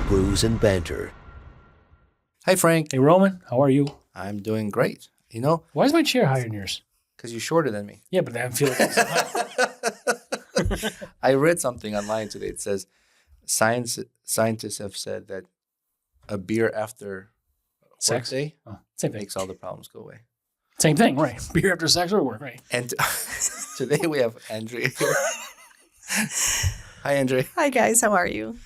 Brews and Banter. Hi, Frank. Hey, Roman. How are you? I'm doing great. You know, Why is my chair higher than yours? because you're shorter than me. Yeah, but I feel like it's high. I read something online today. It says scientists have said that a beer after Sex? workday Same thing. makes all the problems go away. Same thing, right? Beer after sex or work, right? And today we have Andrea here. Hi, Andrea. Hi, guys. How are you?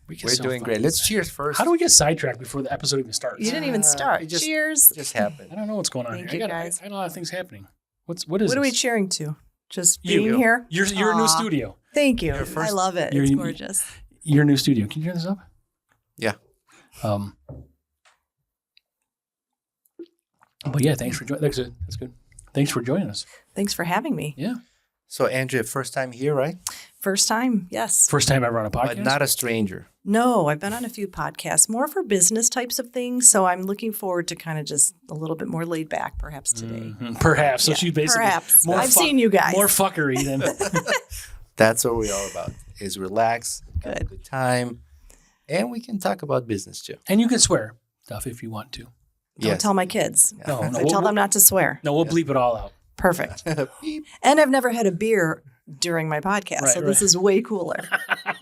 We're doing great. Let's cheers first. How do we get sidetracked before the episode even starts? You didn't even start. it just- Cheers. It just happened. I don't know what's going on Thank here. you, guys. I got a lot of things happening. What is What this? are we cheering to? Just You. being here? Your new Aw. studio. Thank you. Your first- I love it. your- It's gorgeous. Your new studio. Can you turn this up? Yeah. But yeah, thanks for joining. That's good. Thanks for joining us. Thanks for having me. Yeah. So, Andrea, first time here, right? First time, yes. First time ever on a podcast. But not a stranger. No, I've been on a few podcasts, more for business types of things. So I'm looking forward to kind of just a little bit more laid back, perhaps today. Mhm. Perhaps. So Yeah, she's basically perhaps. more I've seen you guys. more fuckery than. That's what we're all about, is relax, have a Good. good time, and we can talk about business too. And you can swear stuff if you want to. Don't tell my kids. No, I tell them not to swear. No, we'll bleep it all out. Perfect. Beep. And I've never had a beer during my podcast, Right, so this is way cooler.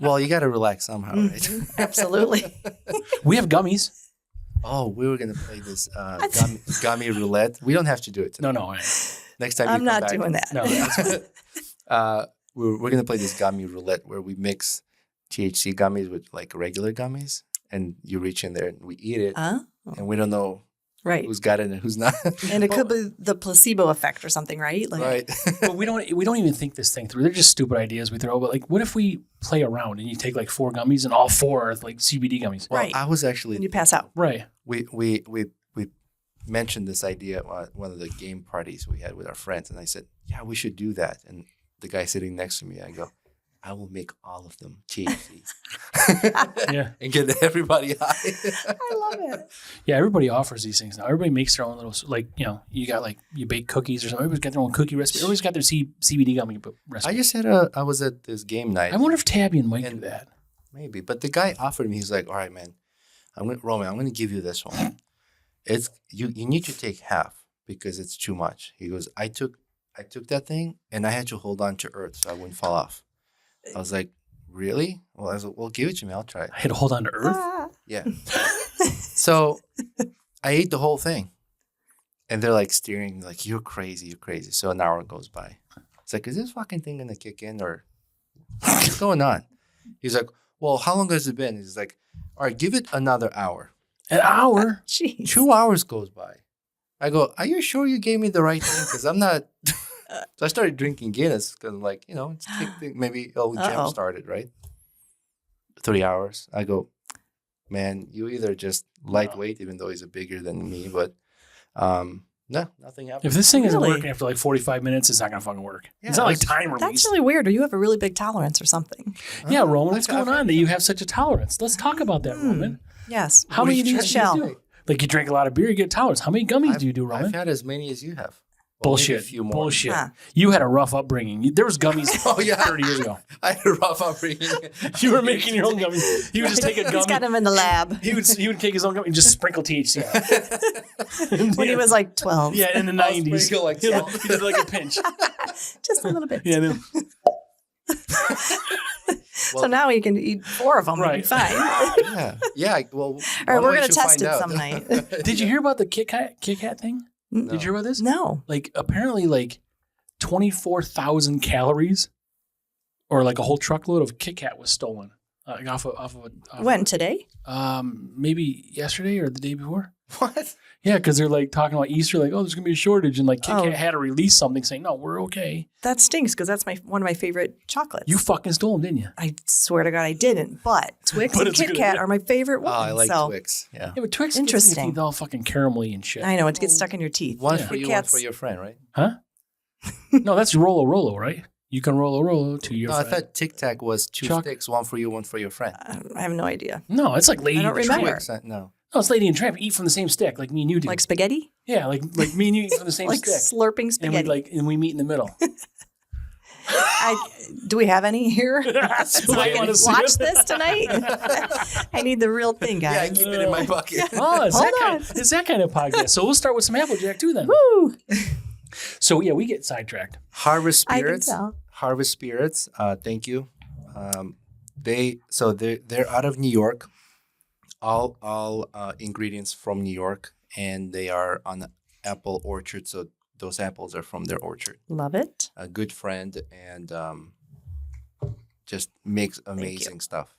Well, you got to relax somehow, right? Mhm. Absolutely. We have gummies. Oh, we were going to play this gummy roulette. We don't have to do it today. No. Next time I'm you come not back, doing that. No. we're going to play this gummy roulette where we mix THC gummies with like regular gummies, and you reach in there and we eat it, Huh? and we don't know Right. who's got it and who's not. And it could be the placebo effect or something, right? Like, Right. But we don't even think this thing through. They're just stupid ideas we throw. But like, what if we play around and you take like 4 gummies and all 4 are like CBD gummies? Well, Right. I was actually when you pass out. Right. we mentioned this idea at one of the game parties we had with our friends, and I said, "Yeah, we should do that." And the guy sitting next to me, I go, "I will make all of them THC Yeah. and get everybody high." I love it. Yeah. Everybody offers these things now. Everybody makes their own little, like, you got like, you bake cookies or something. Everybody's got their own cookie recipe. Everybody's got their CBD gummy recipe. I was at this game night. I wonder if Tabian might do And- that. Maybe, but the guy offered me. He's like, "All right, man, Roman, I'm going to give you this one. It's you need to take half because it's too much." He goes, I took that thing and I had to hold on to earth so I wouldn't fall off. I was like, "Really?" Well, I was like, "Well, give it to me. I'll try it." I had to hold on to Earth. Ah. Yeah. So I ate the whole thing, and they're like steering me like, "You're crazy, you're crazy." So an hour goes by. It's like, "Is this fucking thing gonna kick in or what's going on?" He's like, "Well, how long has it been?" He's like, "All right, give it another hour." An hour. Jeez. 2 hours goes by. I go, "Are you sure you gave me the right thing? Because I'm not." So I started drinking Guinness because, like, it's maybe it'll Uh-oh. jumpstart it, right? 3 hours. I go, "Man, you either just lightweight, even though he's bigger than me, but no, nothing happened." If this thing isn't Really? working after like 45 minutes, it's not going to fucking work. Yeah, It's not like that's- time release. That's really weird. Or you have a really big tolerance or something. Yeah, Roman, what's I've- going on that you have such a tolerance? Let's talk about that, Roman. Yes. How many What are you do you trying to do? do? Like, you drink a lot of beer, you get tolerance. How many gummies do you do, Roman? I've had as many as you have. Well, maybe Bullshit. a few more. Bullshit. Huh. You had a rough upbringing. There was gummies Oh, yeah. 30 years ago. I had a rough upbringing. You were making your own gummies. He would just take a He's got gummy. him in the lab He would take his own gummy and just sprinkle THC on it. when he was like 12. Yeah, in the I'll 90s. sprinkle like he salt. did like a pinch. Just a little bit. Yeah, then, So now he can eat 4 of them and be Right. fine. Yeah. Yeah. Well, All right, we're going to test it some night. did you hear about the Kit Kat thing? No. Did you hear about this? No. Like, apparently, like 24,000 calories or like a whole truckload of Kit Kat was stolen. Off When? Today? maybe yesterday or the day before. What? Yeah, because they're like talking about Easter, like, oh, there's gonna be a shortage, and like Kit Oh. Kat had to release something saying, no, we're okay. That stinks because that's one of my favorite chocolates. You fucking stole them, didn't you? I swear to God I didn't. But Twix But and it's a Kit good Kat idea. are my favorite Oh, ones. I like so Twix. Yeah. Yeah, but Twix Interesting. gets your teeth all fucking caramelly and shit. I know it gets stuck in your teeth. One Yeah. for Kit you, one Kats- for your friend, right? Huh? No, that's Rolo Rolo, right? You can Rolo to your No, I friend. thought Tic Tac was 2 Choc- sticks, one for you, one for your friend. I have no idea. No, it's like Lady I don't and the remember. Tramp. Twix, no. No, it's Lady and Tramp. Eat from the same stick, like me and you do. Like spaghetti? yeah, like me and you eat from the same Like stick. slurping And spaghetti. we meet in the middle. Do we have any here? That's So what I I can wanna see. watch this tonight. I need the real thing, Yeah, I guys. keep it in my pocket. Oh, it's Hold it's that kind of podcast. So we'll start with some Applejack too then. Woo! So yeah, we get sidetracked. Harvest I can Spirits. tell. Harvest Spirits. Thank you. They're out of New York. All ingredients from New York, and they are on the apple orchard. So those apples are from their orchard. Love it. A good friend, and just makes amazing stuff.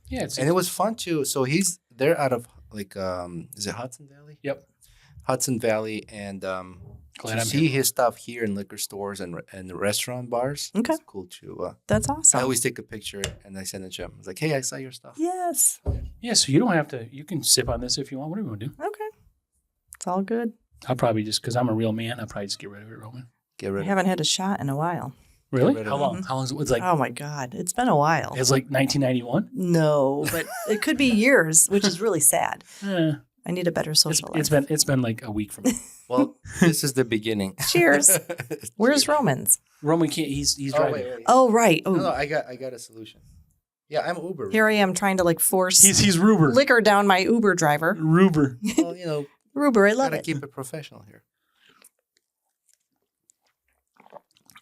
Yeah, it's And it was fun too. So they're out of like is it Hudson Valley? Yep. Hudson Valley, and Glad to I'm see here. his stuff here in liquor stores and restaurant bars. Okay. It's cool too. That's I awesome. always take a picture and I send it to him. I was like, hey, I saw your stuff. Yes. Yeah, so you don't have to. You can sip on this if you want. Whatever you want to do. Okay. It's all good. I'll probably just because I'm a real man. I'll probably just get rid of it, Roman. Get I rid of it. haven't had a shot in a while. Really? rid of How it. long? How long is it? It's like Oh my God. It's been a while. it's like 1991. No, but it could be years, which is really sad. Eh, I need a better social life. it's been like a week from now. Well, this is the beginning. Cheers. Where's Romans? Roman can't. He's Oh, driving. wait. Oh, right. No, Oh, I got a solution. Yeah, I'm Uber. here I am trying to like force He's Ruber. liquor down my Uber driver. Ruber. Well, Uber, I love gotta it. keep it professional here.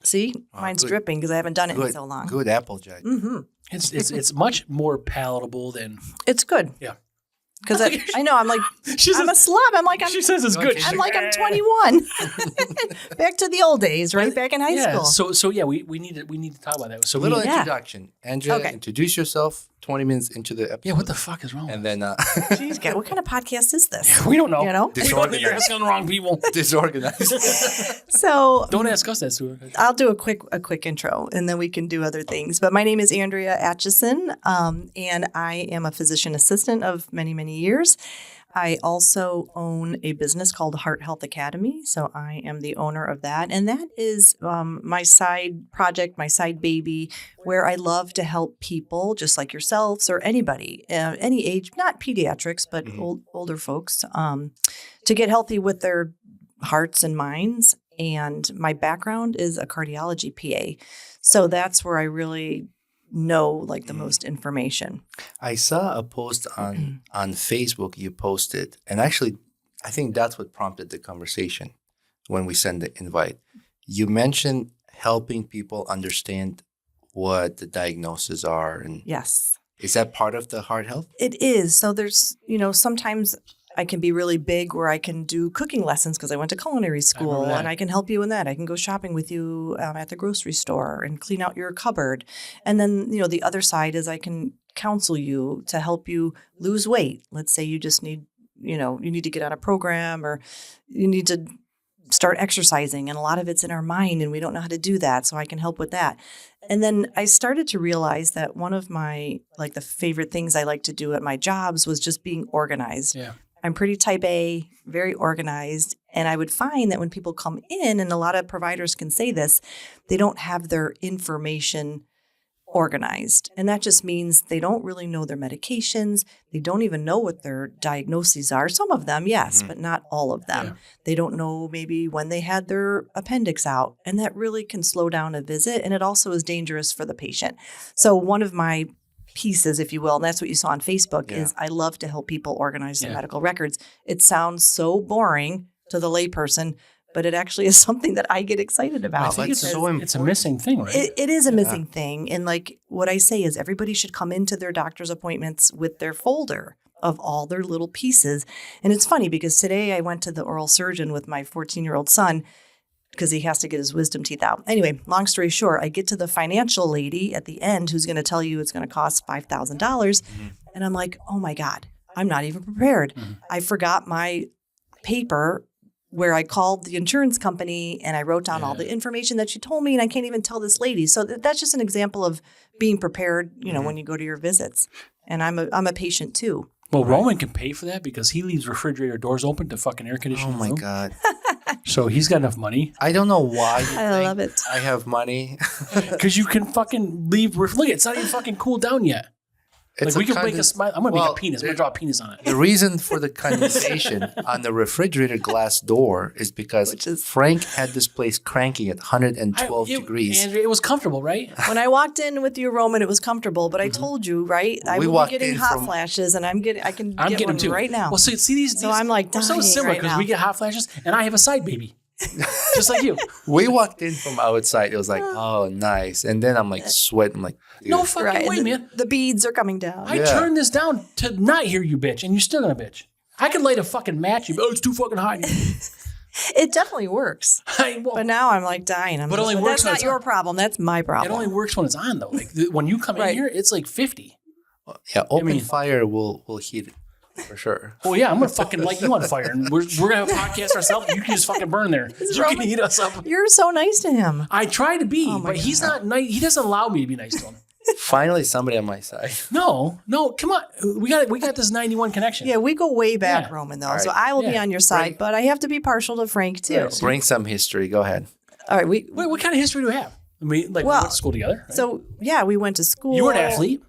See, Oh, mine's good. dripping because I haven't done it in Good, so long. good Applejack. Mm-hmm. It's much more palatable than. It's good. Yeah. Because I know I'm like She I'm a slob. I'm like she says it's good. Okay. She's I'm like I'm "Eh." 21. Back to the old days, right? Back in high Yeah. school. So yeah, we need to talk about that. So Little we, Yeah. introduction. Andrea, Okay. introduce yourself 20 minutes into the episode. yeah. What the fuck is wrong? And then Jeez, God, what kind of podcast is this? we don't know. You know? We don't, you're asking the wrong people. disorganized. So Don't ask us that, Stuart. I'll do a quick intro, and then we can do other things. But my name is Andrea Atcheson, and I am a physician assistant of many, many years. I also own a business called Heart Health Academy, so I am the owner of that. And that is my side project, my side baby, where I love to help people just like yourselves or anybody, any age, not pediatrics, but older folks, to get healthy with their hearts and minds. And my background is a cardiology PA. So that's where I really know like the most information. I saw a post on Facebook you posted, and actually, I think that's what prompted the conversation when we sent the invite. You mentioned helping people understand what the diagnoses are, and Yes, is that part of the heart health? it is. So there's, sometimes I can be really big where I can do cooking lessons because I went to culinary school that. and I can help you in that. I can go shopping with you at the grocery store and clean out your cupboard. And then, the other side is I can counsel you to help you lose weight. Let's say you just need, you need to get on a program or you need to start exercising. And a lot of it's in our mind and we don't know how to do that. So I can help with that. And then I started to realize that one of my, the favorite things I like to do at my jobs was just being organized. Yeah. I'm pretty type A, very organized. And I would find that when people come in, and a lot of providers can say this, they don't have their information organized. And that just means they don't really know their medications. They don't even know what their diagnoses are. Some of them, yes, but not all of them. Yeah. They don't know maybe when they had their appendix out. And that really can slow down a visit. And it also is dangerous for the patient. So one of my pieces, if you will, and that's what you saw on Facebook, is I love to help people organize their medical records. It sounds so boring to the layperson, but it actually is something that I get excited I about. think it's it's so it's a missing thing, right? It is a missing thing. And what I say is everybody should come into their doctor's appointments with their folder of all their little pieces. And it's funny because today I went to the oral surgeon with my 14-year-old son because he has to get his wisdom teeth out. Anyway, long story short, I get to the financial lady at the end who's going to tell you it's going to cost $5,000. And I'm like, oh my God, I'm not even prepared. I forgot my paper where I called the insurance company and I wrote down all the information that she told me, and I can't even tell this lady. So that's just an example of being prepared, when you go to your visits. And I'm a patient too. Well, Roman can pay for that because he leaves refrigerator doors open to fucking air condition. Oh my God. So he's got enough money I don't know why you I think love it. I have money. because you can fucking leave. Look, it's not even fucking cooled down yet. It's Like we can make a conden- smile. I'm gonna make Well, a penis. I'm gonna draw a penis on it. The reason for the condensation on the refrigerator glass door is because Frank had this place cranking at 112 degrees. Andrea, it was comfortable, right? When I walked in with you, Roman, it was comfortable. But I told you, right? I We will walked be getting in hot from- flashes, and I'm getting I'm get getting one them too right now. Well, see these. So I'm like we're so dying similar right because now. we get hot flashes, and I have a side baby, just like you. We walked in from outside. It was like, oh, nice. And then I'm like sweating. I'm like, dude. No fucking Right, way, and man. the beads are coming down. I turned this down to not hear you bitch, and you're still gonna bitch. I can light a fucking match. Oh, it's too fucking hot. It definitely works. But now I'm like dying. But it only works That's when not it's your on. problem. That's my problem. It only works when it's on though. Like when you come in Right. here, it's like 50. Yeah, open mean- fire will heat it for sure. Oh yeah, I'm gonna fucking light you on fire, and we're gonna have a podcast ourselves. You can just fucking burn there. You can heat us up. You're so nice to him. I try to be, Oh my but he's not nice. He doesn't allow me to be nice to him. Finally, somebody on my side. No, come on. We got this 91 connection. Yeah, we go way back, Yeah. Roman, though. All So right. I will be Yeah. on your side, but I have to be partial to Frank, too. Yeah. Bring some history. Go ahead. All right. Wait, what kind of history do we have? I mean, like we Well, went to school together. Right? So, yeah, we went to school. You were an athlete,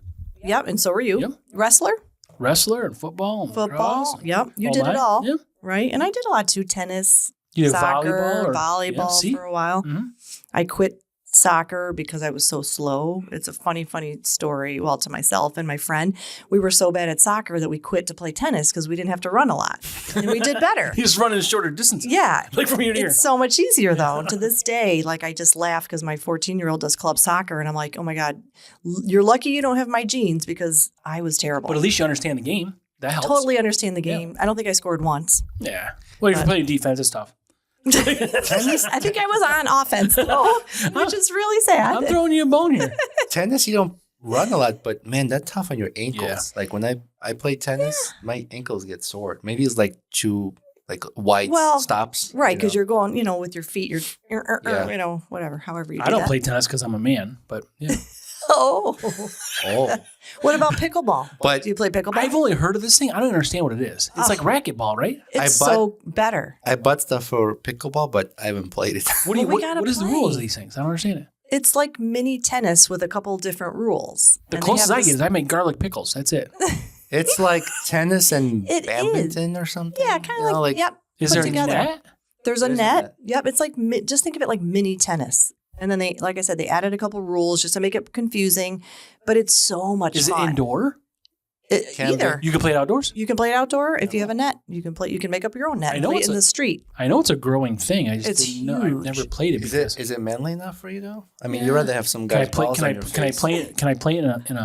Yep, and so were you. Yep. Wrestler, wrestler, and football, and football. lacrosse, Yep, you all did that. it all. Yeah. Right? And I did a lot, too. Tennis, You did soccer, volleyball, volleyball see? for a while. Mhm. I quit soccer because I was so slow. It's a funny story. Well, to myself and my friend, we were so bad at soccer that we quit to play tennis because we didn't have to run a lot, and we did better. He's running shorter distances. Yeah. Like from here to here. It's so much easier though. To this day, like I just laugh because my 14-year-old does club soccer, and I'm like, oh my God, you're lucky you don't have my genes because I was terrible. But at least you understand the game. That helps. Totally understand the game. I don't think I scored once. Yeah. Well, if you're playing defense, it's tough. I think I was on offense though, which is really sad. I'm throwing you a bone here. Tennis, you don't run a lot, but man, that's tough on your ankles. Yeah. Like when I play tennis, my ankles get sore. Maybe it's like two like wide stops. Right, because you you're going, with your feet, you're, Yeah. whatever, however you do I don't that. play tennis because I'm a man, but yeah. Oh. know? Oh, What about pickleball? But Do you play pickleball? I've only heard of this thing. I don't understand what it is. It's like racquetball, right? It's I bought- so better. I bought stuff for pickleball, but I haven't played it. What do you? Well, we What, gotta what is the play. rules of these things? I don't understand it. It's like mini tennis with a couple different rules. The And they closest have I this- get is I make garlic pickles. That's it. It's like tennis and It badminton or something. Yeah, kind You of know, like, yep. Is put there together. a net? There's a There's a net. net. Yep. It's like, just think of it like mini tennis. And then they, like I said, they added a couple rules just to make it confusing, but it's so much Is it fun. indoor? Can Either. You can play it outdoors. You can play it outdoor if you have a net. You can make up your own net I and know play it it's in a- the street. I know it's a growing thing. I just It's didn't know. I've huge. never played it. Is it manly enough for you though? I mean, you'd rather have some Can I guys play? balls Can on I? your Can I face. play it? Can I play it in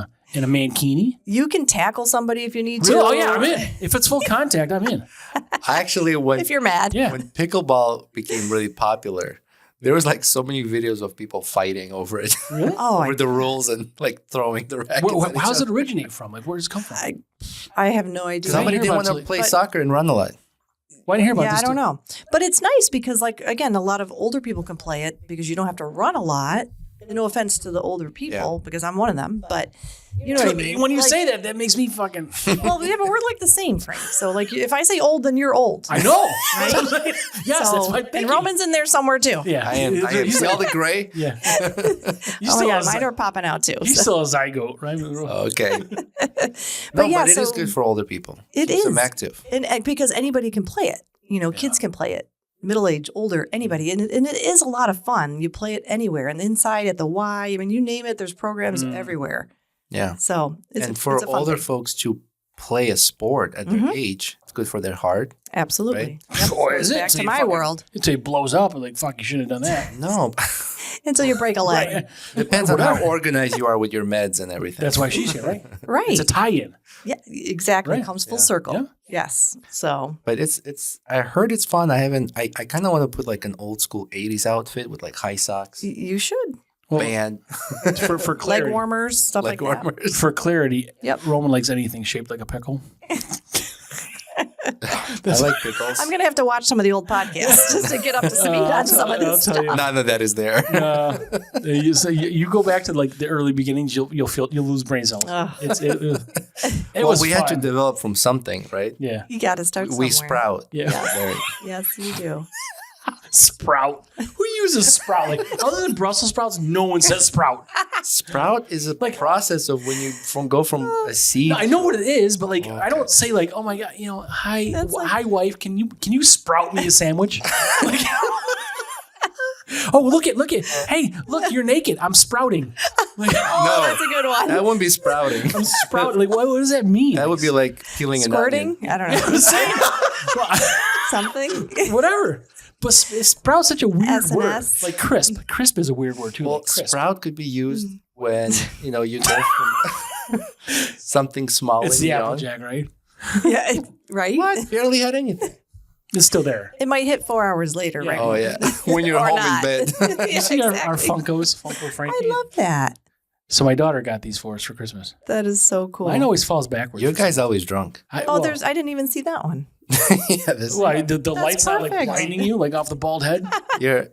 a mankini? You can tackle somebody if you need to. Really? Oh yeah, I'm in. If it's full contact, I'm in. Actually, If you're mad. Yeah. when pickleball became really popular, there was like so many videos of people fighting over it, Really? Oh, over the rules and like throwing the rackets. at How each does it other. originate from? Like, where does it come from? I have no idea. Somebody hear didn't about want to it, play but- soccer and run a lot. Why didn't you hear about Yeah, this? I don't dude? know. But it's nice because, like, again, a lot of older people can play it because you don't have to run a lot. And no offense to the older people because I'm one of them, but you know what I mean? When you Like, say that makes me fucking. well, yeah, but we're like the same, Frank. So, like, if I say old, then you're old. I know. Yes, So- that's my and thinking. Roman's in there somewhere too. Yeah, I am. He's See like- all the gray? Yeah. You Oh still my a God, mine are popping out too. He's so- still a zygote, right? Okay. But yeah, but it is so- good for older people. It Keeps is. them active. And because anybody can play it. Kids can play it. Middle age, older, anybody. And it is a lot of fun. You play it anywhere. And inside at the Y, I mean, you name it, there's programs everywhere. Yeah. So it's And for it's a fun older thing. folks to play a sport at their age, it's good for their heart. Absolutely. Right? Yep. Or is it? Back So to you my fucking- world Until it blows up, and like, fuck, you shouldn't have done that. No, until you break a leg. Right. depends on how organized you are with your meds and everything. That's why she's here, right? Right. It's a tie-in. Yeah, exactly. Right. Comes full Yeah. circle. Yeah. Yes. So But it's. I heard it's fun. I kind of want to put like an old school '80s outfit with like high socks, you should. Well, band, for clarity, Leg warmers, stuff leg like that. warmers. For clarity, Yep. Roman likes anything shaped like a pickle. I like pickles. I'm gonna have to watch some of the old podcasts just to get up to speed on some of this I'll tell stuff. you. None of that is there. You go back to like the early beginnings, you'll lose brain cells. Ugh. It Well, was we had to fun. develop from something, right? Yeah. You got to start somewhere. We sprout. Yeah. There. Yes, you do. Sprout. Who uses Sprout? Like, other than Brussels sprouts, no one says Sprout. Sprout is a process of when you go from a seed. No, I know what it is, but like, Okay. I don't say like, oh my god, hi wife, can you sprout me a sandwich? Like, oh look at, hey look, you're naked. I'm sprouting. Like, No, that's a good one. that wouldn't be sprouting. I'm sprouting. Like, what does that mean? That would be like peeling Squirting? an onion. I don't I'm know. saying, Something. whatever. But sprout's such a weird word. S&S. Like crisp. Crisp is a weird word too. Well, like crisp. sprout could be used when you go from something small. It's and the young. Applejack, right? Yeah, right? What? Barely had anything. It's still there. It might hit 4 hours later, Yeah. right? Oh yeah, when you're Or home not. in bed. You see our exactly. Funko Frankie? I love that. So my daughter got these for us for Christmas. That is so cool. Mine always falls backwards. Your guy's always drunk. I didn't even see that one. Yeah, this, Why, the light's not like perfect. blinding you like off the bald head? your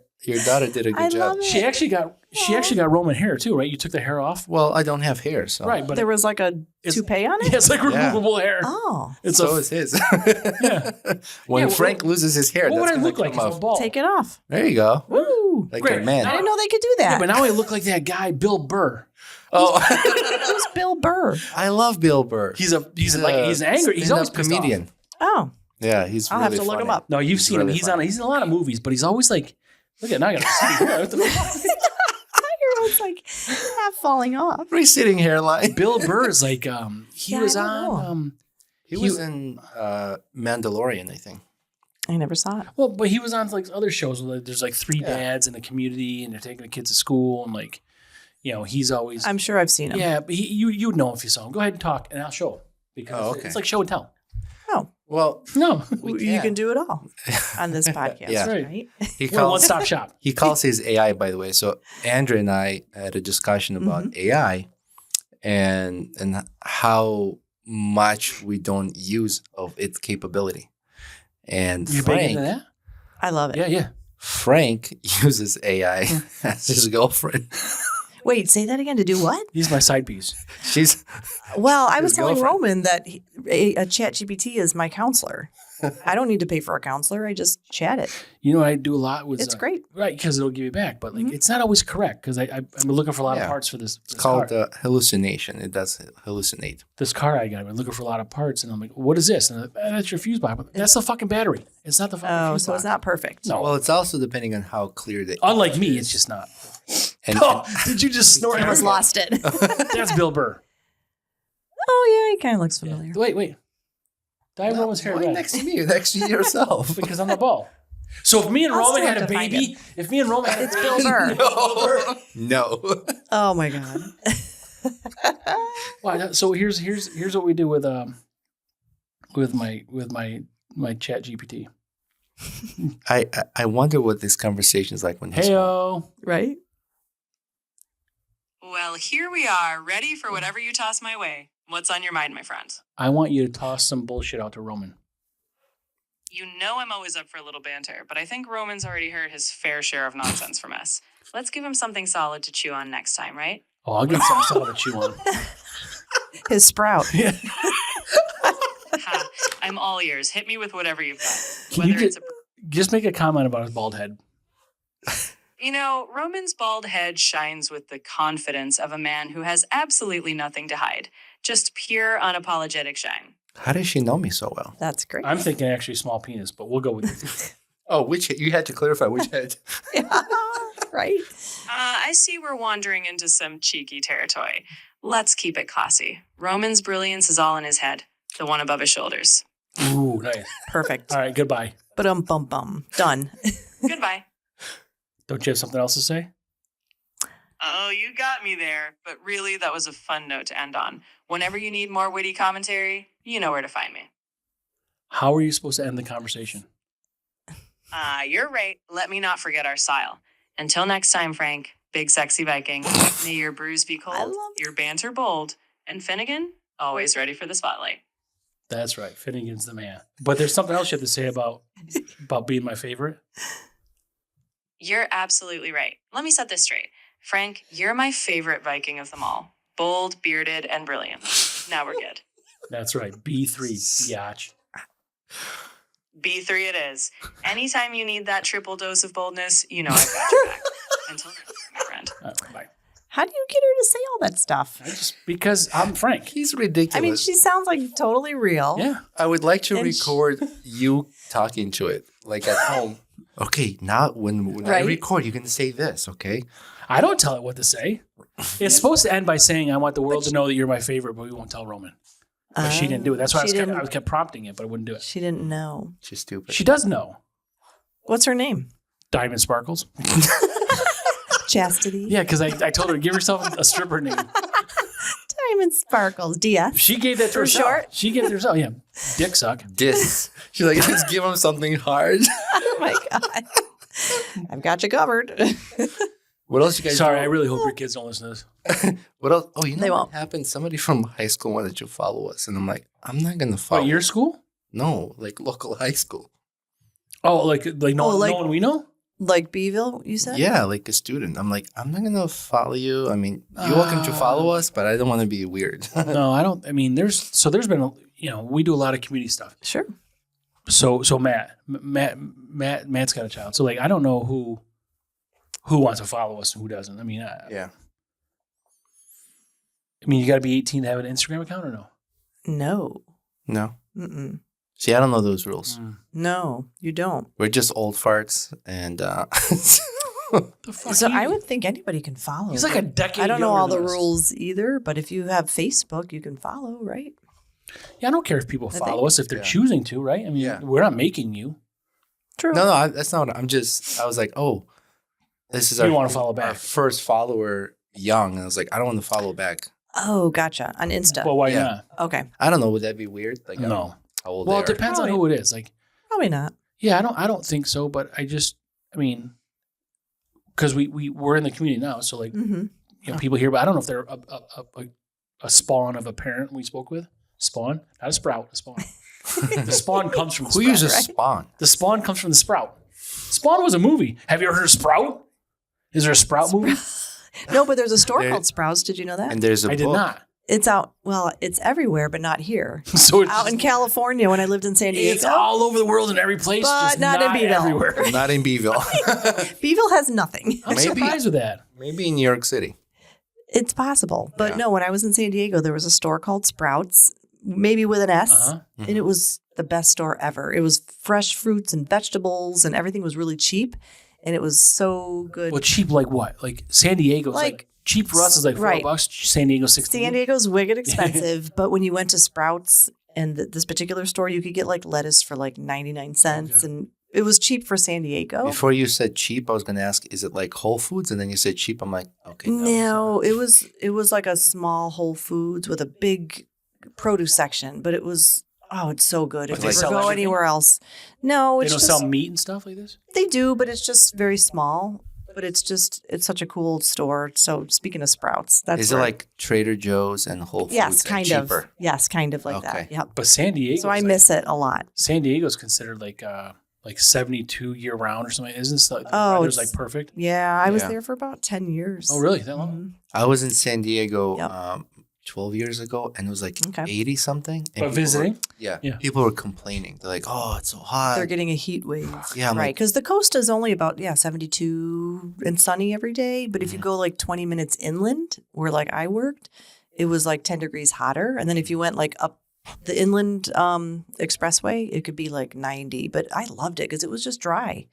daughter did a good I job. love it. She actually got Roman hair too, right? You took the hair off, Well, I don't have hair, so right? But There was like a it's- toupee on it? it's like removable hair. Oh. It's so a, is his. Yeah. When Yeah, Frank loses his hair, what would that's I gonna look like come if I'm off. bald? Take it off. There you go, Woo. like Great. a man. I didn't know they could do Yeah, that. but now I look like that guy, Bill Burr. Oh, Who's Bill Burr? I love Bill Burr. He's angry. He's always stand-up pissed comedian. off. Oh. Yeah, he's. I'll really have to look funny. him up. No, you've seen really him. funny. He's in a lot of movies, but he's always like, look at now I got to see here. What the fuck? Your one's like half falling off. Receding hairline. Bill Burr is like he Yeah, was I don't on He was in Mandalorian, I think. I never saw it. well, but he was on like other shows where like, there's like three dads in the community and they're taking the kids to school and like he's always I'm sure I've seen him. yeah, but you'd know if you saw him. Go ahead and talk and I'll show him because Oh, okay. it's like show and tell. Oh. Well, No, You can do it all on this podcast, Yeah. right? he we're a calls one-stop shop. he calls his AI, by the way. So Andrea and I had a discussion about AI and how much we don't use of its capability. And You're big into Frank, that? I love it. Yeah. Frank uses AI as his girlfriend. Wait, say that again. To do what? He's my side piece. She's Well, I was His telling girlfriend. Roman that a chat GPT is my counselor. I don't need to pay for a counselor. I just chat it. You know what I do a lot with It's great. right? Because it'll give you back, but like it's not always correct because I'm looking for a lot of Yeah. parts for this. it's This called car. hallucination. It does hallucinate. This car I got. I'm looking for a lot of parts, and I'm like, "What is this?" And I'm like, that's your fuse box. That's the fucking battery. It's not the fucking Oh, fuse so box. it's not perfect. No. Well, it's also depending on how clear the Unlike me, it's just not. and, Oh, did you just snort? I almost lost it. That's Bill Burr. Oh, yeah, he kind of looks familiar. Wait. Dye Roman's hair Why red next to me? You're next to yourself. because I'm the ball. So if me and I'll Roman still had a have to find baby, if me and Roman had It's a Bill baby, Burr. No. Oh, my God. Wow, so here's what we do with my chat GPT. I wonder what this conversation is like when he's home. Heyo. Right? Well, here we are, ready for whatever you toss my way. What's on your mind, my friend? I want you to toss some bullshit out to Roman. You know I'm always up for a little banter, but I think Roman's already heard his fair share of nonsense from us. Let's give him something solid to chew on next time, right? Oh, I'll get something solid to chew on. His sprout. Ha, I'm all ears. Hit me with whatever you've got. Can you Whether it's just make a comment about his bald head? Roman's bald head shines with the confidence of a man who has absolutely nothing to hide. Just pure, unapologetic shine. How does she know me so well? That's great. I'm thinking actually small penis, but we'll go with it. Oh, which head? You had to clarify which head. Right? I see we're wandering into some cheeky territory. Let's keep it classy. Roman's brilliance is all in his head, the one above his shoulders. Ooh, nice. Perfect. All right, goodbye. Bum. Done. Goodbye. Don't you have something else to say? Oh, you got me there. But really, that was a fun note to end on. Whenever you need more witty commentary, you know where to find me. How are you supposed to end the conversation? You're right. Let me not forget our style. Until next time, Frank, big sexy Viking, may your brews be I cold, love your banter bold, and Finnegan, always ready for the spotlight. That's right. Finnegan's the man. But there's something else you have to say about being my favorite. You're absolutely right. Let me set this straight. Frank, you're my favorite Viking of them all. Bold, bearded, and brilliant. Now we're good. That's right. B3, biatch. B3 it is. Anytime you need that triple dose of boldness, you know I've got your back. Until next time, my friend. Bye. How do you get her to say all that stuff? Because I'm Frank. He's ridiculous. I mean, she sounds like totally real. Yeah. I would like to And record you talking to it, like at home. Okay, now when I Right. record, you're going to say this, okay? I don't tell it what to say. It's supposed to end by saying, I want the world to know that you're my favorite, but we won't tell Roman. But she didn't do it. That's why I kept prompting it, but I wouldn't do it. She didn't know. She's stupid. She does know. What's her name? Diamond Sparkles. Chastity. Yeah, because I told her to give herself a stripper name. Diamond Sparkles. DF. She gave that to For herself. short? She gave it to herself. Yeah. Dick suck. She's like, let's give him something hard. Oh my God. I've got you covered. What else you guys Sorry, do? I really hope your kids don't listen to this. What else? Oh, you know They what won't. happened? Somebody from high school wanted to follow us. And I'm like, I'm not going to follow. What, your school? No, like local high school. Oh, like no, Oh, like- no one we know? Like Beeville, you said? Yeah, like a student. I'm like, I'm not going to follow you. I mean, you're welcome to follow us, but I don't want to be weird. No, I don't. I mean, there's been, we do a lot of community stuff. Sure. So Matt's got a child. So like, I don't know who wants to follow us and who doesn't. I mean, Yeah. you got to be 18 to have an Instagram account or no? No. No. Mm-mm. See, I don't know those rules. No, you don't. We're just old farts. And The fuck So he- I would think anybody can follow. He's like a decade. I don't know younger all the than us. rules either, but if you have Facebook, you can follow, right? Yeah, I don't care if people I follow think- us if they're Yeah. choosing to, right? I mean, Yeah. we're not making you. True. no, that's not what I was like, oh, this is You our, wanna follow back. our first follower young. And I was like, I don't want to follow back. Oh, gotcha. On Insta. Well, why Yeah. not? Okay. I don't know. Would that be weird? Like, I don't No. know how old Well, they it are. depends on Probably. who it is. Like, Probably not. yeah, I don't think so, but I mean, because we're in the community now, so like, Mm-hmm. people here, but I don't know if they're a spawn of a parent we spoke with. Spawn, not a sprout, a spawn. The spawn comes from the Who sprout. uses right? Spawn? The spawn comes from the sprout. Spawn was a movie. Have you ever heard of Sprout? Is there a Sprout movie? No, but there's a store There- called Sprouts. Did you know that? And there's a I book. did not. It's out. Well, it's everywhere, but not here. So it's Out in California when I lived in San Diego. it's all over the world in every place, But just not in Beeville. everywhere. Not in Beeville. Beeville has nothing. I'm Maybe. surprised with that. Maybe in New York City. It's possible. But Yeah. no, when I was in San Diego, there was a store called Sprouts, maybe with an S. Uh-huh. And it was the best store ever. It was fresh fruits and vegetables and everything was really cheap. And it was so good. Well, cheap like what? Like San Diego's like cheap for us is like Right. $4. San Diego 16. San Diego's wicked expensive, but when you went to Sprouts and this particular store, you could get like lettuce for like 99 cents. Okay. And it was cheap for San Diego. Before you said cheap, I was going to ask, is it like Whole Foods? And then you said cheap. I'm like, okay. No, it was like a small Whole Foods with a big produce section, but it was it's so good. If But you they ever sell go everything? anywhere else, no, They it's don't just sell meat and stuff like this? they do, but it's just very small. But it's such a cool store. So speaking of Sprouts, that's Is it where- like Trader Joe's and Whole Foods? yes, and kind cheaper? of, yes, kind of like Okay. that. Yep. But San Diego. So I miss it a lot. San Diego's considered like 72 year round or something. Isn't it? The Oh, weather's it's- like perfect. Yeah, I was Yeah. there for about 10 years. Oh, really? That long? Mhm. I was in San Diego Yep. 12 years ago, and it was like Okay. 80 something. And But visiting? Yeah. Yeah. People were complaining. They're like, oh, it's so hot. They're getting a heat wave. Yeah, I'm right. like- Because the coast is only about, 72 and sunny every day. But if you go like 20 minutes inland, where like I worked, it was like 10 degrees hotter. And then if you went like up the inland expressway, it could be like 90. But I loved it because it was just dry.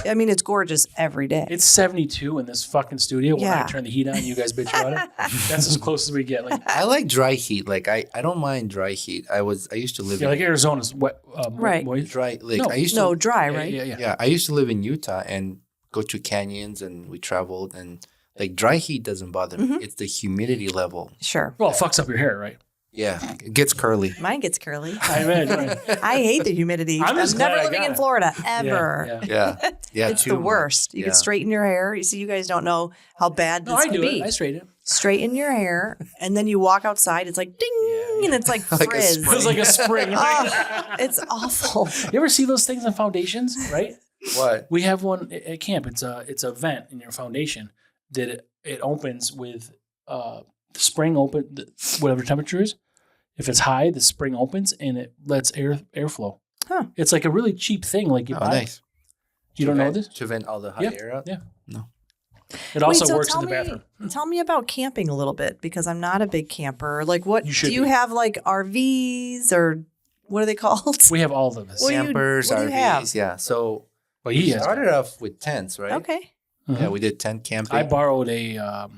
I mean, it's gorgeous every day. It's 72 in this fucking studio. When I Yeah. turn the heat on, you guys bitch about it. That's as close as we get. Like, I like dry heat. Like I don't mind dry heat. I used to live yeah, in like Arizona's wet. Right. Moist. dry. Like No. I used no, to. dry, Yeah, right? yeah. Yeah, I used to live in Utah and go to canyons, and we traveled, and like dry heat doesn't bother me. Mhm. It's the humidity level. Sure. Well, it fucks up your hair, right? Yeah, it gets curly. Mine gets curly. I imagine. Right? I hate the humidity. I'm I'm, just never glad I living got in it. Florida, ever. Yeah, yeah. Yeah, yeah. It's too the much. worst. You Yeah. can straighten your hair. You see, you guys don't know how bad this No, I can do be. it. I straighten it. Straighten your hair, and then you walk outside. It's like ding, Yeah. and it's like Like a frizz. It feels like a spring. Right? Oh, it's awful. You ever see those things in foundations? Right? What? We have one at camp. It's a vent in your foundation that it opens with the spring open whatever temperature is. If it's high, the spring opens and it lets airflow. Huh. It's like a really cheap thing. Like you Oh, buy. nice. You don't know this? To vent all the hot Yeah, air out? yeah. No. It also Wait, so works tell in the bathroom. Tell me about camping a little bit because I'm not a big camper. Like, what You should do you be. have? Like RVs or what are they called? We have all of this. What do you- Campers, what do you RVs, have? yeah. So Well, we he has. started off with tents, right? Okay. Yeah, we did tent camping. I borrowed a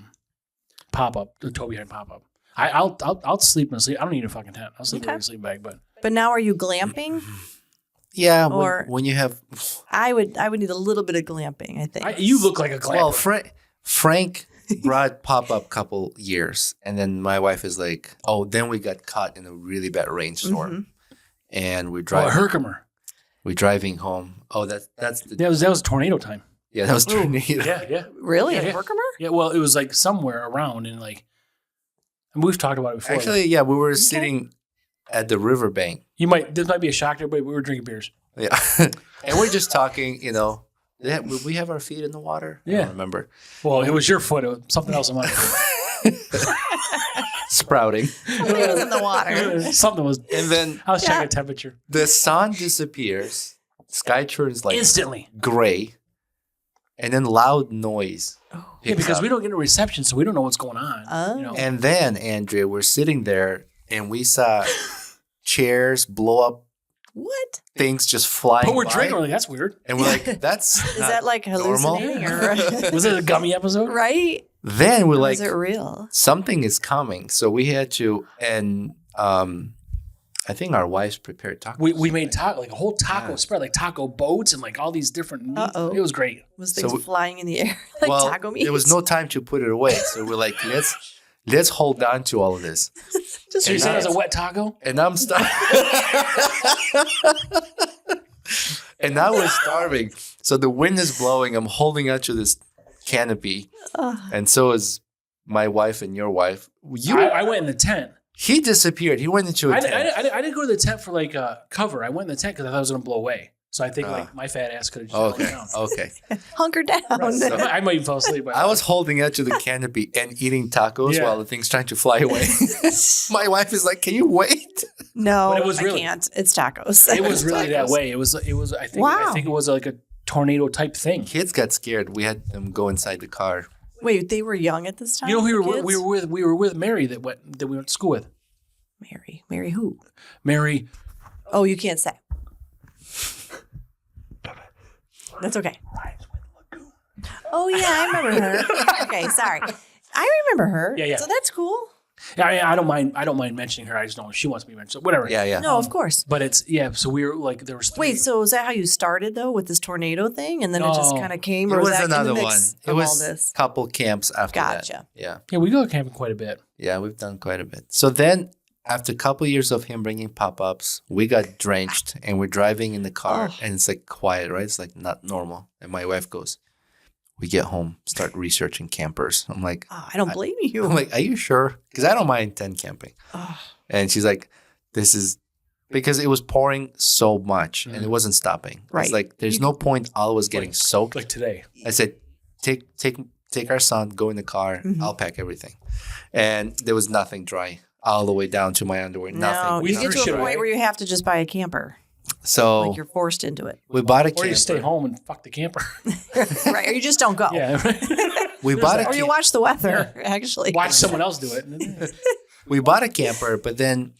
pop up, the Toby had pop up. I'll sleep in a sleep. I don't need a fucking tent. I'll sleep in Okay. a sleep bag. But But now are you glamping? yeah, Or- when you have I would need a little bit of glamping, I think. you look like a glamper. well, Frank brought pop up couple years, and then my wife is like, oh, then we got caught in a really bad rainstorm, and we're a driving. Herkimer. We're driving home. Oh, that's the That was tornado time. yeah, that was tornado. Yeah. Really? Yeah, A yeah. Herkimer? Yeah, well, it was like somewhere around and like, and we've talked about it before. Actually, yeah, we were sitting at the riverbank. This might be a shock to everybody, but we were drinking beers. Yeah, and we're just talking. We have our feet in the water. I Yeah. don't remember Well, it was your foot. It was something else in mine. sprouting, It was in the water. Something was. and then I was checking temperature the sun disappears. Sky turns like instantly. gray, and then loud noise. Yeah, picks because up. we don't get a reception, so we don't know what's going on. Oh. You know? And then, Andrea, we're sitting there and we saw chairs blow up, What? things just flying But we're by. drinking. We're like, that's weird. And we're like, that's Is that like normal? hallucinating or Was it a gummy episode? right? Then we're Or like, is it real? something is coming. So we had to, and I think our wives prepared tacos. We made like a whole taco spread, like taco boats and like all these different meats. Uh-oh. It was great. Was things So- flying in the air like well, taco meat? there was no time to put it away. So we're like, let's hold on to all of this. Just So you said it was a nice. wet taco? And I'm starving. And I was starving. So the wind is blowing. I'm holding onto this canopy. And so is my wife and your wife. I went in the tent. He disappeared. He went into a tent. I didn't go to the tent for like cover. I went in the tent because I thought it was going to blow away. So I think like my fat ass could have just held Okay. down. Okay. hunker down. So- I might even fall asleep. I was holding onto the canopy and eating tacos Yeah. while the thing's trying to fly away. My wife is like, "Can you wait?" No, But it was I really- can't. It's tacos. It was really that Tacos. way. It was. I think. Wow. I think it was like a tornado type thing. Kids got scared. We had them go inside the car. Wait, they were young at this time? You know, the we kids? were with Mary that we went to school with. Mary who? Mary. Oh, you can't say. That's okay. Oh yeah, I remember her. Okay, sorry. I remember her. Yeah. So that's cool. Yeah, I don't mind. I don't mind mentioning her. I just don't. She wants to be mentioned. So whatever. Yeah. No, of course. But it's So we were like there was three. Wait, so is that how you started though with this tornado thing, and then it just No. kind of came, It or was was that another in the one. mix It of was all this? a couple camps after Gotcha. that. Yeah. Yeah, we go camping quite a bit. Yeah, we've done quite a bit. So then, after a couple years of him bringing pop-ups, we got drenched and we're driving in the car Oh. and it's like quiet, right? It's like not normal. And my wife goes, we get home, start researching campers. I'm like, Oh, I don't blame you. are you sure? Because I don't mind tent camping. Oh. And she's like, this is because it was pouring so much and it wasn't stopping. Right. It's like, there's no point all was getting soaked. Like today. I said, take our son, go in the car. I'll pack everything. And there was nothing dry all the way down to my underwear. No, Nothing. you We get threw to shit a point away. where you have to just buy a camper. So Like you're forced into it. we bought a Or camper. you stay home and fuck the camper. Right. Or you just don't go. Yeah. We bought a Or you watch the weather, actually. Watch someone else do it. we bought a camper, but then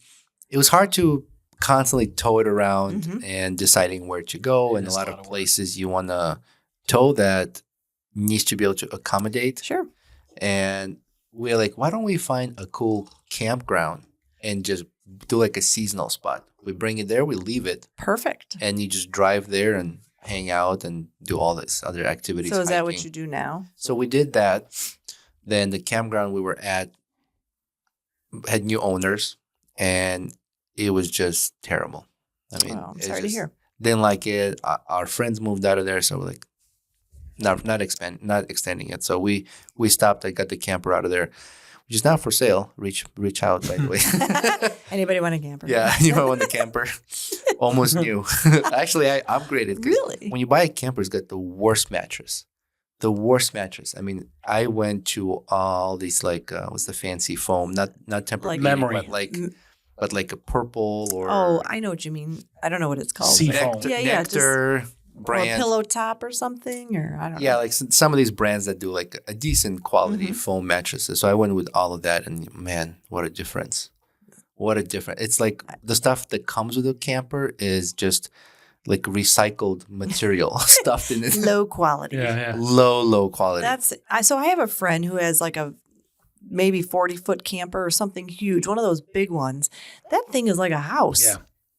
it was hard to constantly tow it around and deciding where to go. And a It's lot a of lot of work. places you want to tow that needs to be able to accommodate. Sure. And we're like, why don't we find a cool campground and just do like a seasonal spot? We bring it there, we leave it, Perfect. and you just drive there and hang out and do all this other activities. So is that what hiking. you do now? So we did that. Then the campground we were at had new owners, and it was just terrible. I mean, Well, I'm it's sorry to just- hear. Didn't like it. Our friends moved out of there, so we're like, not extending it. So we stopped. I got the camper out of there, which is not for sale. Reach out, by the way. Anybody want a camper? Yeah, you might want the camper. Almost new. Actually, I upgraded. 'Cause Really? when you buy a camper, it's got the worst mattress. The worst mattress. I mean, I went to all these like what's the fancy foam? Not Tempur-Pedic, Like- Memory. but like but like a purple or Oh, I know what you mean. I don't know what it's called. Sea foam. nectar Or a brand. pillow top or something, or I don't know. Yeah, like some of these brands that do like a decent quality foam mattresses. So I went with all of that, and man, what a difference! What a difference! It's like the stuff that comes with a camper is just like recycled material stuffed in it. Low quality. Yeah. Low quality. So I have a friend who has like a maybe 40-foot camper or something huge, one of those big ones. That thing is like a house. Yeah.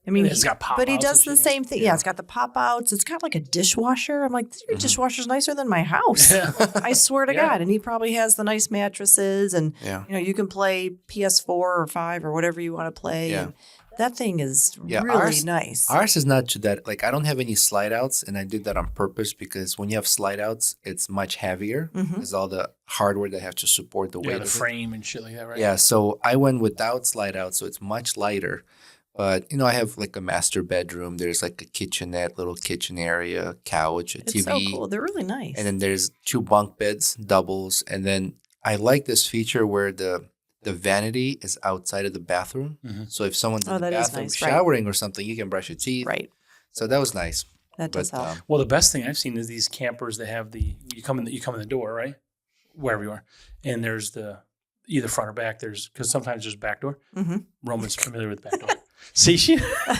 I mean, It's got pop but he outs does and the shit. same thing. Yeah, it's got the pop outs. It's got like a dishwasher. I'm like, your dishwasher's nicer than my house. Yeah. I swear to Yeah. God. And he probably has the nice mattresses, and Yeah. you can play PS4 or 5 or whatever you want to play. Yeah. And that thing is Yeah, really nice. Ours is not to that. Like I don't have any slide outs, and I did that on purpose because when you have slide outs, it's much heavier. There's all the hardware that have to support the weight Yeah, of the it. frame and shit like that, right? Yeah, so I went without slide out, so it's much lighter. But I have like a master bedroom. There's like a kitchenette, little kitchen area, couch, a It's TV, so cool. They're really nice. and then there's 2 bunk beds, doubles, and then I like this feature where the vanity is outside of the bathroom. So if someone's in the that is bathroom nice, right. showering or something, you can brush your teeth. Right. So that was nice. That does But, help. Well, the best thing I've seen is these campers that have you come in the door, right? Wherever you are. And there's the either front or back. Because sometimes there's back door. Roman's familiar with back door. See,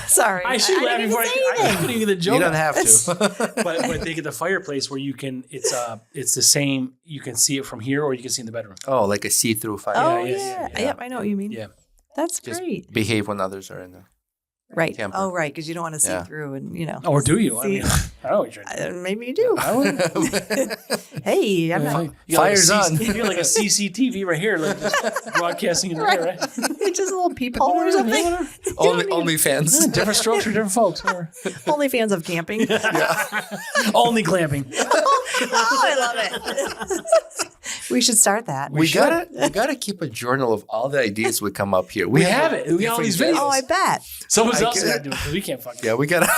Sorry. I should laugh didn't before even say I anything. couldn't even get the joke. You don't out. have to. But they get the fireplace where you can. It's the same. You can see it from here, or you can see in the bedroom. Oh, like a see-through fire. Oh, yeah, yeah. yeah. Yep, I know what you mean. Yeah. That's Just great. behave when others are in there. Right. camper. Oh, right. Because you don't want to see Yeah. through and, Or do you? I See- mean, I know what you're doing. maybe you do. Hey, I'm not Fire's on. You got like a CCTV right here, like just broadcasting in the air, right? just a little peephole or something. Only fans. Different strokes for different folks. Or Only fans of camping. only clamping. Oh, I love it. We should start that. We gotta keep a journal of all the ideas we come up here. We have it. We got all these videos. Oh, I bet. Someone I else get got it. to do it because we can't fucking. Yeah, we gotta.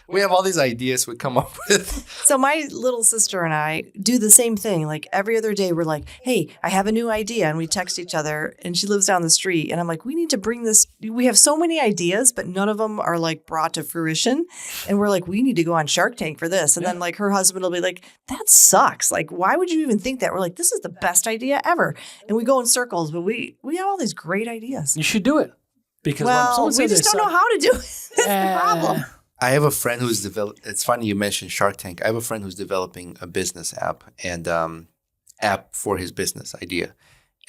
We have all these ideas we come up with. So my little sister and I do the same thing. Like every other day, we're like, "Hey, I have a new idea," and we text each other. And she lives down the street, and I'm like, "We need to bring this. We have so many ideas, but none of them are like brought to fruition." And we're like, "We need to go on Shark Tank for this." And then like her husband will be like, "That sucks. Like, why would you even think that?" We're like, "This is the best idea ever." And we go in circles, but we have all these great ideas. You should do it because when Well, someone we says just they don't know suck- how to do it. That's the problem. I have a friend who's developed. It's funny you mentioned Shark Tank. I have a friend who's developing a business app and app for his business idea,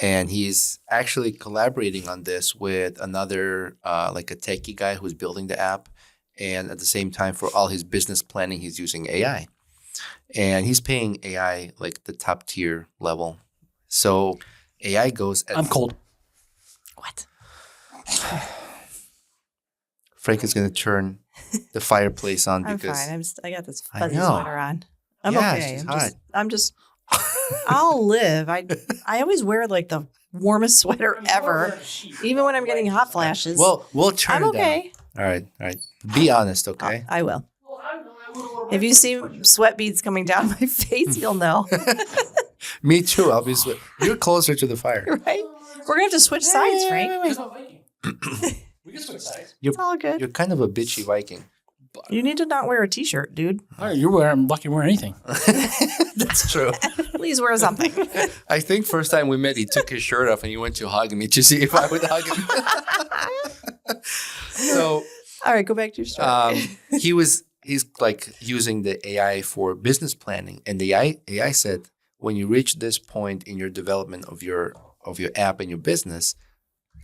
and he's actually collaborating on this with another like a techie guy who's building the app, and at the same time for all his business planning, he's using AI, and he's paying AI like the top tier level. So AI goes. I'm cold. What? Frank is going to turn the fireplace on I'm because fine. I got this I fuzzy know. sweater on. I'm Yeah, okay. she's I'm just I'll live. I always wear like the warmest sweater ever, even when I'm getting hot flashes. well, we'll turn I'm it okay. down. All right. Be honest, okay? I will. If you see sweat beads coming down my face, you'll know. Me too. I'll be. You're closer to the fire. Right? We're gonna have to switch sides, Frank. We can switch sides. It's all good. You're kind of a bitchy Viking. You need to not wear a t-shirt, dude. All right, I'm lucky to wear anything. That's true. Please wear something. I think first time we met, he took his shirt off and he went to hug me to see if I would hug him. So All right, go back to your story. he's like using the AI for business planning, and the AI said when you reach this point in your development of your app and your business,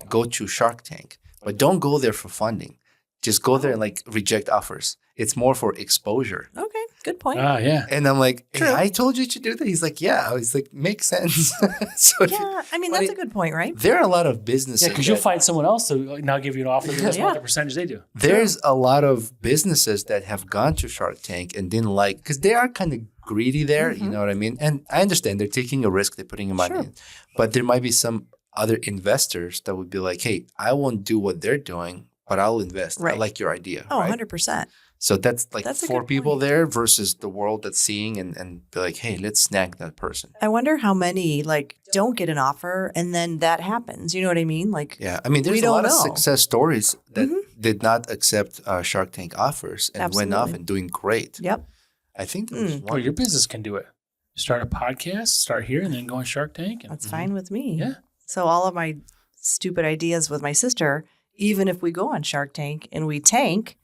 go to Shark Tank, but don't go there for funding. Just go there and like reject offers. It's more for exposure. Okay, good point. Yeah. And I'm like, True. I told you to do that. He's like, yeah. He's like, makes sense. So if you- Yeah, I mean but that's it- a good point, right? there are a lot of businesses. Yeah, because you'll that- find someone else to now give you an offer that doesn't want Yeah. the percentage they do. There's a lot of businesses that have gone to Shark Tank and didn't like, because they are kind of greedy there. You know what I mean? And I understand they're taking a risk. They're putting money Sure. in. But there might be some other investors that would be like, hey, I won't do what they're doing, but I'll invest. I Right. like your idea. Oh, right? 100%. So that's like That's a 4 good people point. there versus the world that's seeing and be like, hey, let's snag that person. I wonder how many like don't get an offer and then that happens. You know what I mean? Like, Yeah. I mean, there's a don't lot of know. success stories that Mhm. did not accept Shark Tank offers and went off Absolutely. and doing great. yep. I think there was Well, one. your business can do it. Start a podcast, start here, and then go on Shark Tank. And, That's fine with me. Yeah. So all of my stupid ideas with my sister, even if we go on Shark Tank and we tank,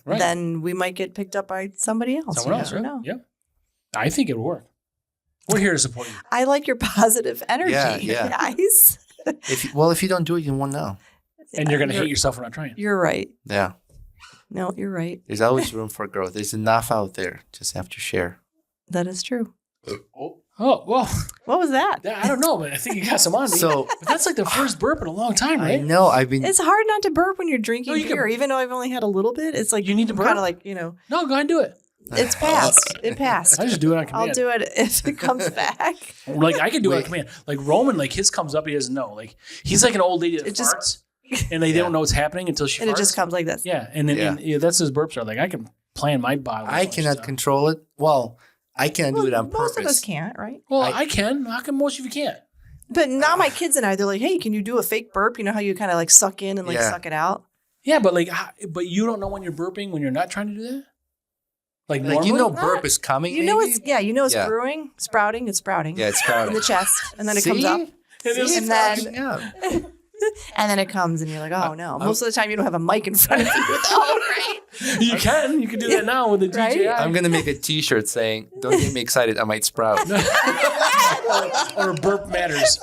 right. then we might get picked up by somebody else. Someone You else, never right? know. Yeah. I think it would work. We're here to support you. I like your positive energy, Yeah. guys. if you don't do it, you won't know. And you're going to hate yourself for not trying. You're right. Yeah. No, you're right. There's always room for growth. There's enough out there. Just have to share. That is true. Oh, well, What was that? I don't know, but I think you got some on me. So But that's like the first burp in a long time, I right? know I've been. It's hard not to burp when you're drinking No, you can- beer, even though I've only had a little bit. It's like You need to burp? kind of like, No, go ahead and do it. it's passed. It passed. I just do it on I'll command. do it if it comes back. Like I can do it on Wait. command. Like Roman, like his comes up, he doesn't know. Like he's like an old lady that It just- farts, and they Yeah. don't know what's happening until she And farts. it just comes like this. Yeah, and then and that's his burps are. Like I can plan my body. I cannot control it. Well, I cannot do it on Most of us purpose. can't, right? Well, I can. How come most of you can't? But now my kids and I, they're like, hey, can you do a fake burp? You know how you kind of like suck in and like Yeah. suck it out? Yeah, but like, but you don't know when you're burping when you're not trying to do that. Like Like normally, you know, burp is coming. You know maybe? it's Yeah. brewing, sprouting, it's sprouting. Yeah, it's In sprouting. the chest. And then it See? comes up. It is And then- sprouting up. And then it comes and you're like, oh no. Most of the time you don't have a mic in front of you. Oh, right. you can do that now with the Right? DJI. I'm gonna make a T-shirt saying, "Don't get me excited. I might sprout." or burp matters.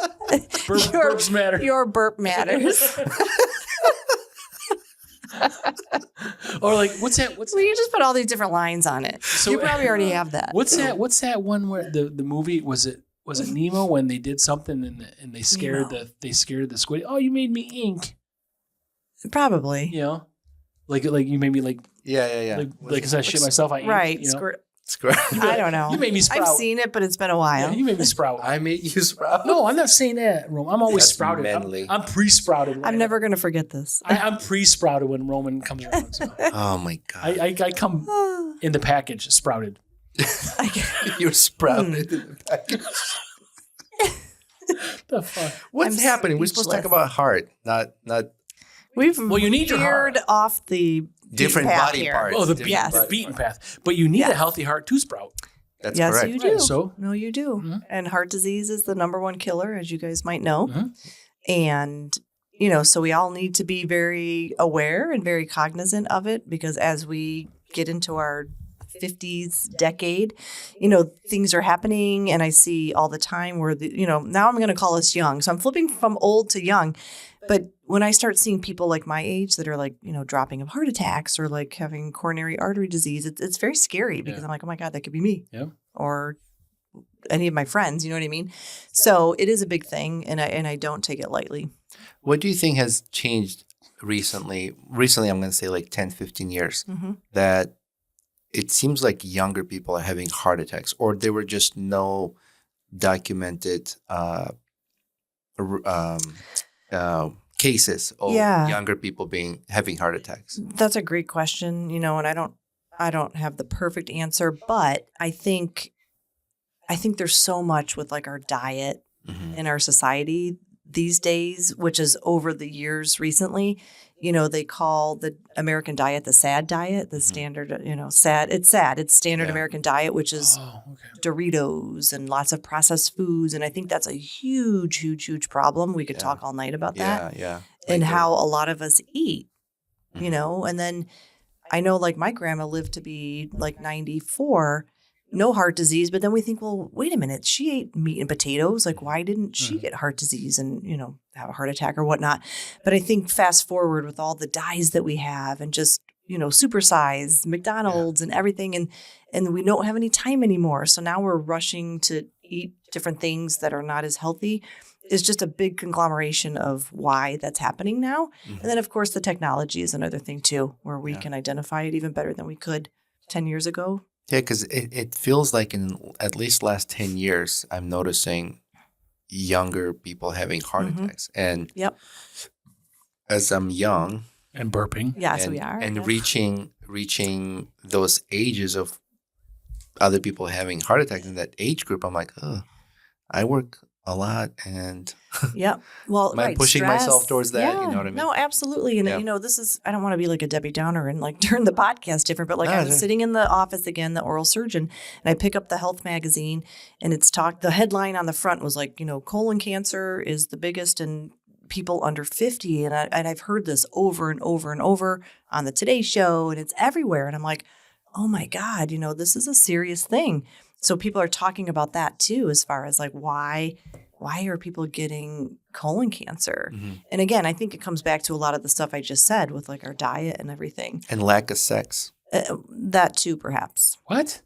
Burps matter. Your burp matters. Or like, what's that? Well, you just put all these different lines on it. So- You probably already have that. What's that one where the movie was it Nemo when they did something and they scared Nemo. the squid? Oh, you made me ink. Probably. You know, like you made me like Yeah. as I shit myself, I ink, Right. You know? I don't know. You made me sprout. I've seen it, but it's been a while. Yeah, you made me sprout. I made you sprout. No, I'm not saying that, Roman. I'm always That's sprouted. manly. I'm pre-sprouted. I'm never going to forget this. I'm pre-sprouted when Roman comes around. So Oh my god. I come in the package sprouted. You're sprouted in the package. The fuck. What's I'm happening? We're supposed to talk speechless. about heart, not We've Well, you need your heart. veered off the different path body here. parts. Oh, the different Yes. the body beaten parts. path. But you need a Yes. healthy heart to sprout. That's yes, correct. you do. Right, so- No, you do. Mhm. And heart disease is the number one killer, as you guys might know. Mhm. And, so we all need to be very aware and very cognizant of it because as we get into our 50s decade, things are happening. And I see all the time where, now I'm going to call us young. So I'm flipping from old to young. But when I start seeing people like my age that are like, dropping of heart attacks or like having coronary artery disease, it's very scary because Yeah. I'm like, oh my God, that could be me. Yeah. Or any of my friends, you know what I mean? So it is a big thing and I don't take it lightly. What do you think has changed recently? Recently, I'm going to say like 10, 15 years, Mm-hmm. that it seems like younger people are having heart attacks, or there were just no documented cases of Yeah. younger people having heart attacks. That's a great question, and I don't have the perfect answer, but I think there's so much with like our diet Mhm. in our society these days, which is over the years recently. They call the American diet the SAD diet, the standard, SAD. It's SAD. It's standard Yeah. American diet, which is Oh, okay. Doritos and lots of processed foods. And I think that's a huge, huge, huge problem. We could Yeah. talk all night about that. Yeah. And Like, how a lot of us eat, Mhm. and then I know like my grandma lived to be like 94, no heart disease, but then we think, well, wait a minute, she ate meat and potatoes. Like, why didn't she get heart disease and, have a heart attack or whatnot? But I think fast forward with all the dyes that we have and just, supersize McDonald's and everything. And we don't have any time anymore. So now we're rushing to eat different things that are not as healthy. Is just a big conglomeration of why that's happening now. Mhm. And then, of course, the technology is another thing, too, where we Yeah. can identify it even better than we could 10 years ago. Yeah, because it feels like in at least last 10 years, I'm noticing younger people having heart Mhm. attacks. And Yep. as I'm young And burping. Yes, and, we are. and yeah. reaching those ages of other people having heart attacks in that age group, I'm like, oh, I work a lot and Yep. Well, am I right. pushing stress. myself towards that? Yeah. You know what I mean? No, absolutely. And, Yeah. this is, I don't want to be like a Debbie Downer and like turn the podcast different, but like No, I was sure. sitting in the office again, the oral surgeon, and I pick up the health magazine and the headline on the front was like, colon cancer is the biggest in people under 50. And I've heard this over and over and over on the Today Show, and it's everywhere. And I'm like, oh my God, this is a serious thing. So people are talking about that too, as far as like why are people getting colon cancer? Mm-hmm. And again, I think it comes back to a lot of the stuff I just said with like our diet and everything. And lack of sex. That too, perhaps. What?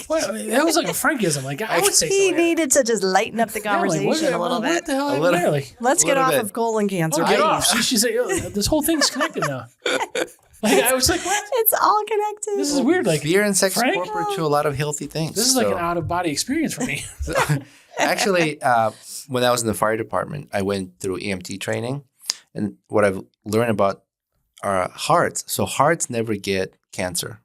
What? I mean, that was like a Frankism. Like I would say He something. needed to just lighten up the Yeah, like, conversation a little what bit. the hell? A little- Really? Let's get little off bit. of colon cancer. Oh, get please. off. She's like, this whole thing's connected now. Like I was like, what? It's all connected. This is weird. Like Beer and sex Frank? corporate to a lot of healthy things. this is like an out of body experience for me. Actually, when I was in the fire department, I went through EMT training, and what I've learned about our hearts. So hearts never get cancer,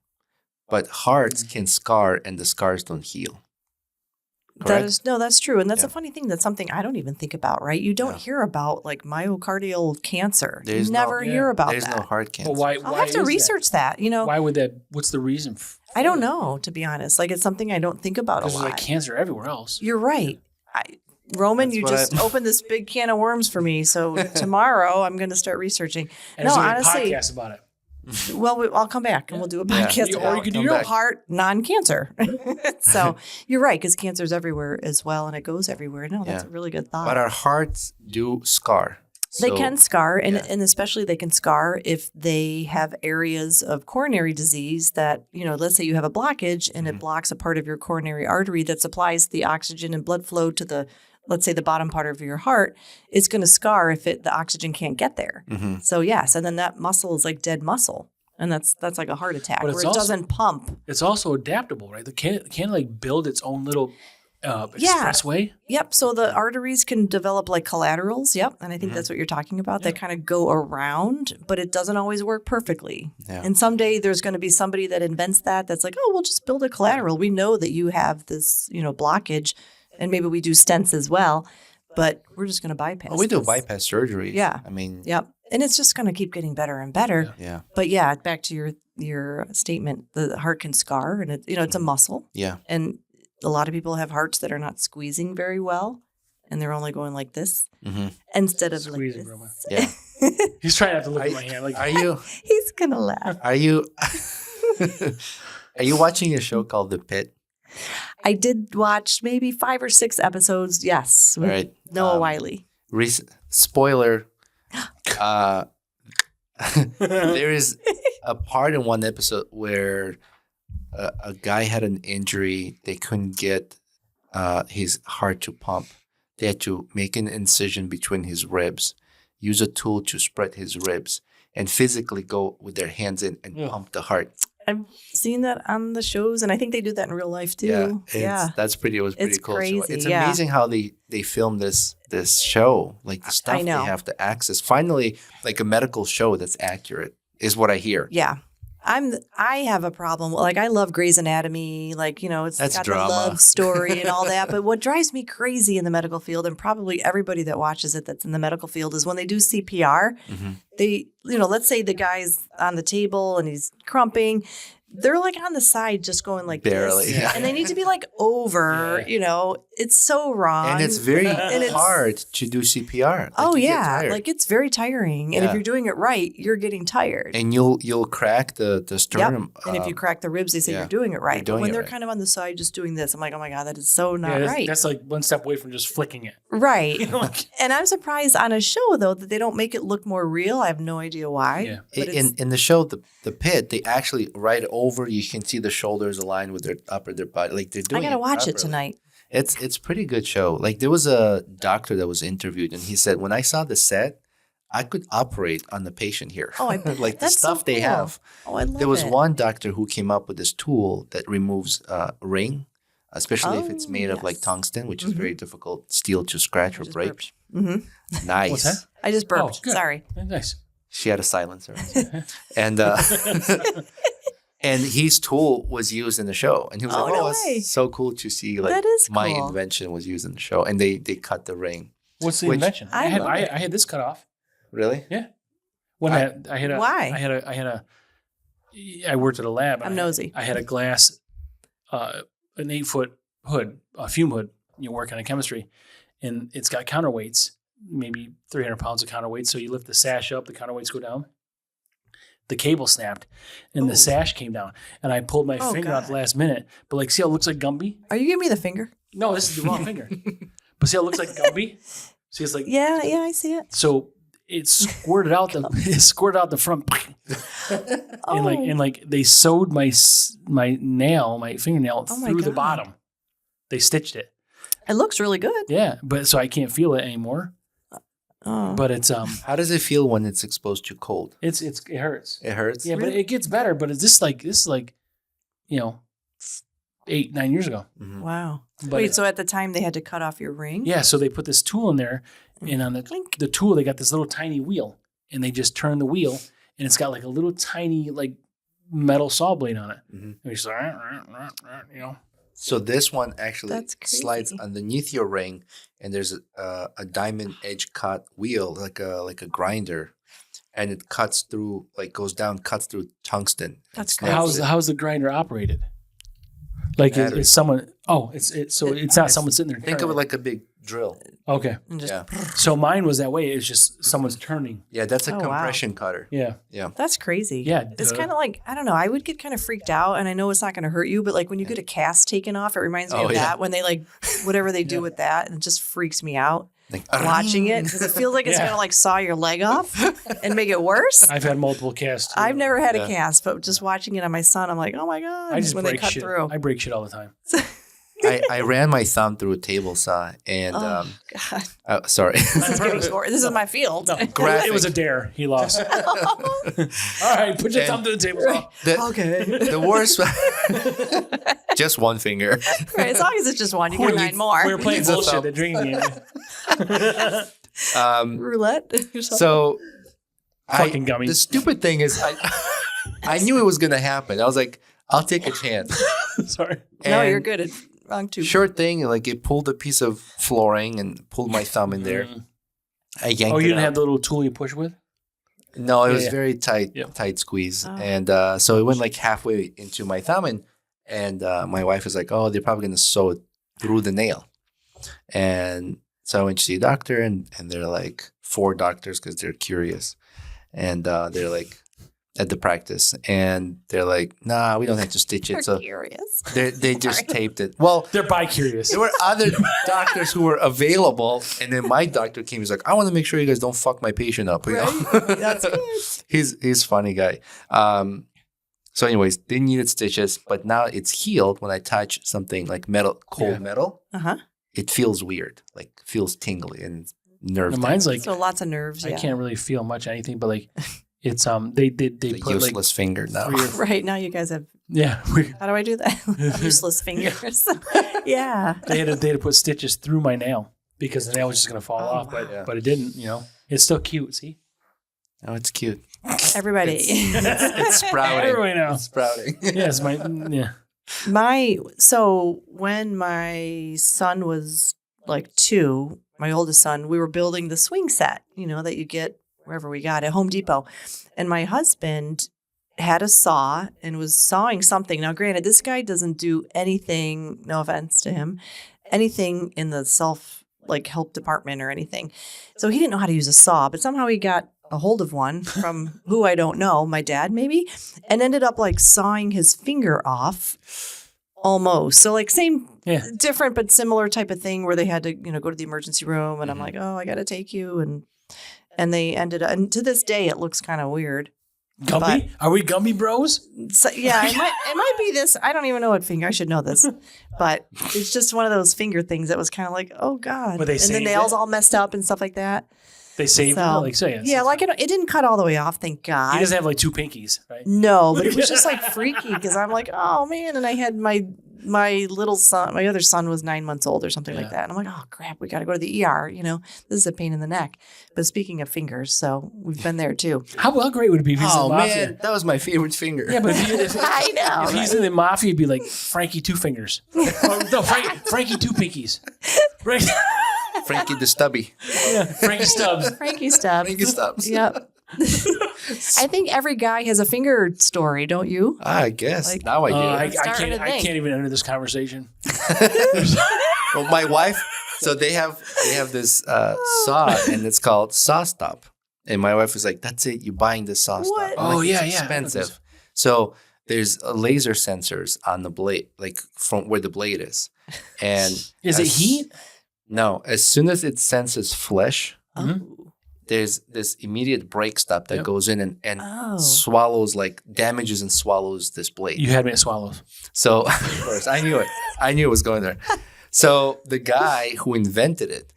but hearts can scar, and the scars don't heal. Correct? That's true. And that's Yeah. a funny thing. That's something I don't even think about, right? You don't Yeah. hear about like myocardial cancer. There's You no- never hear about There's that. no heart cancer. But why? I'll why have to is research that. That? Why would that? What's the reason? I don't know, to be honest. Like it's something I don't think about a Because there's lot. like cancer everywhere else. You're right. Roman, That's you what just I- opened this big can of worms for me. So tomorrow I'm going to start reaching. And No, there's like honestly, a podcast about it. well, I'll come back and we'll do a Yeah. podcast Or about you could do Come your back. own. heart non-cancer. So you're right, because cancer's everywhere as well, and it goes everywhere. No, that's Yeah. a really good thought. But our hearts do scar. They So- can scar, and, yeah. and especially they can scar if they have areas of coronary disease that, let's say you have a blockage and Mm-hmm. it blocks a part of your coronary artery that supplies the oxygen and blood flow to the, let's say, the bottom part of your heart. It's going to scar if the oxygen can't get there. Mhm. So yes, and then that muscle is like dead muscle. And that's like a heart attack But where it's it also- doesn't pump. It's also adaptable, right? Can it like build its own little Yeah. expressway? Yep. So the arteries can develop like collaterals. Yep. And I think that's what you're talking about. They kind of go around, but it doesn't always work perfectly. Yeah. And someday there's going to be somebody that invents that's like, oh, we'll just build a collateral. We know that you have this, blockage, and maybe we do stents as well, but we're just going to bypass. Oh, we do this. bypass surgery. Yeah. I mean, Yep. And it's just going to keep getting better and better. yeah. But yeah, back to your statement, the heart can scar, and it's a muscle. Yeah. And a lot of people have hearts that are not squeezing very well, and they're only going like this Mm-hmm. instead of Squeezing, like Roman. this. Yeah. He's trying not to look at my hand. Like Are you He's gonna laugh. are you are you watching a show called The Pit? I did watch maybe 5 or 6 episodes. Yes, All with right. Noah Wiley. Spoiler. There is a part in one episode where a guy had an injury. They couldn't get his heart to pump. They had to make an incision between his ribs, use a tool to spread his ribs, and physically go with their hands in and Yeah. pump the heart. I've seen that on the shows, and I think they do that in real life too. That's pretty. It was pretty It's cool. So crazy, it's yeah. amazing how they film this show, like the stuff they know. have to access. Finally, like a medical show that's accurate is what I hear. Yeah. I have a problem. Like I love Grey's Anatomy, like, it's That's got drama. the love story and all that. But what drives me crazy in the medical field, and probably everybody that watches it that's in the medical field, is when they do CPR, Mhm. they, let's say the guy's on the table and he's crumping. They're like on the side just going like Barely, this. yeah. And they need to be like over, it's so wrong. And it's very And it's- hard to do CPR. Like, Oh you get yeah. tired. Like it's very tiring. And if Yeah. you're doing it right, you're getting tired. and you'll crack the sternum. And if you crack the ribs, they say yeah, you're doing it right. But doing when it they're right. kind of on the side just doing this, I'm like, oh my God, that is so not yeah, that's, right. that's like one step away from just flicking it. Right. Like, And I'm surprised on a show, though, that they don't make it look more real. I have no idea why. Yeah. But it's, in the show, the Pit, they actually right over. You can see the shoulders aligned with their body. Like they're I doing. got to watch it properly. tonight. It's pretty good show. Like there was a doctor that was interviewed, and he said, when I saw the set, I could operate on the patient here. Oh, I like the that's so stuff they cool. have. Oh, I love There was it. one doctor who came up with this tool that removes ring, especially if it's Oh, made of like yes. tungsten, which is very difficult steel to scratch or Just break. burped. Mhm. Nice. What's that? I just burped. Oh, good. Sorry. Nice. She had a silencer. And and his tool was used in the show. And he was like, no it's way. so cool to see like That is my cool. invention was used in the show. And they cut the ring. What's the Which- invention? I love it. I had this cut off. Really? When I- I worked at a lab. I'm nosy. I had a glass, an 8-foot hood, a fume hood. You work on chemistry, and it's got counterweights, maybe 300 pounds of counterweights. So you lift the sash up, the counterweights go down. The cable snapped, and the sash came down, and I pulled my finger out God. the last minute. But like, see how it looks like Gumby? Are you giving me the finger? No, this is the wrong finger. But see how it looks like Gumby? See, it's like Yeah, I see it. so. It squirted out the front, and like they sewed my fingernail Oh my through the God. bottom. They stitched it. It looks really good. Yeah, but so I can't feel it anymore. Oh. But it's How does it feel when it's exposed to cold? it hurts. It hurts? Yeah, but it gets better. But this is like 8-9 years ago. Mhm. Wow. But Wait, so at the time they had to cut off your ring? yeah, so they put this tool in there, and on Clink. the tool they got this little tiny wheel, and they just turn the wheel, and it's got like a little tiny like metal saw blade on it. Mhm. And it's like, So this one actually That's crazy. slides underneath your ring, and there's a diamond edge cut wheel, like a grinder, and it cuts through, like goes down, cuts through tungsten. That's It's crazy. not- How's the grinder operated? Like Battery. it's someone? Oh, it's not someone sitting there. Think of it turning like a big drill. okay. And just, Yeah, So mine was that way. It's just someone's turning. yeah, that's a Oh, wow. compression cutter. Yeah. That's crazy. Yeah, It's duh. kind of like, I don't know, I would get kind of freaked out, and I know it's not going to hurt you, but like when you get a cast taken off, it reminds me Oh, of yeah. that when they like, whatever they do with that, and it just freaks me out Like, watching it because it feels like it's Yeah. going to like saw your leg off and make it worse. I've had multiple casts. Too. I've never had Yeah. a cast, but just watching it on my son, I'm like, oh my God, I just when they break cut shit. through. I break shit all the time. I ran my thumb through a table saw, and Oh, God. sorry. This is my field. No, Graphic. it was a dare. He lost. All right, put your thumb to the table. The, Okay. the worst, just one finger. Right, as long as it's just one, you get 9 more. We were playing It's a bullshit. thumb. The drinking game. Roulette. or something. So, Fucking gummy. The stupid thing is, I knew it was gonna happen. I was like, I'll take a chance. Sorry. No, And you're good. Wrong too. Sure thing. Like it pulled a piece of flooring and pulled my thumb in there. I yanked Oh, you it didn't out. have the little tool you push with? No, it Yeah, was yeah. very tight, Yep. tight squeeze, Oh. and so it went like halfway into my thumb, and my wife was like, "Oh, they're probably gonna sew it through the nail," and so I went to see a doctor, and they're like 4 doctors because they're curious, and they're like at the practice, and they're like, "Nah, we don't have to stitch it," You're so curious. they just taped it. Well, They're bi-curious. there were other doctors who were available, and then my doctor came. He's like, "I want to make sure you guys don't fuck my patient up." You know? Right? That's good. He's a funny guy. So, anyways, they needed stitches, but now it's healed. When I touch something like metal, cold Yeah. metal, Uh-huh. it feels weird, like feels tingly and nerve. No, mine's like So lots of nerves. I Yeah. can't really feel much anything, but like it's they the put like useless finger now. 3 or Right now, you guys have. yeah How do I do that? Useless fingers. Yeah. they had to put stitches through my nail because the nail was just gonna fall Oh, off, wow. but it didn't. You know, it's still cute. See, Oh, it's cute. Everybody. It's sprouting. everybody knows. It's sprouting. Yes, yeah. So when my son was like 2, my oldest son, we were building the swing set, that you get wherever we got at Home Depot. And my husband had a saw and was sawing something. Now, granted, this guy doesn't do anything, no offense to him, anything in the help department or anything. So he didn't know how to use a saw, but somehow he got a hold of one from who I don't know, my dad maybe, and ended up like sawing his finger off almost. So like same, Yeah. different but similar type of thing where they had to, go to the emergency room, and I'm like, oh, I got to take you, and they ended up, and to this day it looks kind of weird. Gumby? Are we Gumby bros? So, yeah, it might be this. I don't even know what finger. I should know this, but it's just one of those finger things that was kind of like, oh god. But they and the saved nails it? all messed up and stuff like that. They saved it, So, like say it. Yeah, like it didn't cut all the way off, thank God. He doesn't have like 2 pinkies, right? No, but it was just like freaky because I'm like, oh man, and I had my my little son, my other son was 9 months old or something like Yeah. that. And I'm like, oh crap, we got to go to the ER. This is a pain in the neck. But speaking of fingers, so we've been there too. How great would it be if he's in Oh the mafia? man, that was my favorite finger. Yeah, but if I know. if he's in the mafia, it'd be like Frankie Two Fingers. No, Frankie Two Pinkies. Frankie, Frankie the Stubby. yeah, Frankie Stubbs. Frankie Stubbs. Frankie Stubbs. Yep. I think every guy has a finger story, don't you? I guess Like- now I do. I starting to can't think. even enter this conversation. Well, my wife. So they have this saw, and it's called Saw Stop. And my wife was like, "That's it. You're buying this Saw Stop." What? I'm like, Oh, yeah, it's yeah. expensive. So there's laser sensors on the blade, like from where the blade is. And Is it as- heat? No. As soon as it senses flesh, Mhm. Oh. there's this immediate brake stop that Yep. goes in and Oh. swallows, like damages and swallows this blade. You had me at swallows. So of course I knew it. I knew it was going there. So the guy who invented it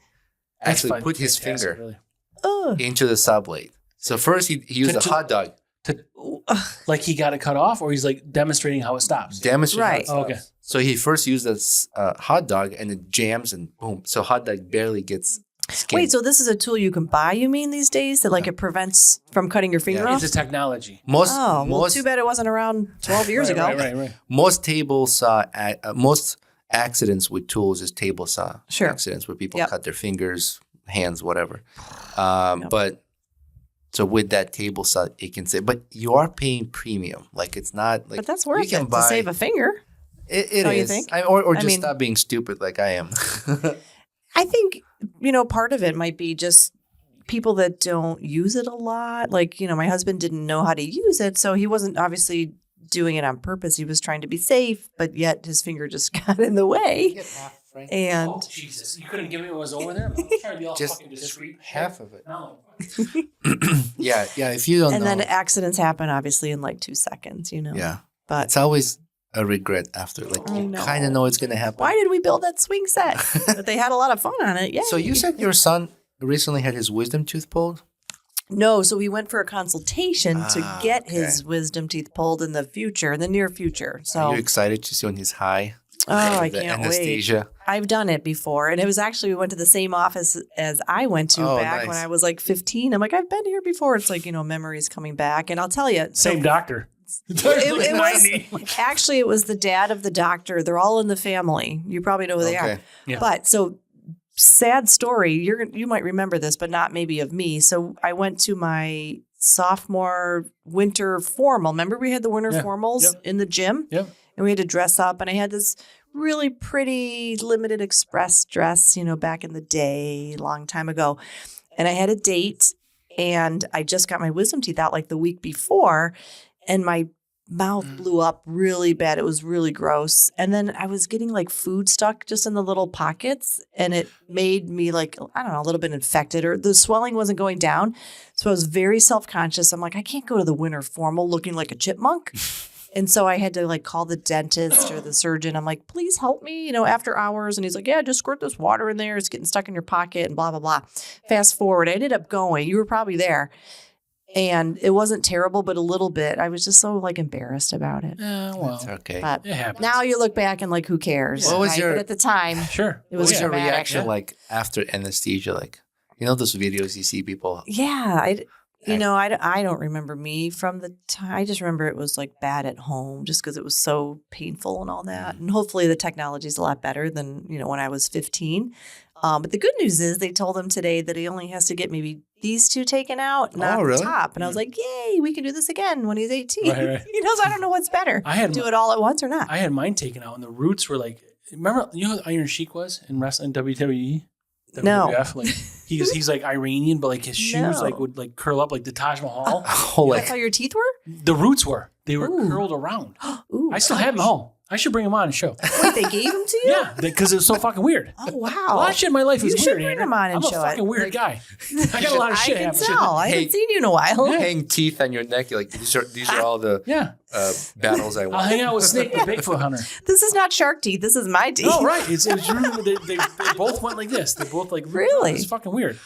actually That's put his fantastic, finger really. Oh. into the saw blade. So first he used a To- hot dog, Like he got it cut off, or he's like demonstrating how it stops. demonstrated. Right. how it Oh, okay. stops. So he first used this hot dog and it jams and boom. So hot dog barely gets skinned. Wait, so this is a tool you can buy, you mean, these days? That like it prevents from cutting your finger Yeah. off? It's a technology. most Oh, well, most too bad it wasn't around 12 years Right, ago. Right. most table saw most accidents with tools is table saw Sure. accidents where people Yep. cut their fingers, hands, whatever. Yep. But so with that table saw, it can say, but you are paying premium. Like it's not like But that's you worth can it to save a finger. It Don't you is. think? Or I just mean- stop being stupid like I am. I think, part of it might be just people that don't use it a lot. Like, my husband didn't know how to use it, so he wasn't obviously doing it on purpose. He was trying to be safe, but yet his finger just got in the way. And Oh, Jesus. You couldn't give me what was over there? I'm trying to be all Just fucking discreet. half of it. No. Yeah. If you don't and know, then accidents happen obviously in like 2 seconds, yeah, But it's always a regret after. Like I you know. kind of know it's gonna happen. why did we build that swing set? But they had a lot of fun on it. Yeah. So you said your son recently had his wisdom tooth pulled? No, so we went for a consultation to Ah, get okay. his wisdom teeth pulled in the near future. Are So you excited to see when he's high? Oh, I The can't wait. anesthesia. I've done it before. And it was actually, we went to the same office as I went to Oh, back nice. when I was like 15. I'm like, I've been here before. It's like, memories coming back. And I'll tell you. Same doctor. It was actually, it was the dad of the doctor. They're all in the family. You probably know who they are. Okay. Yeah. But so sad story. You might remember this, but not maybe of me. So I went to my sophomore winter formal. Remember we had the winter Yeah. formals Yep. in the gym? Yep. And we had to dress up. And I had this really pretty limited express dress, back in the day, long time ago. And I had a date and I just got my wisdom teeth out like the week before. And my mouth blew up really bad. It was really gross. And then I was getting like food stuck just in the little pockets. And it made me like, I don't know, a little bit infected, or the swelling wasn't going down. So I was very self-conscious. I'm like, I can't go to the winter formal looking like a chipmunk. And so I had to like call the dentist or the surgeon. I'm like, please help me, after hours. And he's like, yeah, just squirt this water in there. It's getting stuck in your pocket and blah, blah, blah. Fast forward, I ended up going. You were probably there. And it wasn't terrible, but a little bit. I was just so like embarrassed about it. Well, It's okay. But it happens. now you look back and like, who cares? What was right? your- But at the time, Sure. it What was was your dramatic. reaction Yeah. like after anesthesia? Like, those videos you see people. Yeah, I don't remember me from the time. I just remember it was like bad at home, just because it was so painful and all that. And hopefully the technology is a lot better than when I was 15. But the good news is they told him today that he only has to get maybe these two taken out, not really? the top. And I was like, yay, we can do this again when he's 18. Right. So I don't know what's better. I had do it all at once or not. I had mine taken out, and the roots were like. Remember, who Iron Sheik was in wrestling WWE? No. WWF? Like he's like Iranian, but like his shoes No. would like curl up like the Taj Mahal. Oh, That's how your teeth were? The roots were. They were Ooh. curled around. Ooh, I still have them at home. I should bring them on and show. Wait, they gave them to you? Yeah, because it was so fucking weird. Oh, A wow. lot of shit in my life You is should weird. bring Andrew. them on and I'm show a fucking it. weird guy. I got a lot of shit I can happening. tell. I Hey. haven't seen you in a while. hang teeth on your neck. You're like, these are all the Yeah, battles I I'll want. hang out with Snake the Bigfoot hunter. This is not shark teeth. This is my teeth. No, right. It's really, they both went like this. They both like Really? It's fucking weird.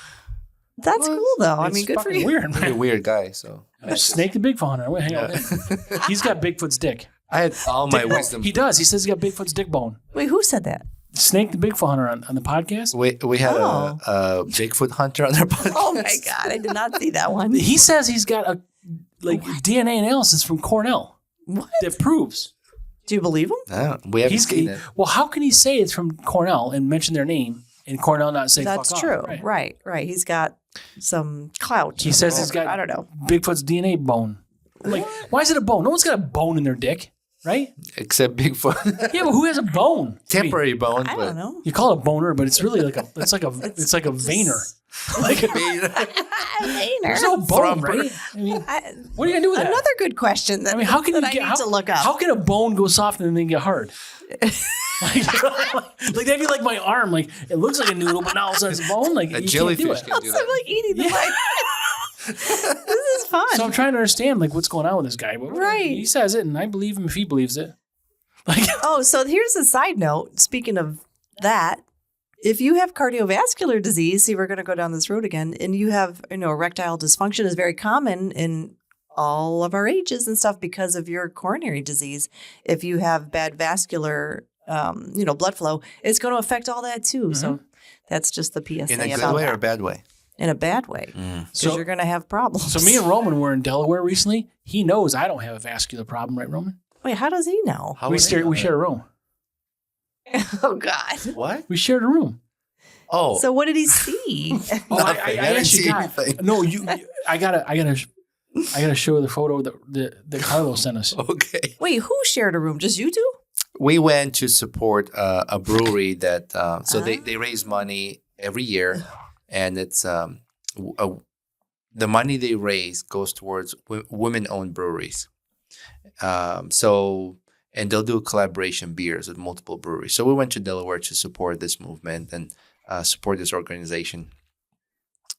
That's cool, though. I It's mean, good for fucking you. Weird, You're a man. weird guy, so. Snake the Bigfoot hunter. I went hang out with him. He's got Bigfoot's dick. I had all my Dick bone. wisdom. He does. He says he got Bigfoot's dick bone. Wait, who said that? Snake the Bigfoot hunter on the podcast. We had Oh. a Bigfoot hunter on our podcast. Oh my God, I did not see that one. He says he's got a DNA analysis from Cornell What? that proves Do you believe him? No, we haven't seen it. well. How can he say it's from Cornell and mention their name and Cornell not say That's fuck true. off? Right. He's got some clout. He says he's got I don't know. Bigfoot's DNA bone. Like, why is it a bone? No one's got a bone in their dick, right? Except Bigfoot. Yeah, but who has a bone? I mean, Temporary bone, I but don't know. you call it a boner, but it's really like a veiner. Like there's no bone, Thrumper. right? I mean, what are you gonna do with that? Another good question that, I mean, how can that you I get need to look up. How can a bone go soft and then get hard? like that'd be like my arm. Like it looks like a noodle, but now all of a sudden it's a bone. Like a you jellyfish can't do it. can do I'm that. like eating the mic. This is fun. So I'm trying to understand like what's going on with this guy. But Right. He says it, and I believe him if he believes it. Like Oh, so here's a side note. Speaking of that, if you have cardiovascular disease, see, we're going to go down this road again, and you have, erectile dysfunction is very common in all of our ages and stuff because of your coronary disease. If you have bad vascular, blood flow, it's going to affect all that too. So that's just the PSA In a good about way that. or a bad way? In a bad way, because So- you're going to have problems. so, me and Roman were in Delaware recently. He knows I don't have a vascular problem, right, Roman? Wait, how does he know? How We would I know shared a room. Oh God! that? What? We shared a room. Oh, So what did he see? Oh, Nothing. I didn't actually see got. anything. No, I gotta show the photo that Carlos sent us. okay. Wait, who shared a room? Just you two? We went to support a brewery that they raise money every year, and it's the money they raise goes towards women-owned breweries. And they'll do collaboration beers with multiple breweries. So we went to Delaware to support this movement and support this organization.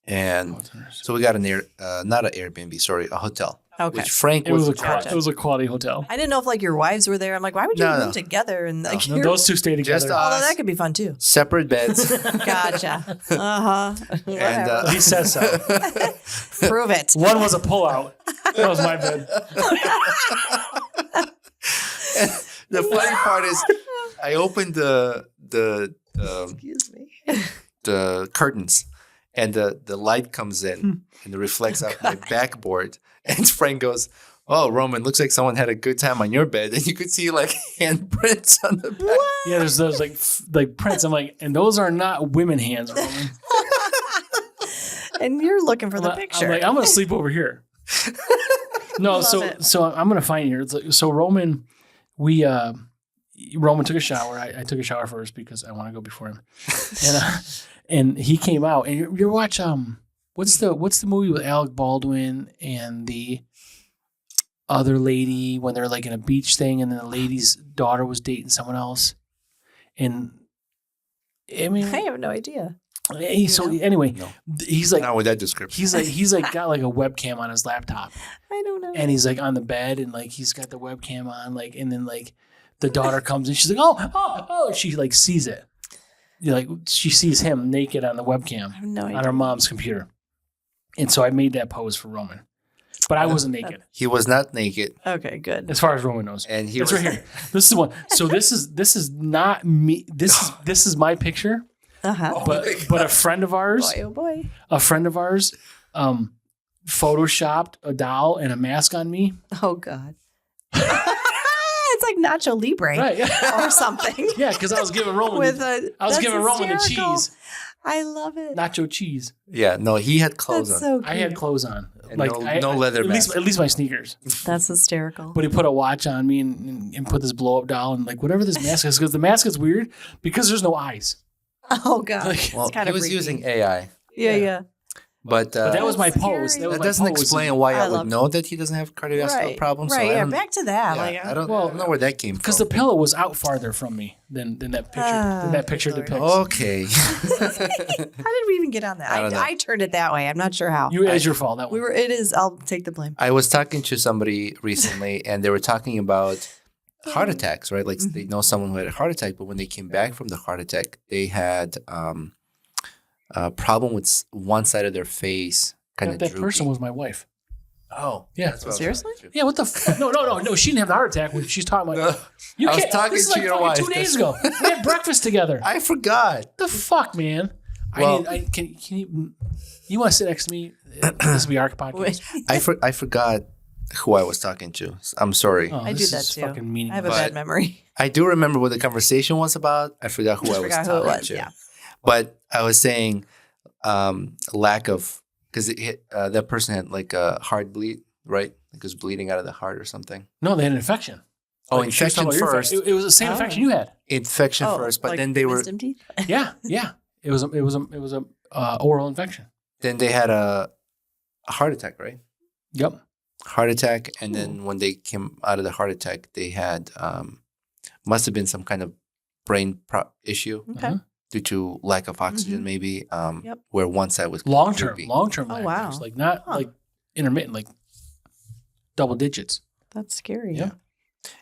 And so we got not an Airbnb, sorry, a hotel. Okay. Which Frank It was was it was a quality hotel. I didn't know if your wives were there. I'm like, why would you No, room no. together? And like, No, those two stay together. Just although us. that could be fun too. Separate beds. Gotcha. And He says so. Prove it. One was a pullout. That was my bed. the funny part is, I opened Excuse me. the curtains, and the light comes in and it reflects off my backboard. And Frank goes, "Oh, Roman, looks like someone had a good time on your bed." And you could see like handprints on the back. Yeah, there's those like prints. I'm like, and those are not women hands, Roman. And you're looking for the picture. I'm like, I'm gonna sleep over here. No, Love so it. so I'm gonna find it here. It's like, so Roman took a shower. I took a shower first because I want to go before him. And he came out. And you ever watch what's the movie with Alec Baldwin and the other lady when they're like in a beach thing, and then the lady's daughter was dating someone else, and I mean, I have no idea. Anyway, No. he's like Not with that description. he's like got like a webcam on his laptop, I don't know. and he's like on the bed, and like he's got the webcam on, like, and then like the daughter comes and she's like, oh, she like sees it. She sees him naked on the webcam I have no on idea. her mom's computer. And so I made that pose for Roman. But I wasn't naked, He was not naked, Okay, good. as far as Roman knows. and he It's was right here. This is one. So this is not me. This is my picture. Uh-huh. But a friend of ours, Boy, oh boy. photoshopped a doll and a mask on me. Oh God. It's like Nacho Libre Right. Yeah. or something. Yeah, because I was giving Roman That's Roman the hysterical. cheese. I love it. Nacho cheese. Yeah, no, he had clothes That's on. so cute. I had clothes on. And no leather mask. At least my sneakers. That's hysterical. But he put a watch on me and put this blow up doll and like whatever this mask is, because the mask is weird because there's no eyes. Oh God. Like, Well, It's kind he of was freaky. using AI, yeah. but but that was my That's pose. scary. was that my doesn't pose. explain why I I would love- know that he doesn't have cardiovascular problems. Right. So I Yeah. don't, Back to that. I don't Well, know where that came from. Because the pillow was out farther from me than that picture. Than that picture good depicts. Okay. How did we even get on that? I don't know. I turned it that way. I'm not sure how. It's your fault. That We one. were. It is. I'll take the blame. I was talking to somebody recently, and they were talking about heart attacks, right? Like they know someone who had a heart attack, but when they came back from the heart attack, they had a problem with one side of their face kind of That droopy. person was my wife. Oh, Yeah. that's what I was Seriously? trying to do. Yeah, what the fuck? No. She didn't have the heart attack when she's talking about. No, You I was can't. talking This is to like your fucking wife. 2 days ago. We had breakfast together. I forgot. The fuck, man. Well- Can you want to sit next to me? This will be our podcast. I forgot who I was talking to. I'm sorry. Oh, I do this that is too. fucking I have a But- bad memory. I do remember what the conversation was about. I forgot who I was Forgot talking who it was. to. Yeah. But I was saying lack of, because that person had like a heart bleed, right? Like it was bleeding out of the heart or something. No, they had an infection. Oh, Like, she was infection talking about your first. It was the same Oh. infection you had. Infection first, but like then they were wisdom teeth? Yeah. It was a oral infection. then they had a heart attack, right? Yep. Heart attack, and then when they came out of the heart attack, they had must have been some kind of brain issue Okay. due to lack of oxygen, Mhm. maybe. Yep. Where one side was Long term droopy. lack wow. of, like not Huh. like intermittent, like double digits. That's scary. Yeah.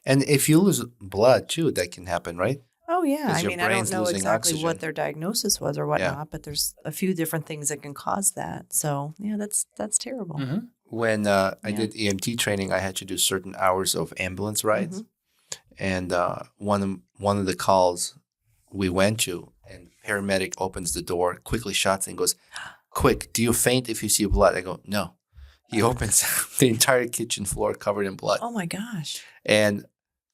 And if you lose blood too, that can happen, right? Oh yeah. 'Cause I your mean, I don't brain's know losing exactly oxygen. what their diagnosis was or whatnot, but there's a few different things that can cause that. So yeah, that's terrible. Mm-hmm. When I Yeah. did EMT training, I had to do certain hours of ambulance rides, and one of the calls we went to, and paramedic opens the door, quickly shuts, and goes, "Quick, do you faint if you see blood?" I go, "No." He opens the entire kitchen floor covered in blood, Oh my gosh. and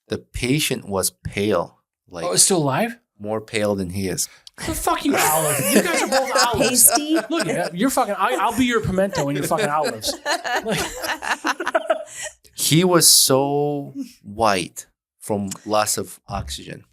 the patient was pale, like Oh, it's still alive? more pale than he is. The fuck you, Olive. You guys are both olives. Pasty. Look at that. You're fucking. I'll be your pimento and you're fucking olives. He was so white from loss of oxygen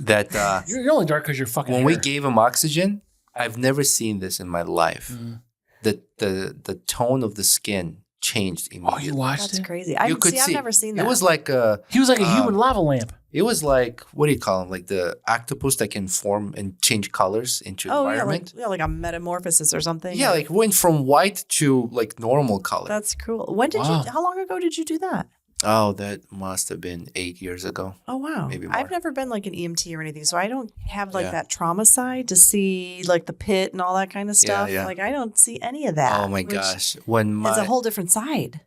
that You're only dark because you're fucking. when we hair. gave him oxygen, I've never seen this in my life. Mm. The tone of the skin changed Oh, immediately. you watched That's it? crazy. You could I've see. never seen that. It was like He was like a human Um, lava lamp. it was like, what do you call them? Like the octopus that can form and change colors into environment. like a metamorphosis or something. Yeah, like went from white to like normal color. That's cool. When did Wow. you? How long ago did you do that? Oh, that must have been 8 years ago. Oh wow. Maybe more. I've never been like an EMT or anything, so I don't have like Yeah. that trauma side to see like the pit and all that kind of stuff. yeah. Like I don't see any of that. Oh my which gosh. When It's a my whole different side.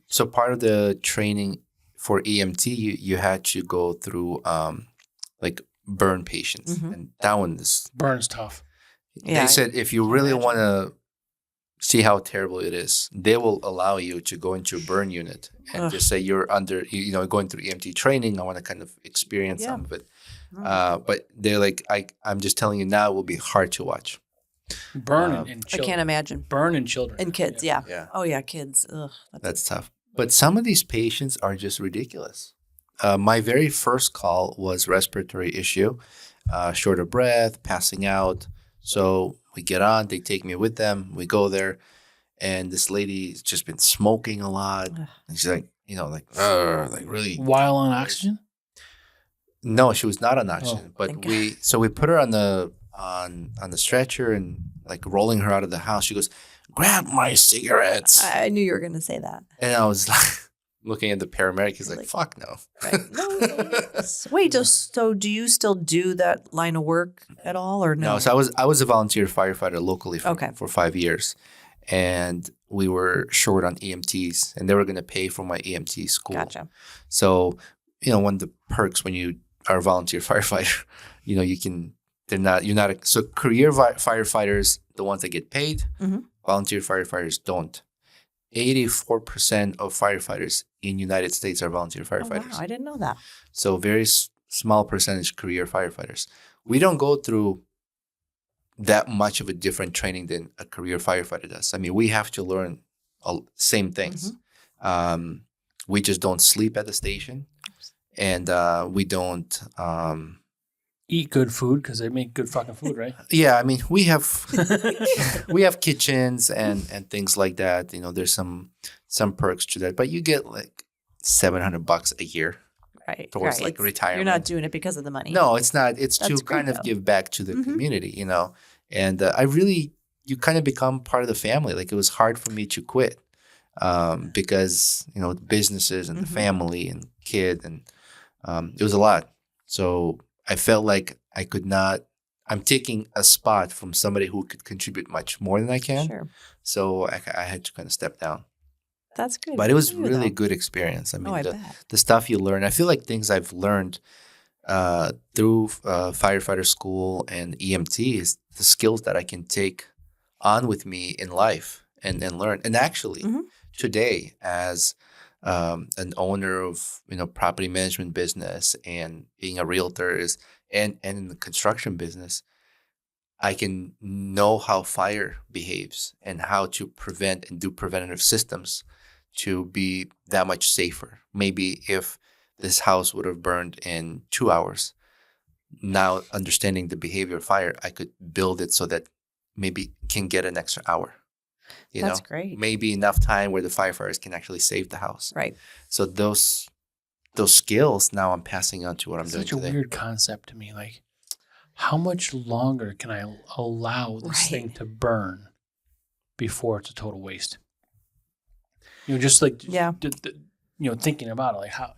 so part of the training for EMT, you had to go through like burn patients, Mhm. and that one is. Burns tough. Yeah, They said if you really imagine. want to see how terrible it is, they will allow you to go into a burn unit and Ugh. just say you're under, going through EMT training. I want to kind of experience Yeah. some of it. Mm. But they're like, I'm just telling you now, it will be hard to watch. Burn Um, and I children. can't imagine. Burn and children. And kids, yeah. Yeah. Oh yeah, kids. Ugh. That's tough. But some of these patients are just ridiculous. My very first call was respiratory issue, short of breath, passing out. So we get on, they take me with them. We go there, and this lady's just been smoking a lot. Ugh. And she's like, like really. While on oxygen? No, she was not on oxygen. But thank we put her on the stretcher and like rolling her out of the house. She goes, "Grab my cigarettes." I knew you were gonna say that. And I was like, looking at the paramedic, he's like, Like- "Fuck no." Right. No. Wait, so do you still do that line of work at all, or no? No, so I was a volunteer firefighter locally Okay. for 5 years, and we were short on EMTs, and they were going to pay for my EMT school. Gotcha. So, one of the perks when you are a volunteer firefighter, so career firefighters, the ones that get paid, Mhm. volunteer firefighters don't. 84% of firefighters in United States are volunteer Oh, firefighters. wow, I didn't know that. So very small percentage career firefighters. We don't go through that much of a different training than a career firefighter does. I mean, we have to learn same things. We just don't sleep at the station, and we don't. Eat good food because they make good fucking food, right? Yeah, I mean, we have kitchens and things like that. There's some perks to that, but you get like $700 a year. Right. Towards, right. like, You're retirement. not doing it because of the money. No, it's not. It's to That's great, kind of though. give back to the Mhm. community, And you kind of become part of the family. Like it was hard for me to quit because businesses and the Mhm. family and kid and it was a lot. So I felt like I could not. I'm taking a spot from somebody who could contribute much more than I can. Sure. So I had to kind of step down. That's good. But it Good was for you, really a though. good experience. I mean, I bet. the stuff you learn. I feel like things I've learned through firefighter school and EMT is the skills that I can take on with me in life and learn. And actually, today, as an owner of property management business and being a realtor and in the construction business, I can know how fire behaves and how to prevent and do preventative systems to be that much safer. Maybe if this house would have burned in 2 hours, now understanding the behavior of fire, I could build it so that maybe can get an extra hour. That's great. Maybe enough time where the firefighters can actually save the house. Right. So those skills now I'm passing on to what I'm doing Such a today. weird concept to me. Like, how much longer can I allow this thing to burn before it's a total waste? Just like thinking about it, like how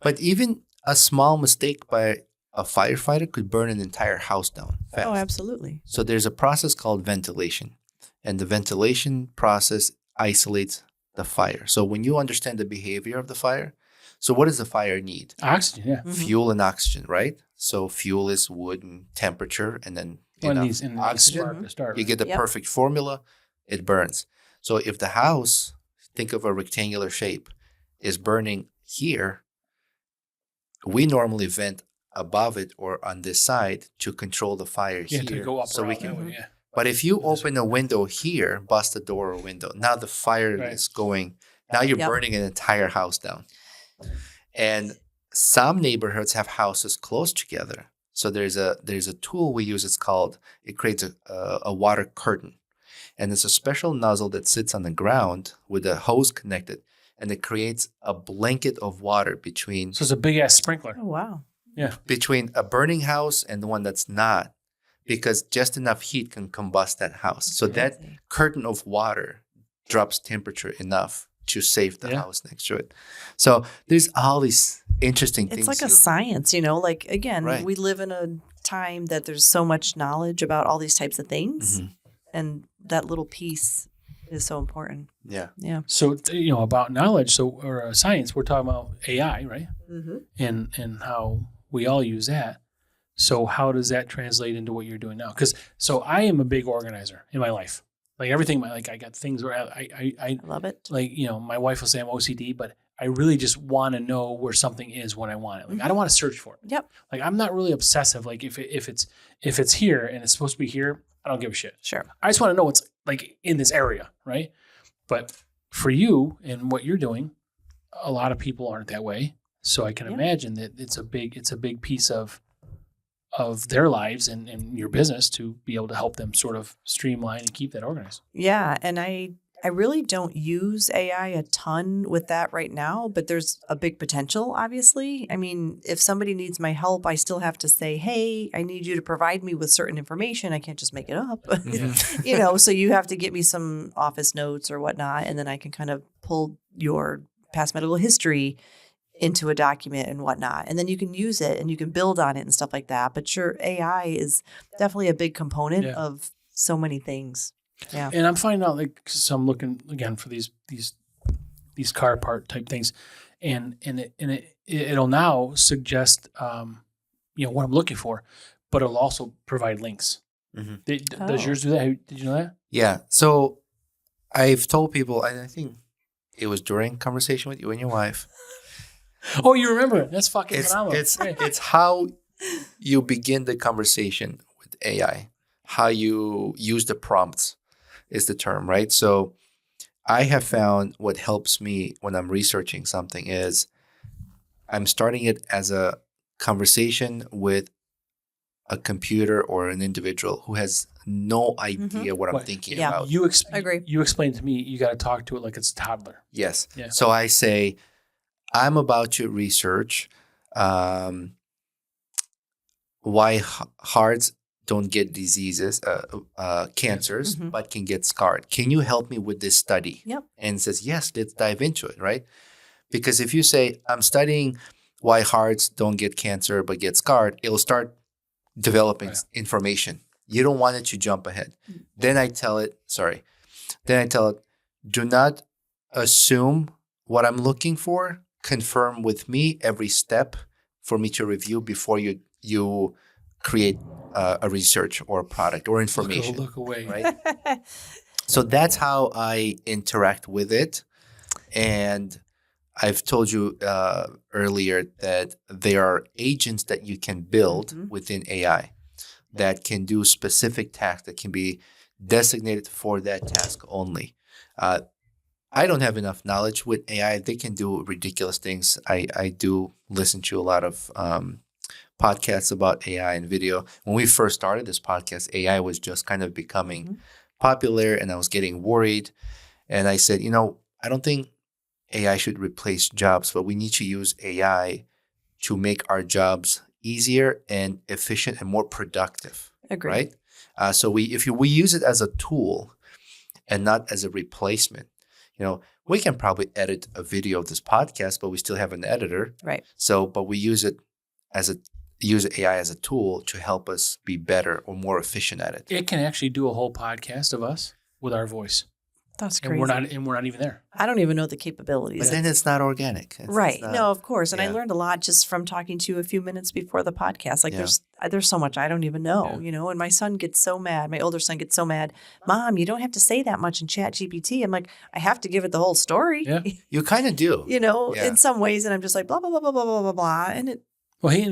But even a small mistake by a firefighter could burn an entire house down fast. Oh, absolutely. So there's a process called ventilation, and the ventilation process isolates the fire. So when you understand the behavior of the fire, so what does the fire need? oxygen. Yeah, Fuel and oxygen, right? So fuel is wood and temperature, and then oxygen. Start, you get the perfect formula, it burns. So if the house, think of a rectangular shape, is burning here, we normally vent above it or on this side to control the fire here. To go up so we that can. way, But if you open a window here, bust a door or window, now the fire is going. Now you're burning an entire house down. And some neighborhoods have houses close together. So there's a tool we use. It creates a water curtain. And it's a special nozzle that sits on the ground with a hose connected. And it creates a blanket of water between. So it's a big ass sprinkler. Oh, wow. Yeah. Between a burning house and the one that's not. Because just enough heat can combust that house. So that curtain of water drops temperature enough to save the house next to it. So there's all these interesting things. It's like a science, like, again, we live in a time that there's so much knowledge about all these types of things. And that little piece is so important. Yeah. Yeah. So, about knowledge, or science, we're talking about AI, right? And how we all use that. So how does that translate into what you're doing now? So I am a big organizer in my life. Like everything, I got things where I love it. Like, my wife will say I'm OCD, but I really just want to know where something is when I want it. Like I don't want to search for it. Yep. Like I'm not really obsessive. Like if it's here and it's supposed to be here, I don't give a shit. Sure. I just want to know what's like in this area, right? But for you and what you're doing, a lot of people aren't that way. So I can imagine that it's a big piece of their lives and your business to be able to help them sort of streamline and keep that organized. Yeah. And I really don't use AI a ton with that right now, but there's a big potential, obviously. I mean, if somebody needs my help, I still have to say, hey, I need you to provide me with certain information. I can't just make it up. So you have to get me some office notes or whatnot, and then I can kind of pull your past medical history into a document and whatnot. And then you can use it and you can build on it and stuff like that. But sure, AI is definitely a big component of so many things. Yeah. And I'm finding out, like, so I'm looking again for these car part type things, and it'll now suggest what I'm looking for, but it'll also provide links. Does yours do that? Did you know that? Yeah. So I've told people, and I think it was during conversation with you and your wife. Oh, you remember it? That's fucking phenomenal. It's how you begin the conversation with AI, how you use the prompts is the term, right? So I have found what helps me when I'm researching something is I'm starting it as a conversation with a computer or an individual who has no idea what I'm thinking about. Agree. You explained to me you got to talk to it like it's a toddler. Yes. Yeah. So I say, I'm about to research why hearts don't get diseases, cancers, but can get scarred. Can you help me with this study? Yep. And it says, yes, let's dive into it, right? Because if you say, I'm studying why hearts don't get cancer but get scarred, it'll start developing information. You don't want it to jump ahead. Then I tell it, do not assume what I'm looking for, confirm with me every step for me to review before you create a research or a product or information. Look away. Right? So that's how I interact with it. And I've told you earlier that there are agents that you can build within AI that can do specific tasks that can be designated for that task only. I don't have enough knowledge with AI. They can do ridiculous things. I do listen to a lot of podcasts about AI and video. When we first started this podcast, AI was just kind of becoming popular, and I was getting worried. And I said, I don't think AI should replace jobs, but we need to use AI to make our jobs easier and efficient and more productive. Agreed. Right? So if we use it as a tool and not as a replacement, we can probably edit a video of this podcast, but we still have an editor. Right. So, but we use AI as a tool to help us be better or more efficient at it. It can actually do a whole podcast of us with our voice. That's crazy. And we're not even there. I don't even know the capabilities. But then it's not organic. Right. It's not, no, of course. And I yeah. learned a lot just from talking to you a few minutes before the podcast. Like there's so much I don't even know, and my son gets so mad. My older son gets so mad. Mom, you don't have to say that much in Chat GPT. I'm like, I have to give it the whole story. Yeah. You kind of do. In some ways. And I'm just like, blah, blah, blah, blah, blah, blah, blah, blah. And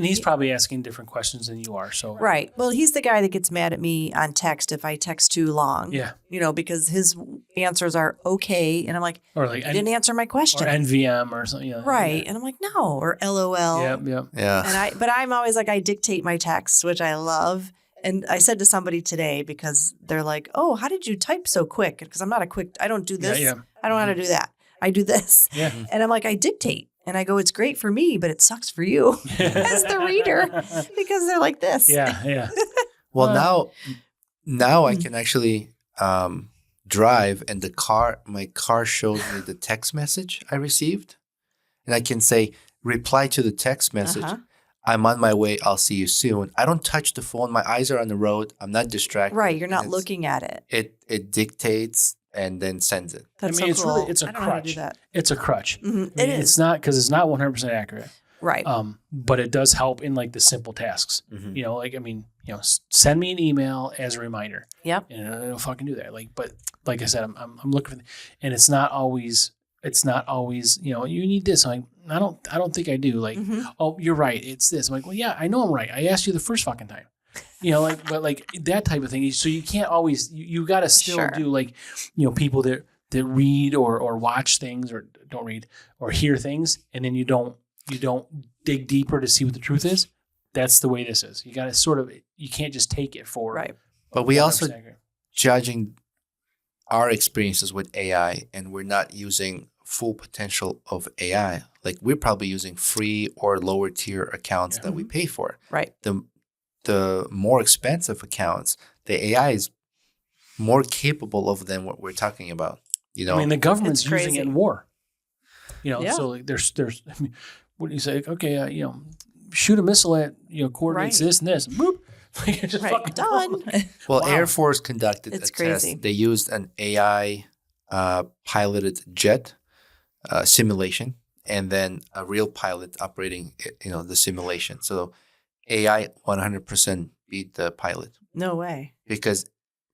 he's probably asking different questions than you are. So right. Well, he's the guy that gets mad at me on text if I text too long. Yeah. Because his answers are okay. And I'm like, or like you didn't answer my question. Or NVM or something. Right. And I'm like, no. Or LOL. Yep. Yeah. But I'm always like, I dictate my text, which I love. And I said to somebody today, because they're like, oh, how did you type so quick? Because I'm not I don't do this. Yeah. I don't know how to do that. I do this. Yeah. And I'm like, I dictate. And I go, it's great for me, but it sucks for you as the reader because they're like this. Yeah. Well, now I can actually drive, and my car shows me the text message I received, and I can say, reply to the text message. I'm on my way. I'll see you soon. I don't touch the phone. My eyes are on the road. I'm not distracted. Right. You're not looking at it. It dictates and then sends it. That's it's cool. really, it's a I don't know how to do crutch. that. It's a crutch. Mm-hmm. It is. It's not, because it's not 100% accurate. Right. But it does help in like the simple tasks. Send me an email as a reminder. Yep. And it'll fucking do that. but like I said, I'm looking for, and it's not always, you need this. I'm like, I don't think I do. Like, oh, you're right. It's this. I'm like, well, yeah, I know I'm right. I asked you the first fucking time. But that type of thing. So you can't always, you got to still do people that read or watch things or don't read or hear things. And then you don't dig deeper to see what the truth is. That's the way this is. You got to you can't just take it for. Right. But we also judging our experiences with AI, and we're not using full potential of AI. Like we're probably using free or lower tier accounts that we pay for. Right. The more expensive accounts, the AI is more capable of than what we're talking about. The government's using it in war. Yeah. So like there's what do you say? Okay, shoot a missile at coordinates this and this. Boop. Just fucking done. Well, Air Force conducted a crazy. test. They used an AI piloted jet simulation, and then a real pilot operating the simulation. So AI 100% beat the pilot. No way. Because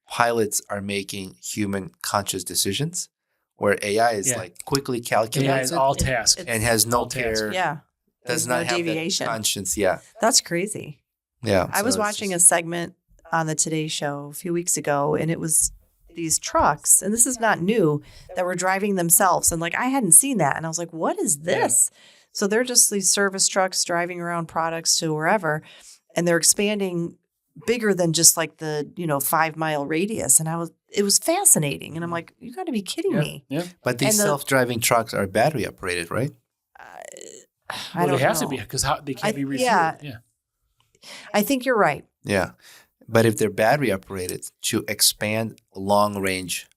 pilots are making human conscious decisions, where AI is like quickly calculates AI is all task and has no care. Yeah. Does There's not no have deviation. that conscience. Yeah. That's crazy. Yeah. I was watching a segment on the Today Show a few weeks ago, and it was these trucks, and this is not new, that were driving themselves. And I hadn't seen that. And I was like, what is this? Yeah. So they're just these service trucks driving around products to wherever, and they're expanding bigger than just the 5-mile radius. And it was fascinating. And I'm like, you got to be kidding me. Yeah. But these self-driving trucks are battery operated, right? I don't know. They have to be, because they can't be refueled. Yeah. I think you're right. Yeah. But if they're battery operated, to expand long range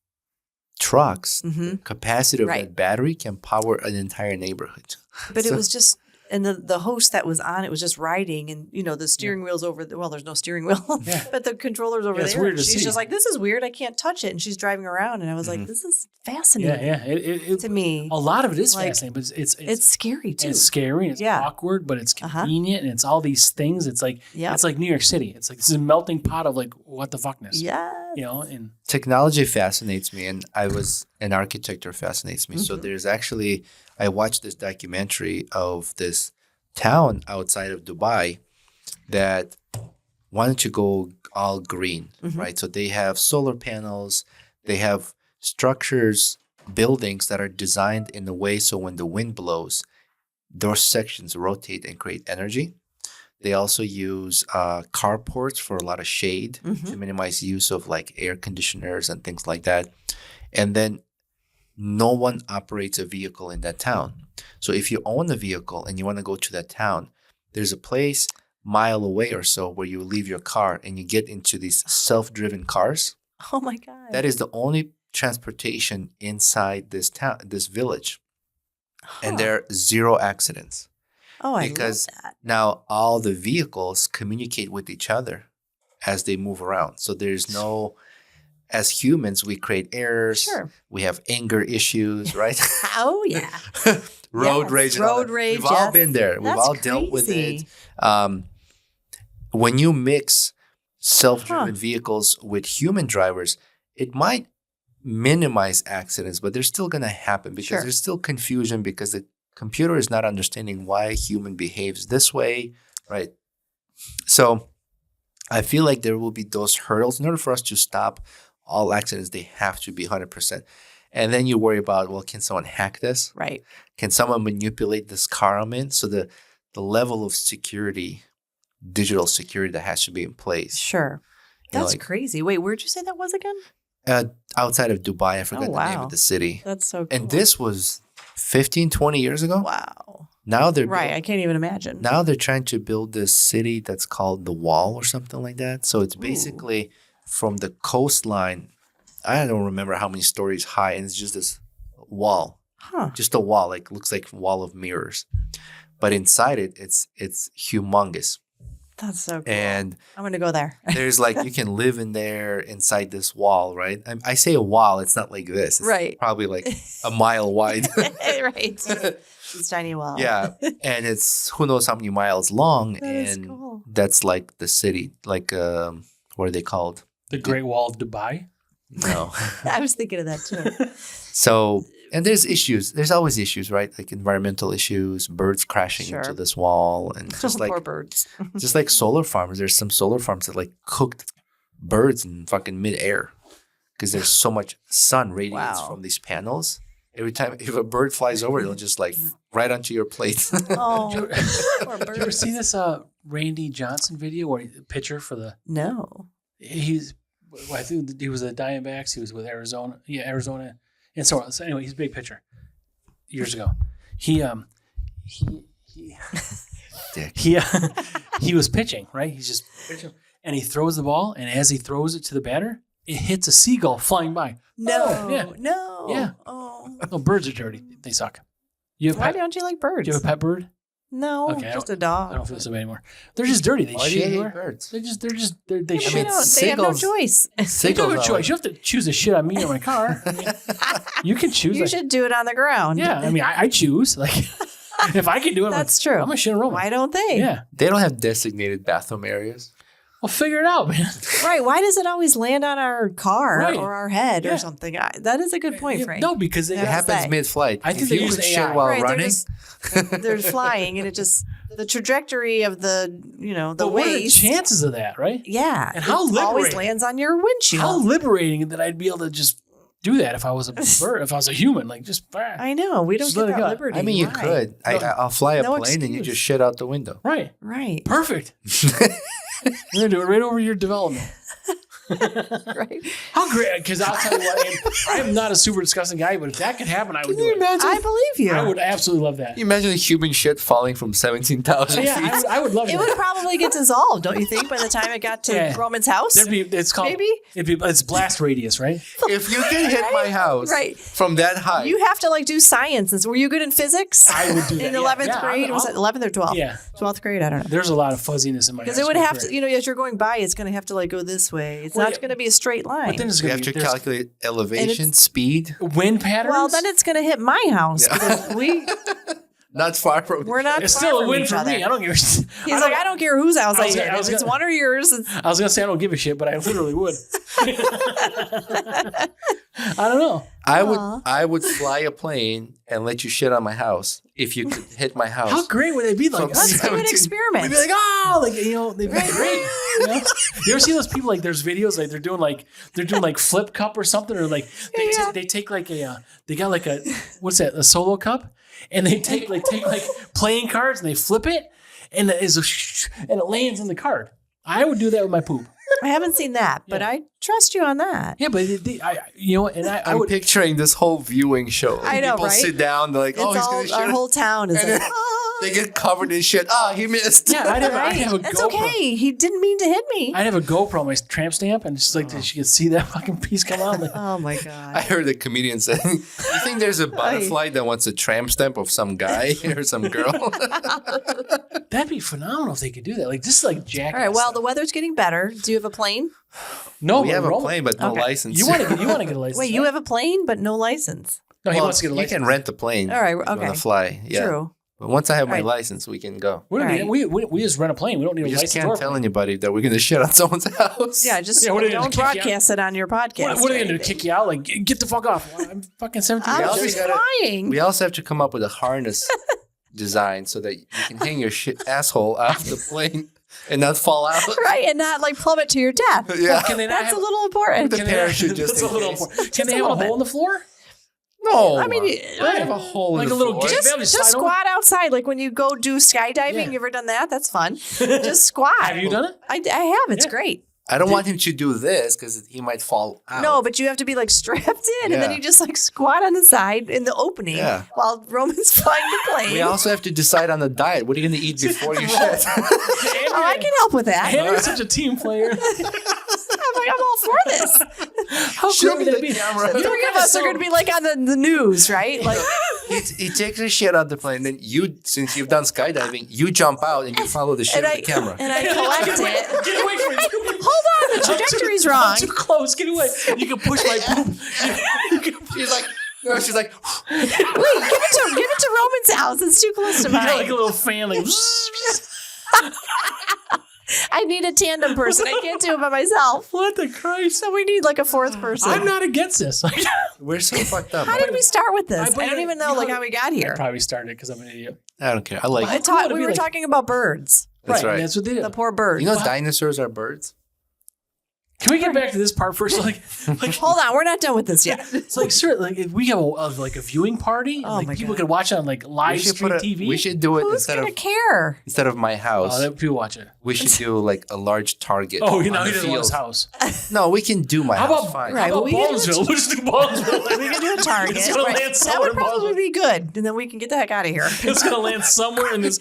trucks, the capacity of that battery can power an entire neighborhood. But it was just And the host that was on it was just riding, and the steering wheel's over. There's no steering wheel, Yeah. but the controller's over It's there. weird to She's see. just like, this is weird. I can't touch it, and she's driving around, and I was like, this is fascinating. Yeah. To me, A lot of it is Like, fascinating, but it's scary too. it's scary and it's Yeah. awkward, but it's convenient and it's all these things. It's like Yep. it's like New York City. It's like this is a melting pot of like what the fuckness. Yes. And Technology fascinates me, and an architecture fascinates me. So I watched this documentary of this town outside of Dubai that wanted to go all green, right? So they have solar panels, they have structures, buildings that are designed in a way so when the wind blows, those sections rotate and create energy. They also use carports for a lot of shade to minimize use of like air conditioners and things like that. And then no one operates a vehicle in that town. So if you own a vehicle and you want to go to that town, there's a place mile away or so where you leave your car and you get into these self-driven cars. Oh my God. That is the only transportation inside this town, this village. And there are 0 accidents. Oh, I Because love that. now all the vehicles communicate with each other as they move around. So there's no, as humans, we create errors. Sure. We have anger issues, right? Oh yeah. Road Yes, rage. and all road that. rage, We've all yes. been there. We've That's all dealt with it. crazy. When you mix self-driven vehicles with human drivers, it might minimize accidents, but they're still going to happen because Sure. there's still confusion because the computer is not understanding why a human behaves this way, right? So I feel like there will be those hurdles. In order for us to stop all accidents, they have to be 100%. And then you worry about, well, can someone hack this? Right. Can someone manipulate this car I'm in? So the level of security, digital security that has to be in place. Sure. You know, That's like, crazy. Wait, where'd you say that was again? outside of Dubai. I forgot the name wow. of the city. That's so cool. And this was 15, 20 years ago. Wow. Now they're Right. I can't even imagine. Now they're trying to build this city that's called the Wall or something like that. So it's basically from the coastline. I don't remember how many stories high, and it's just this wall, just a wall, like looks like a wall of mirrors. But inside it, it's humongous. That's so cool. And I'm going to go there. there's like, you can live in there inside this wall, right? I say a wall, it's not like this. It's Right. probably like a mile wide. Right. It's tiny wall. Yeah. And it's who knows how many miles long. That is and cool. that's like the city, like, what are they called? The Great Wall of Dubai. No. I was thinking of that too. So, and there's issues. There's always issues, right? Like environmental issues, birds crashing into this wall, and just like Poor birds. just like solar farms. There's some solar farms that like cooked birds in fucking midair because there's so much sun radiates from these panels. Every time if a bird flies over, it'll just like right onto your plate. Oh, poor Did you ever birds. see this Randy Johnson video where the pitcher for the No. I think he was at Diamondbacks. He was with Arizona. Yeah, Arizona. And so anyway, he's a big pitcher. Years ago, he was pitching, right? He's just pitching, and he throws the ball, and as he throws it to the batter, it hits a seagull flying by. No. Oh, yeah. No. Yeah. Oh. No, birds are dirty. They suck. You have Why pet, don't you like birds? do you have a pet bird? No, Okay, just a I dog. don't feel this way anymore. They're just dirty. They Why do shit you hate everywhere. birds? They Yeah, shit. but they have no seagulls- choice. You Seagulls don't have a are choice. like- You have to choose a shit on me or my car. I mean, you can choose. You like- should do it on the ground. Yeah, I mean, I choose. Like, if I can do it, That's true. I'm gonna shit a roll. Why don't they? Yeah, They don't have designated bathroom areas. well, figure it out, man. Right. Why does it always land on our car Right. or our head Yeah. or something? That is a good point, Yeah, Frank. no, because they It Yeah. happens say. mid-flight. I think if they you use could AI. shit while Right, running, they're flying and it just the trajectory of the the But what are the waste. chances of that, right? Yeah. And how it always liberating. lands on your windshield. How liberating that I'd be able to just do that if I was a bird, if I was a human, like just I know. We don't Just get let it that go. liberty. I mean, you Right. could. I'll fly a No plane and you excuse. just shit out the window. right, Right. perfect. We're gonna do it right over your development. Right? How great! Because I'll tell you what, and I am not a super disgusting guy, but if that could happen, I would do it. imagine? I believe you. I would absolutely love that. You imagine human shit falling from 17,000 Yeah, feet. I would love It that. would probably get dissolved, don't you think, by the time it got to Yeah. Roman's house? It's called Maybe? it's blast radius, right? If you can hit my house Right. from that height, You have to like do science. Were you good in physics? I would do that. In yeah. 11th Yeah, grade? Was it 11th or 12th? Yeah. 12th grade? I don't know. There's a lot of fuzziness in my Because it would have to, as you're going by, it's going to have to like go this way. It's Well, not yeah. going to be a straight line. But then there's we going have to to be calculate elevation, it's- speed. wind patterns. well, then it's going to hit my house. Because Not far from. we're not it's far still a from win each for other. me. I don't give a shit. He's like, I don't care whose house I was hit. gonna- I was If it's gonna- one or yours, it's I was gonna say I don't give a shit, but I literally would. I don't know. I would fly a plane and let you shit on my house if you could hit my house. How great would they be? Like, From us? let's do an 17. experiment. We'd be like, oh, like they'd be great. You know? You ever see those people? Like, there's videos like they're doing like flip cup or something, or like they take like they got like a what's that, a solo cup, and they take like playing cards and they flip it, and it lands in the card. I would do that with my poop. I haven't seen that, but Yeah. I trust you on that. Yeah, but I I'm would. picturing this whole viewing show. I know, People right? sit down, they're like, It's oh, he's all, going to our shit. whole town is And like, then oh, they get covered in shit. Ah, he missed. Yeah, I'd have a that's GoPro. okay. He didn't mean to hit me. I'd have a GoPro on my tramp stamp, and just like she could see that fucking piece come out. Like, Oh my I god. heard a comedian saying, you think there's a butterfly that wants a tramp stamp of some guy or some girl? that'd be phenomenal if they could do that. Like just like jackass. All right. Well, stuff. the weather's getting better. Do you have a plane? no, We but have a Roman- plane, but no Okay. license. You want to get a license? Wait, you have a plane but no license. No, he Well, wants to get a you license. can rent the plane. All right. On Okay. the fly. Yeah. True. But once I have my Right. license, we can go. We don't All need, right. we just rent a plane. We don't need We a just license. can't or a tell plane. anybody that we're going to shit on someone's house. Yeah. Just Yeah, what are they don't gonna kick you out? broadcast it on your podcast. What are they or going to do? anything. Kick you out? Like get the fuck off! Well, I'm fucking 17 I'm years also old. just gotta- flying. We also have to come up with a harness design so that you can hang your shit asshole off the plane and not fall out. Right, and not like plummet to your death. Yeah. Can they not That's have a little important. The can they- parachute just that's a in little case. important. Can they a have a little hole in the floor? No. I mean, I have a hole like in a the little floor. gate. just slide over? squat outside. Like when you go do skydiving, Yeah. you ever done that? That's fun. Just squat. Have you done it? I have. It's Yeah. great. I don't want him to do this because he might fall out. No, but you have to be like strapped in, and then Yeah. you just like squat on the side in the opening Yeah. while Roman's flying the plane. We also have to decide on the diet. What are you going to eat before you shit? Oh, I can help with that. Henry's such a team player. I'm all for this. How Show cool me would the that be? camera. The three of us are going to be like on the news, right? Like, He takes the shit out the plane. Then you, since you've done skydiving, you jump out and you follow the shit and of the camera. I collect it. Get away from me. Hold on, the trajectory's wrong. I'm too close. Get away. You can push my poop. She's like, no, she's like, Wait, give it to Roman's house. It's too close to You got mine. like a little fan. Like, I need a tandem person. I can't do it by myself. what the Christ? So we need like a fourth person. I'm not against this. Like, we're so fucked up. How did we start with this? I I, put don't it- even know you like know- how we got I here. probably started because I'm an idiot. I don't care. I like it. Cool to We be were like- talking about birds. That's right. That's what they did. The poor birds. You know, dinosaurs are birds. Can we get back to this part first? Like Hold on, we're not done with this yet. it's like sure, like if we have like a viewing party, and, Oh like my people God. could watch it on like live stream TV. We should do it Who's gonna care? instead of my house. Oh, people watch it. We should do like a large target. Oh, on you know he the doesn't want his field. house. No, we can do my How house about fine. Right, How well, about we can do Ballsville? We'll just do Ballsville. We can do a target. It's gonna Right. land That somewhere would in probably Ballsville. be good, and then we can get the heck out of here. It's gonna land somewhere in this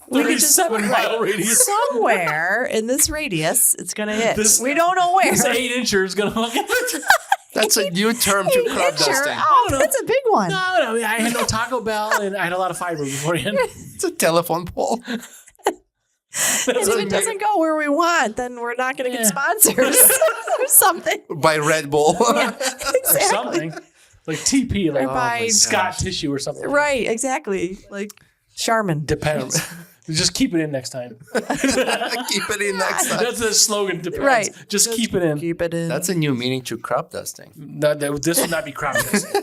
We can just- 37-mile radius. Somewhere in this radius, it's gonna hit. This- we don't know where. This 8-incher is gonna fucking. That's a new term to crop Sure. dusting. Oh, that's a big one. No, I had no Taco Bell and I had a lot of fiber beforehand. It's a telephone pole. And if it doesn't go where we want, then we're not going to get Yeah. sponsors or something. By Red Bull. Exactly. Something like TP, like Or by- Scott tissue or something. Right, exactly. Like Charmin. Depends. Just keep it in next time. Keep it in next time. That's the slogan. Depends. Right. Just keep it in. Keep it in. That's a new meaning to crop dusting. This would not be crop dusting.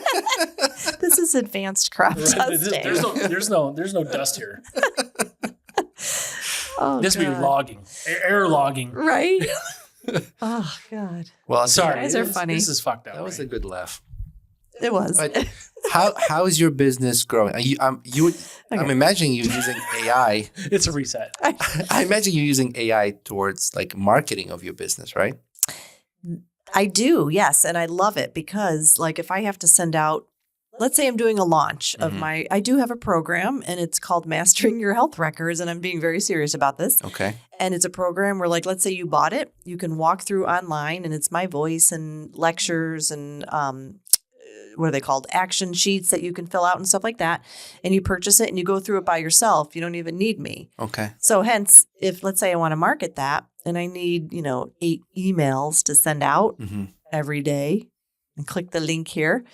This is advanced crop dusting. There's no dust here. Oh, This would be God. logging, air logging. Right? Oh, God. Well, Sorry, guys are funny. This is fucked up. that was a good laugh. It was. But how is your business growing? I'm imagining you using AI. It's a reset. I imagine you using AI towards like marketing of your business, right? I do, yes. And I love it because like if I have to send out, let's say I'm doing a launch of I do have a program and it's called Mastering Your Health Records. And I'm being very serious about this. Okay. And it's a program where like, let's say you bought it, you can walk through online and it's my voice and lectures and what are they called? Action sheets that you can fill out and stuff like that. And you purchase it and you go through it by yourself. You don't even need me. Okay. So hence, if let's say I want to market that and I need, 8 emails to send out every day and click the link here.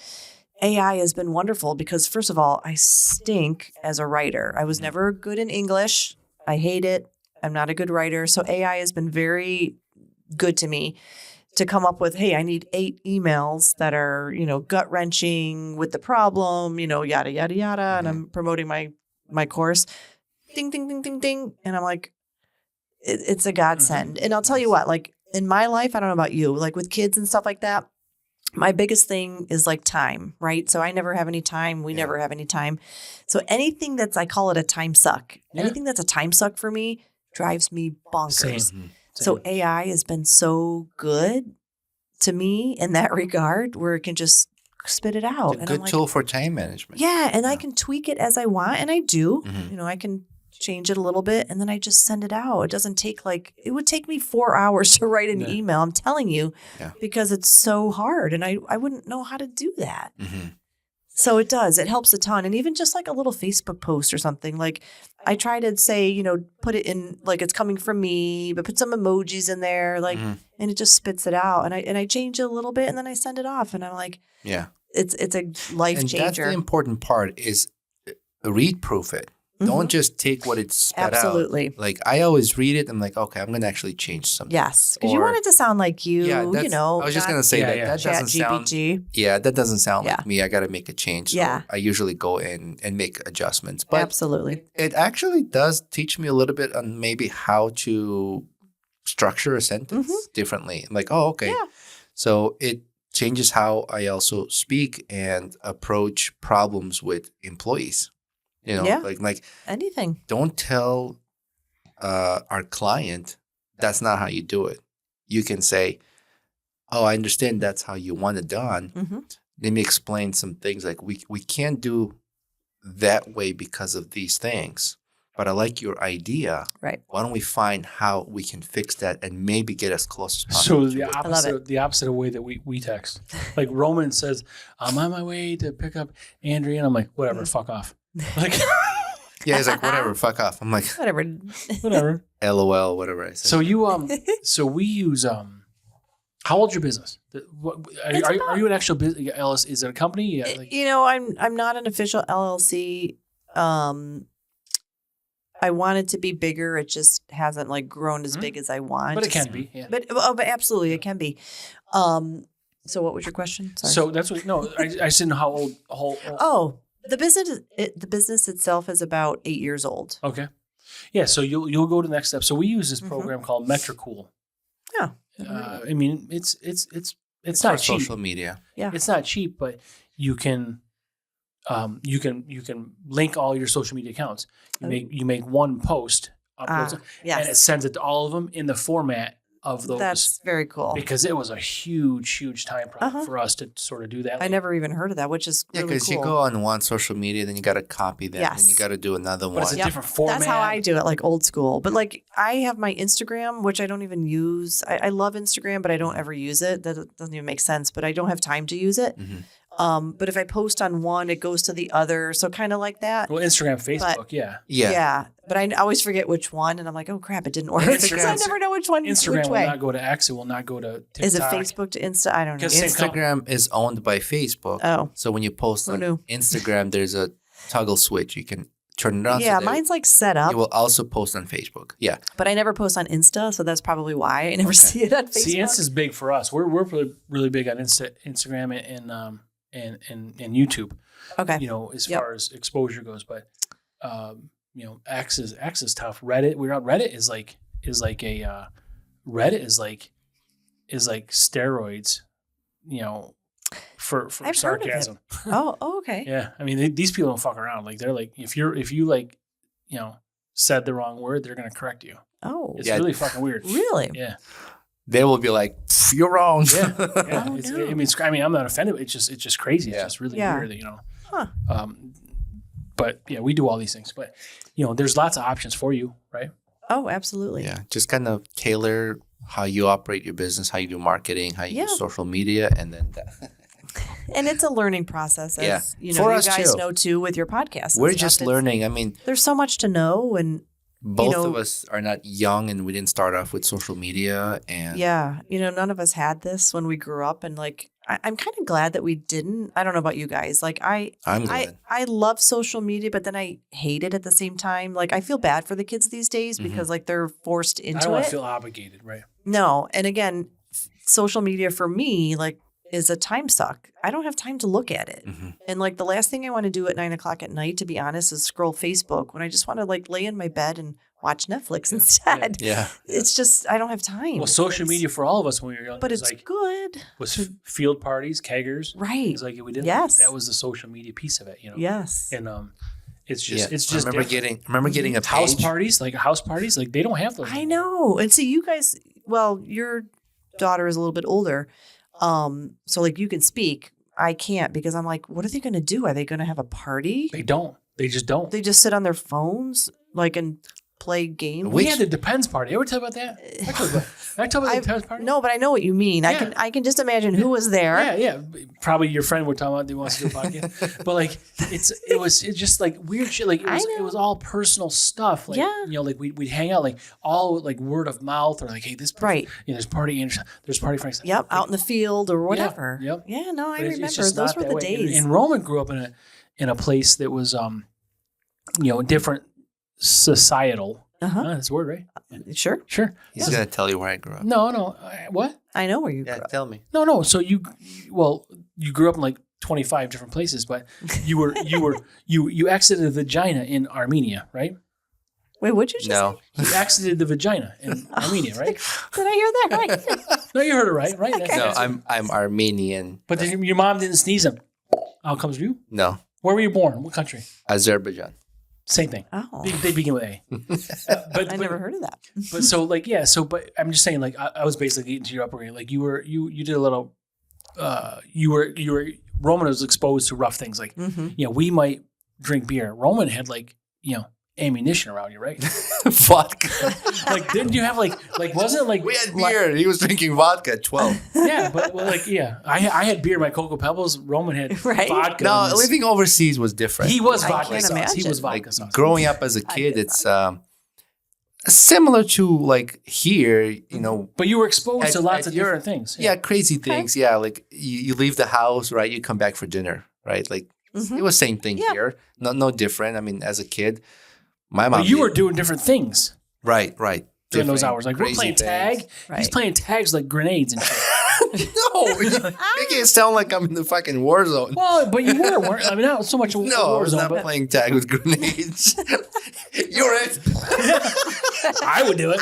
AI has been wonderful because first of all, I stink as a writer. I was never good in English. I hate it. I'm not a good writer. So AI has been very good to me to come up with, hey, I need 8 emails that are, gut wrenching with the problem, yada, yada, yada. And I'm promoting my course. Ding, ding, ding, ding, ding. And I'm like, it's a godsend. And I'll tell you what, like in my life, I don't know about you, like with kids and stuff like that, my biggest thing is like time, right? So I never have any time. We never have any time. So anything I call it a time suck. Yeah. Anything that's a time suck for me drives me bonkers. Same. So AI has been so good to me in that regard where it can just spit it out. It's a good tool for time management. Yeah. And I can tweak it as I want. And I do. I can change it a little bit and then I just send it out. It doesn't take it would take me 4 hours to write an email. I'm telling you, because it's so hard and I wouldn't know how to do that. So it does. It helps a ton. And even just like a little Facebook post or something, like I try to say, put it in like it's coming from me, but put some emojis in there, and it just spits it out. And I change it a little bit and then I send it off and I'm like, it's a life changer. And that's the important part is read proof it. Don't just take what it's spat Absolutely. out. Like I always read it. I'm like, okay, I'm going to actually change something. Yes. Because you want it to sound like you, I was just going to say that doesn't sound. Yeah, that doesn't sound like me. I got to make a change. So I usually go in and make adjustments. But absolutely. It actually does teach me a little bit on maybe how to structure a sentence differently. I'm like, oh, okay. Yeah. So it changes how I also speak and approach problems with employees. Like anything. Don't tell our client that's not how you do it. You can say, oh, I understand that's how you want it done. Let me explain some things like we can't do that way because of these things. But I like your idea. Right. Why don't we find how we can fix that and maybe get as close as possible? So the opposite of way that we text. Like Roman says, I'm on my way to pick up Andrea. And I'm like, whatever, fuck off. Like, he's like, whatever, fuck off. I'm like, whatever. LOL, whatever I say. So so we use how old's your business? Are you an actual business? LLC? Is it a company? I'm not an official LLC. I want it to be bigger. It just hasn't grown as big as I want. But it can be. Yeah. But absolutely, it can be. So what was your question? Sorry. So that's what. No, I just didn't know how old. Oh. The business itself is about 8 years old. Okay, yeah. So you'll go to the next step. So we use this program called Metricool. Yeah, I mean it's not cheap. Social media. Yeah, it's not cheap, but you can link all your social media accounts. You make one post, uploads it, and it sends it to all of them in the format of those. That's very cool. Because it was a huge time problem for us to sort of do that. I never even heard of that, which is really cool. Because you go on one social media, then you got to copy that, and you got to do another one. It's a different format. That's how I do it, like old school. But I have my Instagram, which I don't even use. I love Instagram, but I don't ever use it. That doesn't even make sense. But I don't have time to use it. But if I post on one, it goes to the other. So kind of like that. Well, Instagram, Facebook, yeah. But I always forget which one, and I'm like, oh crap, it didn't work because I never know which one. Instagram which will way. not go to X. It will not go to TikTok. Is it Facebook to Insta? I don't know. Instagram is owned by Facebook. Oh, so when you post on Instagram, there's a toggle switch. You can turn it on. Yeah, so mine's set up. You will also post on Facebook. Yeah, but I never post on Insta, so that's probably why I never see it on Facebook. See, Insta's big for us. We're really big on Instagram and YouTube. Okay. As far as exposure goes, but X is tough. Reddit, we're on Reddit is like steroids, for I've sarcasm. Heard of it. Oh, okay. Yeah. I mean, these people don't fuck around. Like they're like, if you said the wrong word, they're going to correct you. Oh, it's really fucking weird. Really? Yeah. they will be like, "You're wrong." Yeah. Oh, It's, no. I mean, I'm not offended. It's just crazy. Yeah. It's just really Yeah. weird, Huh. But yeah, we do all these things. But there's lots of options for you, right? Oh, absolutely. Yeah, just kind of tailor how you operate your business, how you do marketing, how you use social media, and then that. And it's a learning process, as For you us guys too. know too with your podcast. and We're stuff. just It's- learning. I mean, There's so much to know, and both know- of us are not young, and we didn't start off with social media. And yeah, none of us had this when we grew up, and like I'm kind of glad that we didn't. I don't know about you guys. Like I'm glad. I love social media, but then I hate it at the same time. Like I feel bad for the kids these days because like they're forced I into don't want it. to feel obligated, right? No, and again, social media for me like is a time suck. I don't have time to look at it. Mhm. And like the last thing I want to do at 9:00 at night, to be honest, is scroll Facebook when I just want to like lay in my bed and watch Netflix instead. Yeah. It's just I don't have time. Well, social It's- media for all of us when we were young but was it's like good. field parties, keggers. Right. It's like we did. Yes. That was the social media piece of it, Yes. And it's Yeah. just it's just I remember different. getting a house page. parties, like they don't have those. I anymore. know. And see, you guys, well, your daughter is a little bit older. So like you can speak. I can't because I'm like, what are they going to do? Are they going to have a party? They don't. They just don't. They just sit on their phones like and play games. We had the Depends party. Ever tell about that? I told about the Depends party. No, but I know what you mean. Yeah. I can just imagine who was there. Yeah. Probably your friend we're talking about that wants to do a podcast. But like it's just like weird shit. Like it was all personal stuff. Like like we'd hang out like all like word of mouth or like, hey, this person, Right. there's party Anderson, there's party Frank. Yep, out in the field or whatever. Yep. Yeah, no, I But it's remember. just Those not were that the way. days. And Roman grew up in a place that was different societal. That's a word, right? Sure. Sure. He's gonna tell you where I grew up. No. What? I know where you Yeah, grew up. tell me. No. So you grew up in like 25 different places, but you exited the vagina in Armenia, right? Wait, what'd you just No. say? You exited the vagina in Armenia, right? Did I hear that right? No, you heard it right, right? That's- No, that's- I'm Armenian. But then your mom didn't sneeze him. How comes you? No, Where were you born? What country? Azerbaijan. Same thing. Oh, They begin with A. But I never heard of that. But so like but I'm just saying like I was basically into your upbringing. Like you did a little. You were Roman was exposed to rough things like we might drink beer. Roman had like ammunition around you, right? Vodka. Like didn't you have like wasn't it like We had beer. He was drinking vodka at 12. Yeah, but I had beer by Cocoa Pebbles. Roman had Right? vodka. No, in his- living overseas was different. he was I vodka can't sauce. He imagine. was like vodka sauce. growing up as a kid, it's similar to like here, But you were exposed to lots at of different things. yeah, crazy things. Yeah, like you leave the house, right? You come back for dinner, right? Like it was same thing Yeah. here. No different. I mean, as a kid, my mom. But you did- were doing different things right during those Different, hours. Like we're crazy playing things. tag. Right. He's playing tags like grenades and shit. No, you're making it sound like I'm in the fucking war zone. Well, but you weren't. I mean, not so much a No, I war was zone, not but playing tag with grenades. You're it. I would do it.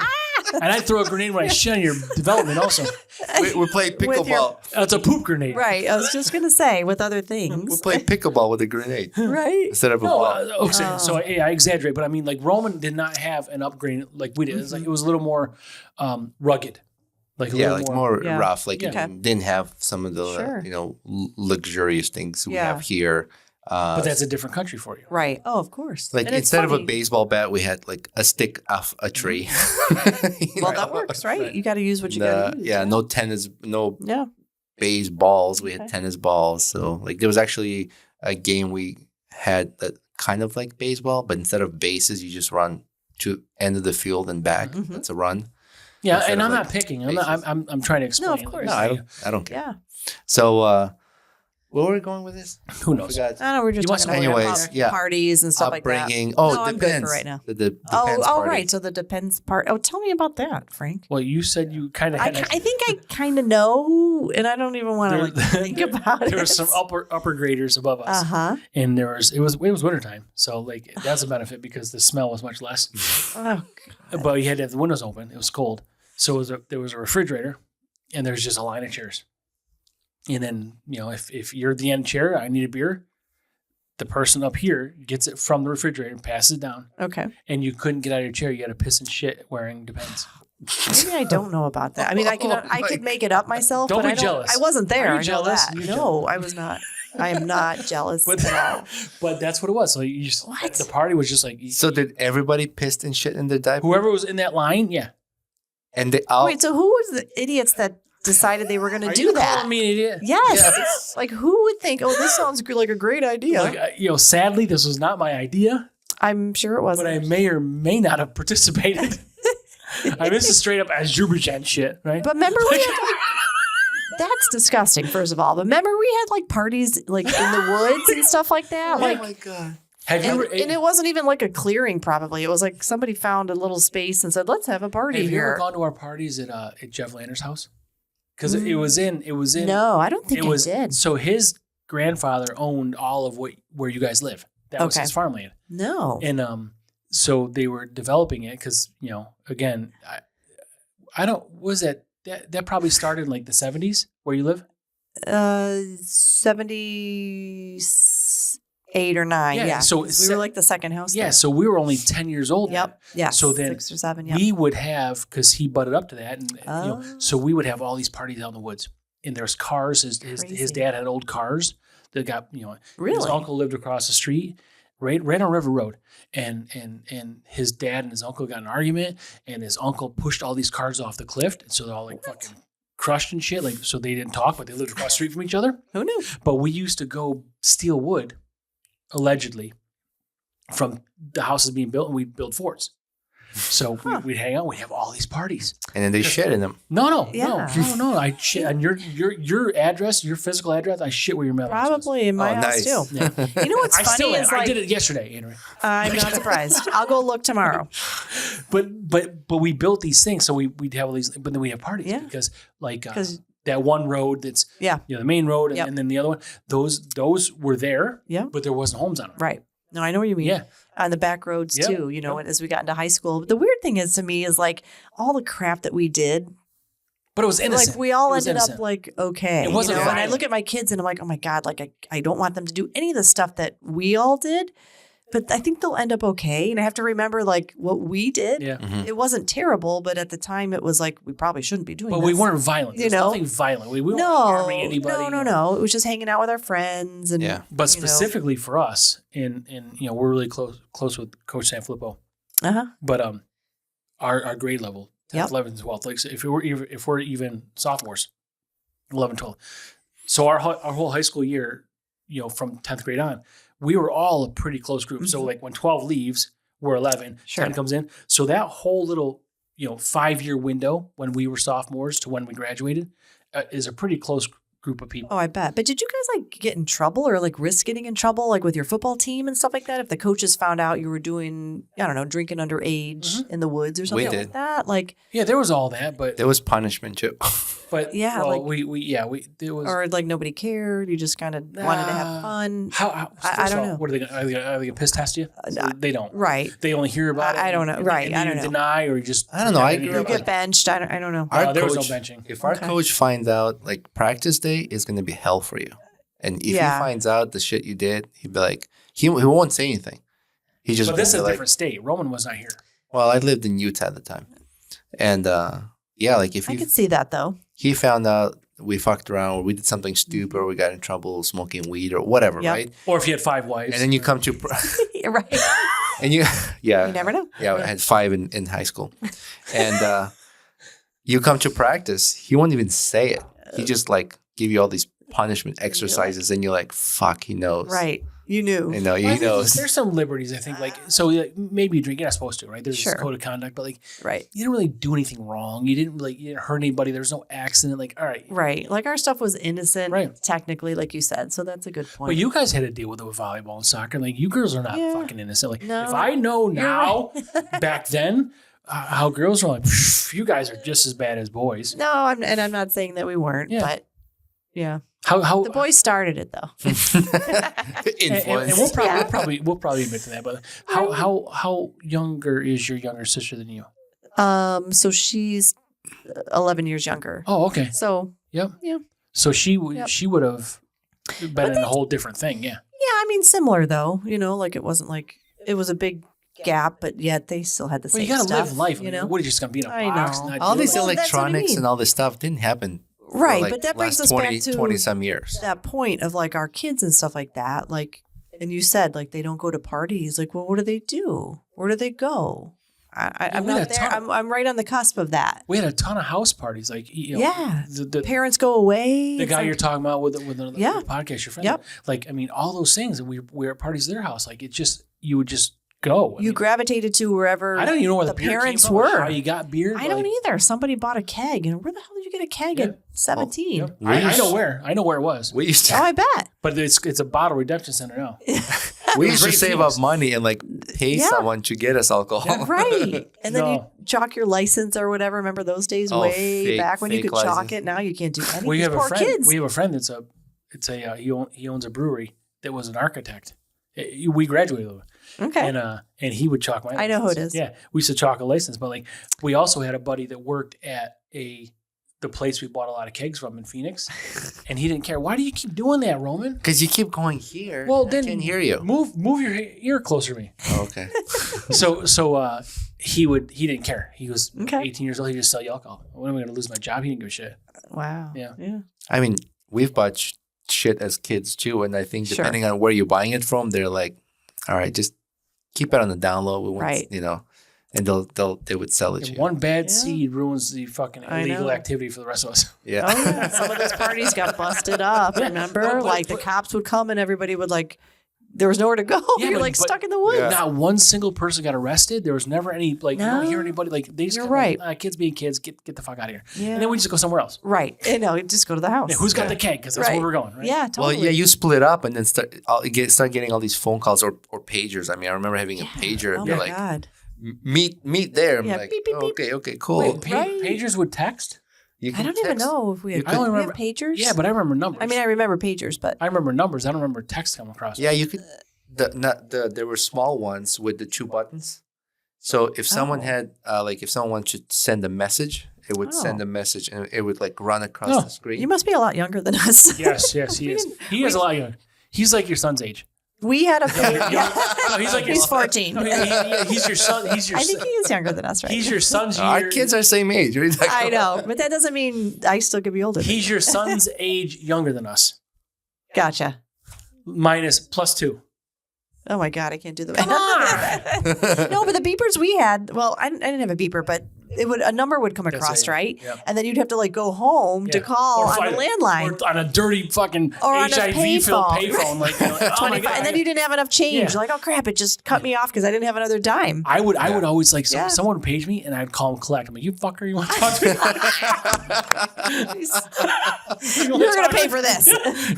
And I'd throw a grenade when I shit on your development also. We play With your- pickleball. It's a poop grenade. Right. I was just gonna say with other We things. play pickleball with a grenade Right. instead of a No, ball. okay, so I exaggerate, but I mean, like Roman did not have an upgrade like we did. It's like it was a little more rugged, like a Yeah, little like more Yeah. rough. Like Yeah. it didn't have some of the Sure. luxurious things we Yeah. have here. But that's a different country for you. Right. Oh, of course. Like And it's instead of a funny. baseball bat, we had like a stick off a tree. Well, that works, right? You got to use what you got to use. yeah, no tennis, no Yeah. baseballs. We had Okay. tennis balls. So like there was actually a game we had that kind of like baseball, but instead of bases, you just run to end of the field and back. Mhm. That's a run. Yeah, Instead and of, I'm like, not picking. bases. I'm trying to explain. of course. No, I don't care. Yeah. So where were we going with this? Who I knows? forgot. I don't know. We're just You want talking some- about Anyways, yeah. parties and stuff like that. Upbringing. Oh, No, it I'm good for depends. right now. The depends Oh, party. right. So the depends part. Oh, tell me about that, Frank. Well, you said you kind of I, had. I think I kind of know, and I don't even want to like think about it. There were some upper graders above us, and it was wintertime, so like that's a benefit because the smell was much less. Oh, But you had to have the windows open. It was cold, so there was a refrigerator, and there's just a line of chairs. And then if you're the end chair, I need a beer. The person up here gets it from the refrigerator and passes it down. okay. And you couldn't get out of your chair. You had to piss and shit wearing Depends. Maybe I don't know about that. I mean, I could make it up myself, Don't but be I don't. jealous. I wasn't there. Are you I know jealous? that. You're No, I was not. I am not jealous But, at all. but that's what it was. So you just, What? the party was just like, So did everybody piss and shit in their diaper? whoever was in that line, yeah. And they all. Wait, so who was the idiots that decided they were going to Are do you that? calling me an idiot? Yes. Like, who would think, oh, this sounds like a great idea? Like, sadly, this was not my idea, I'm sure it wasn't. but I may or may not have participated. I mean, this is straight up Azerbaijan shit, right? But remember we had that's disgusting, first of all. But remember we had like parties like in the woods and stuff like that? Oh Like my god. Have you and, ever, and it wasn't even like a clearing probably. It was like somebody found a little space and said, let's have a party have you ever here. gone to our parties at Jeff Lander's house? Because it was in. No, I don't think it was, I did. So his grandfather owned all of where you guys live. That was Okay. his farmland. No. And so they were developing it because, again, I don't, was that probably started in like the 70s where you live? 78 or 9. Yeah, Yeah. so we were like the second house. Yeah. there. So we were only 10 years old. Yep. Yeah. So then 6 or 7. Yep. we would have, because he butted up to that. And, Oh. so we would have all these parties out in the woods. And there's cars. His Crazy. dad had old cars that got, his Really? uncle lived across the street. Right on River Road, and his dad and his uncle got in an argument, and his uncle pushed all these cars off the cliff, and so they're all like fucking crushed and shit. Like, so they didn't talk, but they lived across the street from each other. Who knew? But we used to go steal wood, allegedly, from the houses being built, and we'd build forts. So we'd hang out, we'd have all these parties. And then they shit in them. No. I shit on your address, your physical address. I shit where your mailbox was. Probably in my house nice. too. Yeah. You know what's funny is I like did it yesterday, Andrew. I'm not surprised. I'll go look tomorrow. But we built these things, so we'd have all these, but then we have parties because like 'Cause- that one road that's Yeah. the main road, and, Yep. and then the other one, those were there, Yeah. but there wasn't homes on them. Right. No, I know what you mean. Yeah. On the back roads Yep. too, as we got into high school. But the weird thing is to me is like all the crap that we did, But it was innocent. like we all It was ended up innocent. like okay. It wasn't And I violent. look at my kids and I'm like, oh my God, like I don't want them to do any of the stuff that we all did. But I think they'll end up okay. And I have to remember like what we did. Yeah. It wasn't terrible, but at the time it was like we probably shouldn't be doing But this. we weren't violent. You There's know? nothing violent. We weren't harming anybody. No. It was just hanging out with our friends and Yeah. But you know. specifically for us, and we're really close with Coach Sanfilippo. Uh-huh. But our grade level, 10th, Yep. 11th, 12th, like so if we're even sophomores, 11, 12. So our whole high school year, from 10th grade on, we were all a pretty close group. So like when 12 leaves, we're 11, Sure. 10 comes in. So that whole little 5-year window when we were sophomores to when we graduated is a pretty close group of people. Oh, I bet. But did you guys like get in trouble or like risk getting in trouble like with your football team and stuff like that? If the coaches found out you were doing, I don't know, drinking underage in the woods or something did. like that? Like, Yeah, there was all that, but There was punishment too. Yeah, well, like- there was. or like nobody cared. You just kind of wanted to have fun. How I first don't of all, know. What are they gonna piss test you? They don't. Right. They only hear about it. I don't know. and Right, and I you don't know. deny or you just. I don't know. I pretend grew you You up hear get about it. benched. I don't know. There was no benching. If our Okay. coach finds out, like practice day is going to be hell for you. And if Yeah. he finds out the shit you did, he'd be like, he won't say anything. He just But this is won't a be like, different state. Roman was not here. well, I lived in Utah at the time. And like if I could see that though. he found out we fucked around or we did something stupid or we got in trouble smoking weed or whatever, Yep. right? Or if he had 5 wives. And then you come to, Right. and you, yeah. You never know. Yeah, I had 5 in high school. And you come to practice, he won't even say it. He just like give you all these punishment exercises and you're like, fuck, he knows. Right. You knew. You know, Well, I he think knows. there's some liberties, I think. Like, so maybe you drink, you're not supposed to, right? There's Sure. this code of conduct, but like, Right. you didn't really do anything wrong. You didn't hurt anybody. There was no accident. Like, all right. Right. Like our stuff was innocent, Right. technically, like you said. So that's a good point. But you guys had to deal with it with volleyball and soccer. Like, you girls are not Yeah. fucking innocent. Like, No. if I know now, back then, how girls are like, you guys are just as bad as boys. No, I'm not saying that we weren't, Yeah. but yeah. How The boys started it though. Influence. and we'll Yeah. probably admit to that. But how younger is your younger sister than you? So she's 11 years younger. Oh, okay. So Yep. Yeah. So she Yep. she would have been in a whole different thing. Yeah. yeah, I mean similar though, like it wasn't like it was a big gap, but yet they still had the Well, same you got to stuff. live life. You know, What are you just going to be in a I box? know. Not All do these it? Well, that's what I electronics mean. and all this stuff didn't happen. for, right? like, But that brings last us back to 20 some years. that point of like our kids and stuff like that. Like, and you said like they don't go to parties. Like, well, what do they do? Where do they go? I'm we had not a there. ton. I'm right on the cusp of that. We had a ton of house parties. Like, Yeah. the Parents go away. the It's guy like- you're talking about with the Yeah. podcast, your friend. Yep. Like, I mean, all those things, and we were at parties at their house. Like, it just, you would just go. I you mean, gravitated to wherever I don't even know where the the beer parents came from, or were. how you got beer. I don't either. Somebody bought a keg, and where the hell did you get a keg Yeah. at 17? Yep. We I used- know where. I know where it was. We used Oh, to I bet. But it's a bottle redemption center now. we used to Great save Phoenix. up money and like pay Yeah. someone to get us alcohol. Right. And then you No. chalk your license or whatever. Remember those days Oh, way fake- back when you fake could chalk license. it? Now you can't do anything. We These have a poor friend. kids. We have a friend he owns a brewery that was an architect. We graduated with him. Okay. And he would chalk my license. I know who it is. Yeah, we used to chalk a license, but like we also had a buddy that worked at the place we bought a lot of kegs from in Phoenix, and he didn't care. Why do you keep doing that, Roman? Because you keep going here. Well, I then can't hear you. Move your ear closer to me. Oh, okay. So he didn't care. He was Okay. 18 years old. He just sell you alcohol. When am I going to lose my job? He didn't give a shit. Wow. Yeah. I mean, we've bought shit as kids too, and I think Sure. depending on where you're buying it from, they're like, all right, just keep it on the down low. We want, Right. you know, and they would sell it to And you. one bad Yeah. seed ruins the fucking I illegal know. activity for the rest of us. Yeah. Oh, yeah. Some of those parties got busted up, remember? But- Like the cops would come and everybody would like, there was nowhere to go. Yeah, You're but- like but- stuck in the woods. Yeah. Not one single person got arrested. There was never any, like, you don't No. hear anybody, like, they just You're kinda right. like, kids being kids, get the fuck out of here. Yeah. And then we just go somewhere else. Right. You know, just go to the house. Yeah, who's got Yeah. the keg? Because that's Right. where we're going, right? Yeah, Well, totally. yeah, you split up and then start getting all these phone calls or pagers. I mean, I remember having a pager and Oh be my like, God. meet there. I'm Yeah, like, beep, beep, oh, beep. okay, cool. Wait, Right. pagers would text? You I can don't even text- know if we had, I only we have remember- pagers. Yeah, but I remember numbers. I mean, I remember pagers, but I remember numbers. I don't remember text coming across. Yeah, you could. There were small ones with the 2 buttons. So if someone Oh. had if someone should send a message, it would send Oh. a message and it would like run across Oh. the screen. you must be a lot younger than us. Yes, he We is. didn't- He is a lot young. He's like your son's age. We had a pager. No, he's like He's 14. No, he's your son. He's your I think son. he is younger than us, right? He's your son's year. Our kids are same age. What are you talking I about? know, but that doesn't mean I still could be older. than He's you. your son's age younger than us. Gotcha. Minus +2. Oh my God, I can't do the Come math. No, but the beepers we had, well, I didn't have a beeper, but a number would come That's across, it. right? Yep. And then you'd have to like go home to Yeah. call Or on find- the landline. Or on a dirty fucking Or on a HIV-filled payphone. payphone. Like, oh my 25, God. and then you didn't have enough change. Yeah. You're like, oh crap, it just cut me off because I didn't have another dime. I would always like Yeah. someone would page me and I'd call him collect. I'm like, you fucker, you want to talk to me? You're gonna pay for this.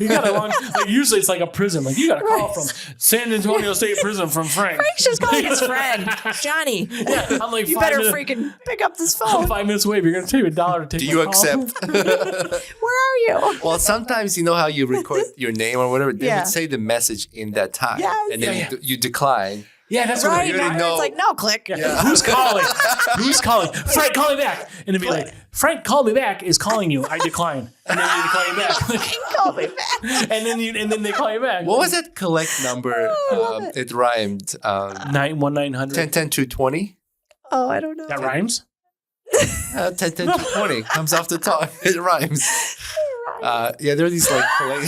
You got a long. Like, usually it's like a prison. Like you got a call from San Antonio State Prison from Frank. Frank's just calling his friend, Johnny. Yeah, I'm like You 5 better minutes, freaking pick up this I'm phone. 5 minutes away. But you're gonna take me $1 to take. Do my you call. accept? Where are you? Well, sometimes you know how you record your name or whatever. They Yeah. would say the message in that time, Yes. and then Yeah, you decline. Yeah, that's Right what. already now, know. it's like no, click. Yeah. Who's calling? Who's calling? Frank, call me back. And it'd be like, Frank, call me back is calling you. I decline. And then you call you back. Call me back. and then they call you back. What was that collect number? love It rhymed. 91900. 10 10 220. Oh, I don't know. That rhymes. 10 10 220 comes off the top. It rhymes. Yeah, there are these like collect.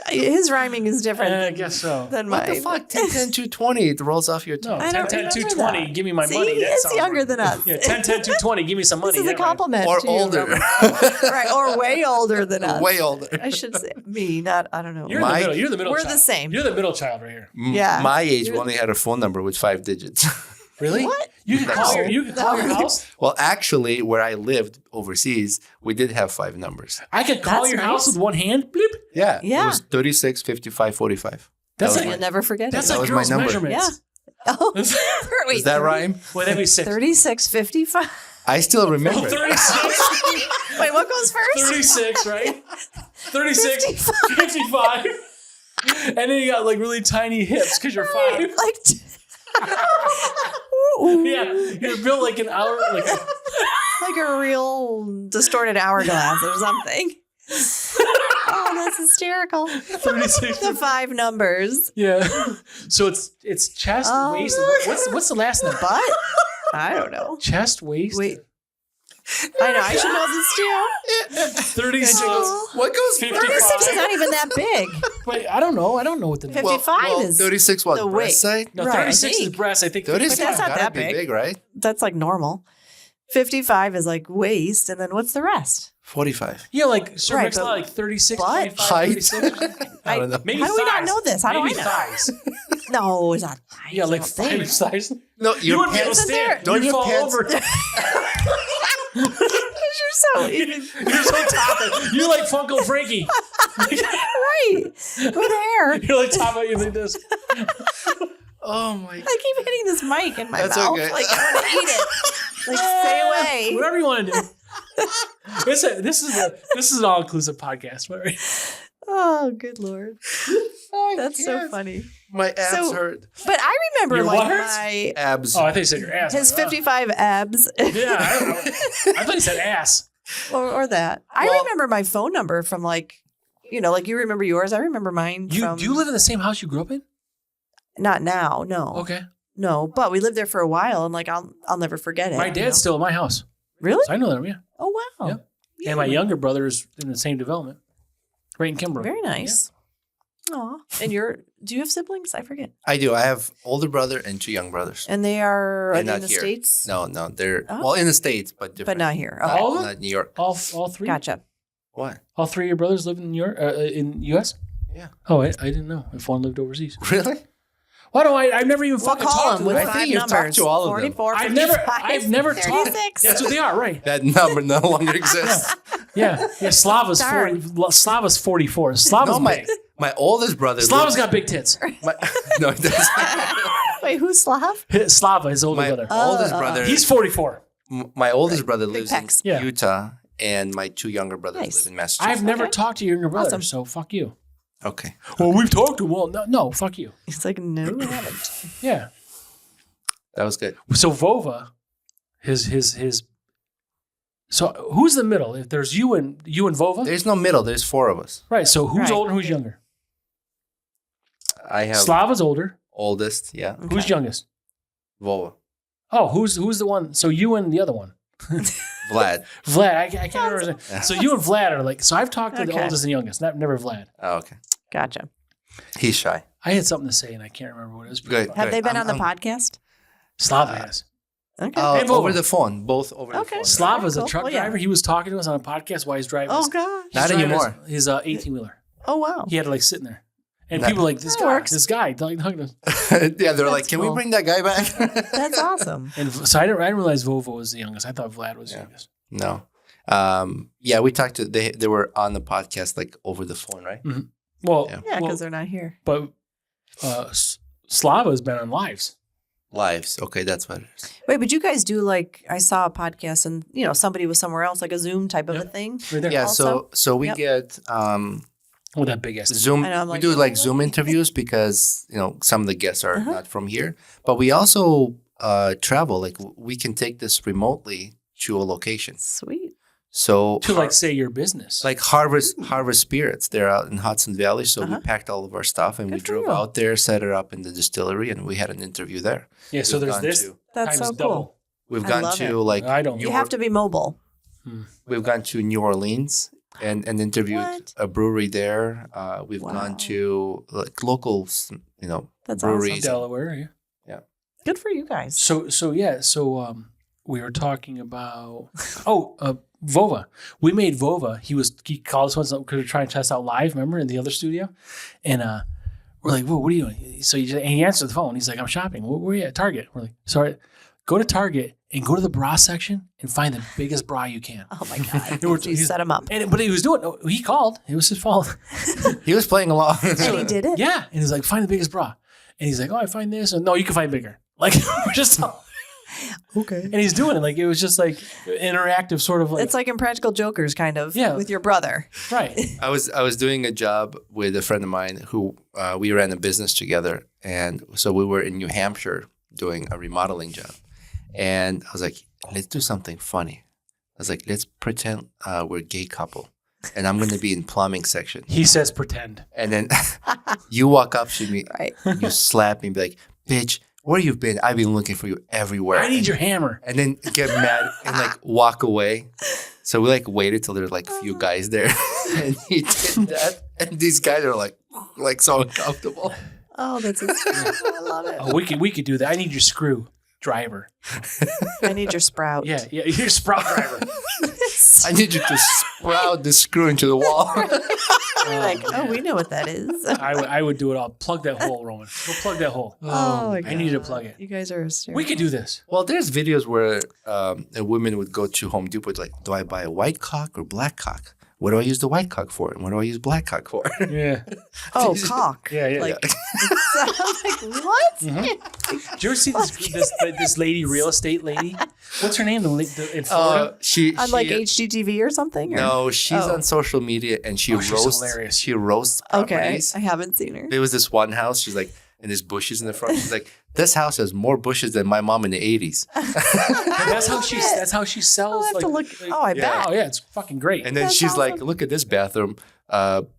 His rhyming is different I guess so. than What mine. the fuck? 10 10 220. It rolls off your No, tongue. I 10 don't 10 remember 220. that. Give me my See, money. he That is sounds younger right. than us. Yeah, 10 10 220. Give me some money. This is a That rhymes. compliment. Or to you, older. Robert. Right, or way older than us. Way older. I should say me, not I don't know. You're Mike- the middle. You're the middle. We're child. the same. You're the middle child right here. Yeah. My age, we only had a phone number with 5 digits. Really? What? You can call your, No. house. Well, actually, where I lived overseas, we did have 5 numbers. I could call That's your house nice. with one hand. Bleep. Yeah. Yeah. It was 36, 55, 45. That's That was like You'll never forget that's it. That like was my girls' number. measurements. Oh, wait, Does that rhyme? Well, that'd be 6. 36.55. I still remember. 36. Wait, what goes first? 36, right? 36, 55. And then you got like really tiny hips because you're 5. Like, Yeah, you're built like an hour. Like like a real distorted hourglass or something. Oh, that's hysterical. 36. The 5 numbers. Yeah. So it's chest, Oh. waist. What's the last number? Butt? I don't know. Chest, waist. Wait. I know. I should know this too. 36. Oh. What goes 36 is not even that big. Wait, I don't know. I don't know what the 55 is 36 what? the Breast weight. side? No, Right, 36 I is think. breast. I think 36 that's not gotta that be big. big, right? That's like normal. 55 is like waist, and then what's the rest? 45. Yeah, like cervix, but like 36, butt? 25, Height? 36. I don't know. Maybe How do we not thighs. know this? How do Maybe I know? thighs. No, it's not. Yeah, like I don't think. 5 size. No, You your wouldn't be able to pants. stand. Don't You'd your fall pants- over. You're so You're so top. You're like Funko Frankie. right with hair. You're like top of you like this. Oh my. I keep hitting this mic in my That's mouth. okay. Like I want to eat it. Like stay away. Whatever you want to do. This is an all inclusive podcast. Whatever. Oh, good lord. That's so funny. My abs So- hurt. But I remember Your like what hurts? my Abs. Oh, I thought you said your ass. his Like, 55 abs Yeah, I don't know. I thought you said ass. or that. I Well- remember my phone number from like like you remember yours. I remember mine Do from you live in the same house you grew up in? not now. No. Okay. No, but we lived there for a while and like I'll never forget it. My dad's still in my house. Really? So I know that, yeah. Oh wow. Yeah. Yeah. And my younger brother is in the same development. Right in Kimbrough. Very nice. Aw. And do you have siblings? I forget. I do. I have older brother and 2 young brothers. And they are They're in not the here. States? No, they're Oh. well in the States, but different. But not here. All Okay. of them? Not New York. All three? Gotcha. What? All 3 of your brothers live in New York, in U.S.? Yeah. Oh, I didn't know if one lived overseas. Really? Why do I've never even We'll fucking call talked them to with I them. think 5 you've talked numbers. to all of them. 44, I've 55, never talked. 36. That's what they are, right? That number no longer exists. Yeah. Slava's Darn. 40. Slava's 44. Slava's No, big. my oldest brother. Slava's lives- got big tits. no, he doesn't. Wait, who's Slav? Slava, his older My brother. oldest brother. He's 44. My oldest brother lives in pecs. Yeah. Utah, and my 2 younger brothers Nice. live in Massachusetts. I've never talked to your younger brother, Awesome. so fuck you. Okay. Well, we've talked to him. Well, no, fuck you. He's like, no, I haven't. Yeah. That was good. So Vova, his. So who's the middle? If there's you and Vova, There's no middle. There's 4 of us. right? So who's Right. older? Who's younger? I have Slava's older. oldest. Yeah. Who's Okay. youngest? Volva. Oh, who's the one? So you and the other one, Vlad. Vlad. I can't remember. His name. So you and Vlad are like. So I've talked to the Okay. oldest and youngest. Never Vlad. Oh, okay. Gotcha. He's shy. I had something to say and I can't remember what it was. Good. Have they been I'm- on the I'm- podcast? Slava has. Okay. And Volva. Over the phone. Both over the Okay. phone. Slava's Cool. a truck Well, yeah. driver. He was talking to us on a podcast while he's driving. Oh, his- gosh. he's Not driving anymore. His 18-wheeler. Oh, wow. He had to like sit in there, and Not- people were like this That guy, works. this guy. Like, and Yeah, they're like, That's can we cool. bring that guy back? That's awesome. so I didn't realize Volvo was the youngest. I thought Vlad was the Yeah. youngest. No. Yeah, we talked to they were on the podcast like over the phone, right? Well, Yeah. Yeah, well, because they're not here. but Slava's been on lives. Lives. Okay, that's what it is. Wait, but you guys do like, I saw a podcast and, somebody was somewhere else, like a Zoom type of a Yep. thing. Right there. Yeah, Also- so we Yep. get With that big ass. Zoom. I know, I'm We like, do like oh, Zoom okay. interviews because some of the guests are Uh-huh. not from here, but we also travel. Like we can take this remotely to a location. Sweet. So To like say your business. like Harvest Spirits, they're out in Hudson Valley. So we Uh-huh. packed all of our stuff and we Good for drove you. out there, set it up in the distillery, and we had an interview there. yeah. So We've there's gone this. to- That's times so double. cool. We've I gone love to it. like I don't. You have to be mobile. We've gone to New Orleans and interviewed What? a brewery there. We've Wow. gone to like locals, That's breweries. awesome. Delaware. Yeah. Good for you guys. So we were talking about Vova. We made Vova. He called us once because we were trying to test out live. Remember in the other studio, and we're like, "Whoa, what are you doing?" So he answered the phone. He's like, "I'm shopping. Where are you at? Target." We're like, "Sorry, go to Target and go to the bra section and find the biggest bra you can." Oh my God. And we're- You set him up. But he was doing. He called. It was his fault. He was playing along. And he did it? Yeah, and he's like, "Find the biggest bra," and he's like, "Oh, I find this." And no, you can find bigger. Like we're just. Okay. And he's doing it like it was just like interactive, sort of like It's like Impractical Jokers, kind of, Yeah. with your brother. right. I was doing a job with a friend of mine who we ran a business together, and so we were in New Hampshire doing a remodeling job, and I was like, let's do something funny. I was like, let's pretend we're a gay couple, and I'm gonna be in plumbing section. He says pretend. And then you walk up to me, Right. you slap me, and be like, "Bitch, where you been? I've been looking for you everywhere." I need your hammer. And then get mad and like walk away. So we like waited till there's like a few guys there, and he did that. And these guys are like so uncomfortable. Oh, that's I love it. Oh, we could do that. I need your screwdriver. I need your sprout. Yeah, your sprout driver. I need you to sprout the screw into the wall. We're like, oh, we know what that is. I would do it all. Plug that hole, Roman. Go plug that hole. Oh my God. I need to plug it. You guys are hysterical. We could do this. Well, there's videos where a woman would go to Home Depot, like, do I buy a white cock or black cock? What do I use the white cock for? And what do I use black cock for? Yeah. Oh, cock. Yeah. Like, I'm like, what? Did you ever see this lady, real estate lady? What's her name? In Florida? On like HGTV or something? Or? No, she's on social media and she she's roasts. hilarious. She roasts Okay, properties. I haven't seen her. There was this one house. She's like, and there's bushes in the front. She's like, this house has more bushes than my mom in the 80s. That's how she sells. I'll have to look. Oh, I bet. Oh yeah, it's fucking great. And then That's she's like, awesome. look at this bathroom.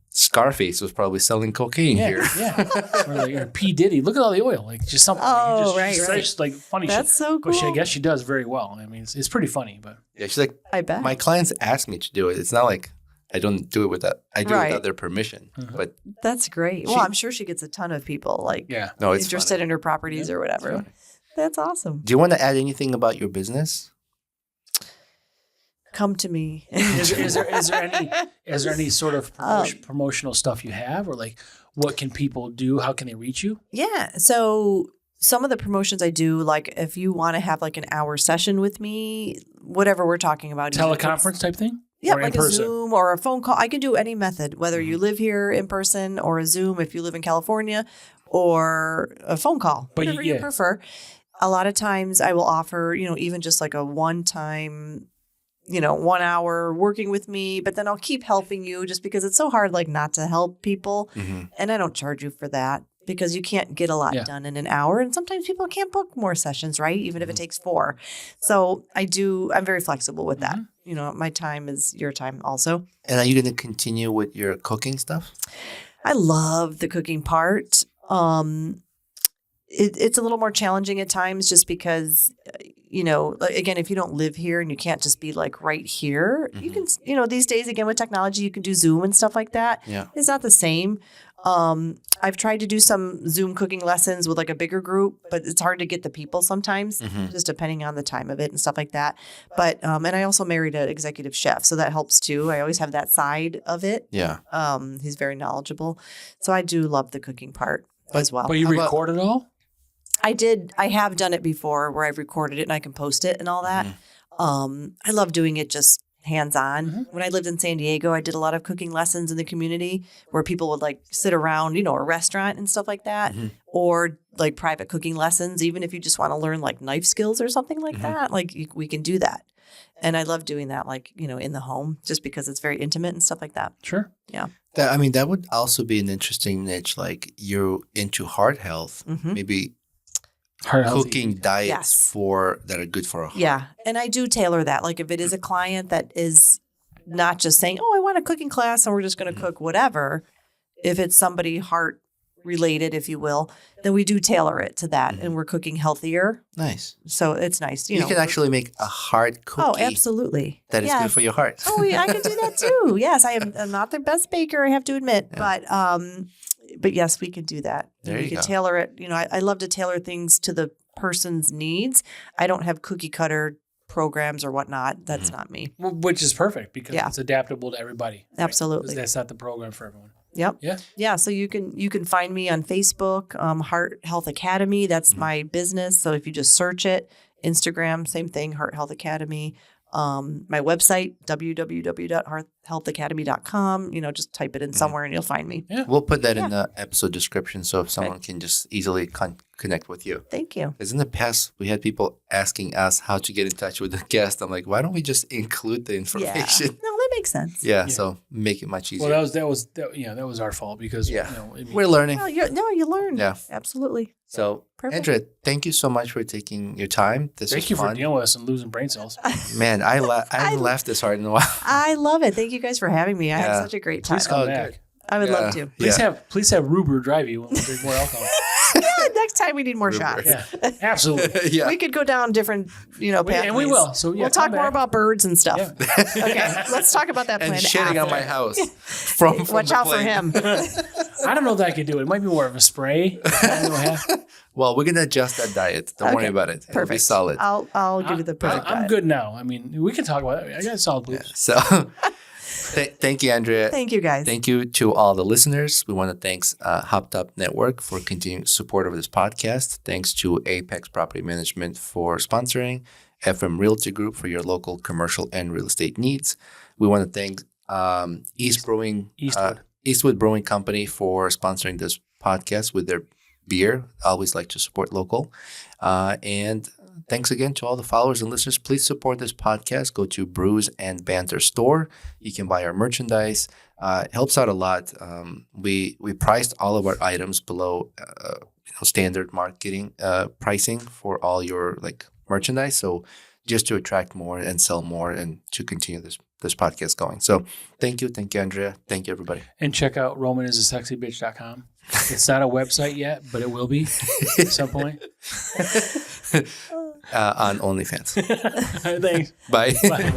Scarface was probably selling cocaine here. Yeah. Or P. Diddy. Look at all the oil. Like just something. Oh, just, right. Just like funny That's shit. so But I cool. guess she does very well. I mean, it's pretty funny. But Yeah, she's like, I bet. my clients ask me to do it. It's not like I don't do it without. I do it Right. without their permission. But That's great. Well, I'm sure she gets a ton of people like yeah. no, it's interested funny. in her properties or whatever. That's awesome. Do you want to add anything about your business? Come to me. Is there any sort of promotional stuff you have, or like what can people do? How can they reach you? Yeah. So some of the promotions I do, like if you want to have like an hour session with me, whatever we're talking about. Teleconference type thing? Yeah, Or in like a person? Zoom or a phone call. I can do any method, whether you live here in person or a Zoom if you live in California or a phone call, But whatever you- you yeah. prefer. A lot of times I will offer, even just like a one-time 1 hour working with me, but then I'll keep helping you just because it's so hard, like not to help people. And I don't charge you for that because you can't get a lot Yeah. done in an hour. And sometimes people can't book more sessions, right? Even if it takes 4. So I'm very flexible with that. My time is your time also. And are you going to continue with your cooking stuff? I love the cooking part. It's a little more challenging at times just because, again, if you don't live here and you can't just be like right here, you can, these days, again, with technology, you can do Zoom and stuff like that. Yeah. It's not the same. I've tried to do some Zoom cooking lessons with like a bigger group, but it's hard to get the people sometimes, just depending on the time of it and stuff like that. But, and I also married an executive chef, so that helps too. I always have that side of it. Yeah. He's very knowledgeable. So I do love the cooking part as well. But you How about- record it all? I have done it before where I've recorded it and I can post it and all that. I love doing it just hands-on. When I lived in San Diego, I did a lot of cooking lessons in the community where people would like sit around, a restaurant and stuff like that, or like private cooking lessons, even if you just want to learn like knife skills or something like that, we can do that. And I love doing that, like, in the home just because it's very intimate and stuff like that. Sure. Yeah. That would also be an interesting niche. Like you're into heart health, maybe cooking diets Yes. that are good for a heart. Yeah. And I do tailor that. Like if it is a client that is not just saying, oh, I want a cooking class and we're just going to cook whatever. If it's somebody heart related, if you will, then we do tailor it to that and we're cooking healthier. Nice. So it's nice. You can actually make a heart cookie Oh, absolutely. that is good for your heart. Oh, yeah, I can do that too. Yes. I'm not the best baker, I have to admit, but yes, we can do that. There we you can go. tailor it. I love to tailor things to the person's needs. I don't have cookie cutter programs or whatnot. That's not me. Well, which is perfect because Yeah. it's adaptable to everybody. right? Absolutely. 'Cause that's not the program for everyone. Yep. Yeah. Yeah. So you can find me on Facebook, Heart Health Academy. That's my business. So if you just search it, Instagram, same thing, Heart Health Academy. My website, www.hearthealthacademy.com. Just type it in somewhere and you'll find me. We'll put that in the episode description so if someone can just easily connect with you. Thank you. Because in the past, we had people asking us how to get in touch with the guest. I'm like, why don't we just include the Yeah. information? No, that makes sense. Yeah, Yeah. so make it much easier. Well, that was our fault because Yeah. I mean, We're learning. No, you learn. Yeah. Absolutely. So, Perfect. Andrea, thank you so much for taking your time. This thank was you for fun. dealing with us and losing brain cells. Man, I haven't laughed this hard in a while. I love it. Thank you guys for having me. I Yeah. had such a great time. Please come Oh, back. good. I would Yeah. love to. Please have Ruber drive you when we drink more alcohol. Yeah, next time we need more Ruber. shots. Yeah, absolutely. Yeah. We could go down different, pathways. And we will. So yeah, we'll talk come more back. about birds and stuff. Yeah. Okay, let's talk about that And plan shitting on after. my house. From Watch the out for plane. him. I don't know if I could do it. It might be more of a spray. I don't know how- Well, we're gonna adjust that diet. Don't worry Okay. about it. It'll be Perfect. solid. I'll give you the perfect I'm diet. good now. I mean, we can talk about it. I got solid blues. So, thank you, Andrea. Thank you guys. Thank you to all the listeners. We want to thank Hopped Up Network for continuing support of this podcast. Thanks to Apex Property Management for sponsoring, FM Realty Group for your local commercial and real estate needs. We want to thank Eastwood Brewing Company for sponsoring this podcast with their beer. I always like to support local. And thanks again to all the followers and listeners. Please support this podcast. Go to Brews and Banter store. You can buy our merchandise. It helps out a lot. We priced all of our items below standard marketing pricing for all your merchandise. So just to attract more and sell more and to continue this podcast going. So thank you, Andrea. Thank you, everybody. And check out romanisasexybitch.com. It's not a website yet, but it will be at some point. On OnlyFans. Thanks. Bye. Bye.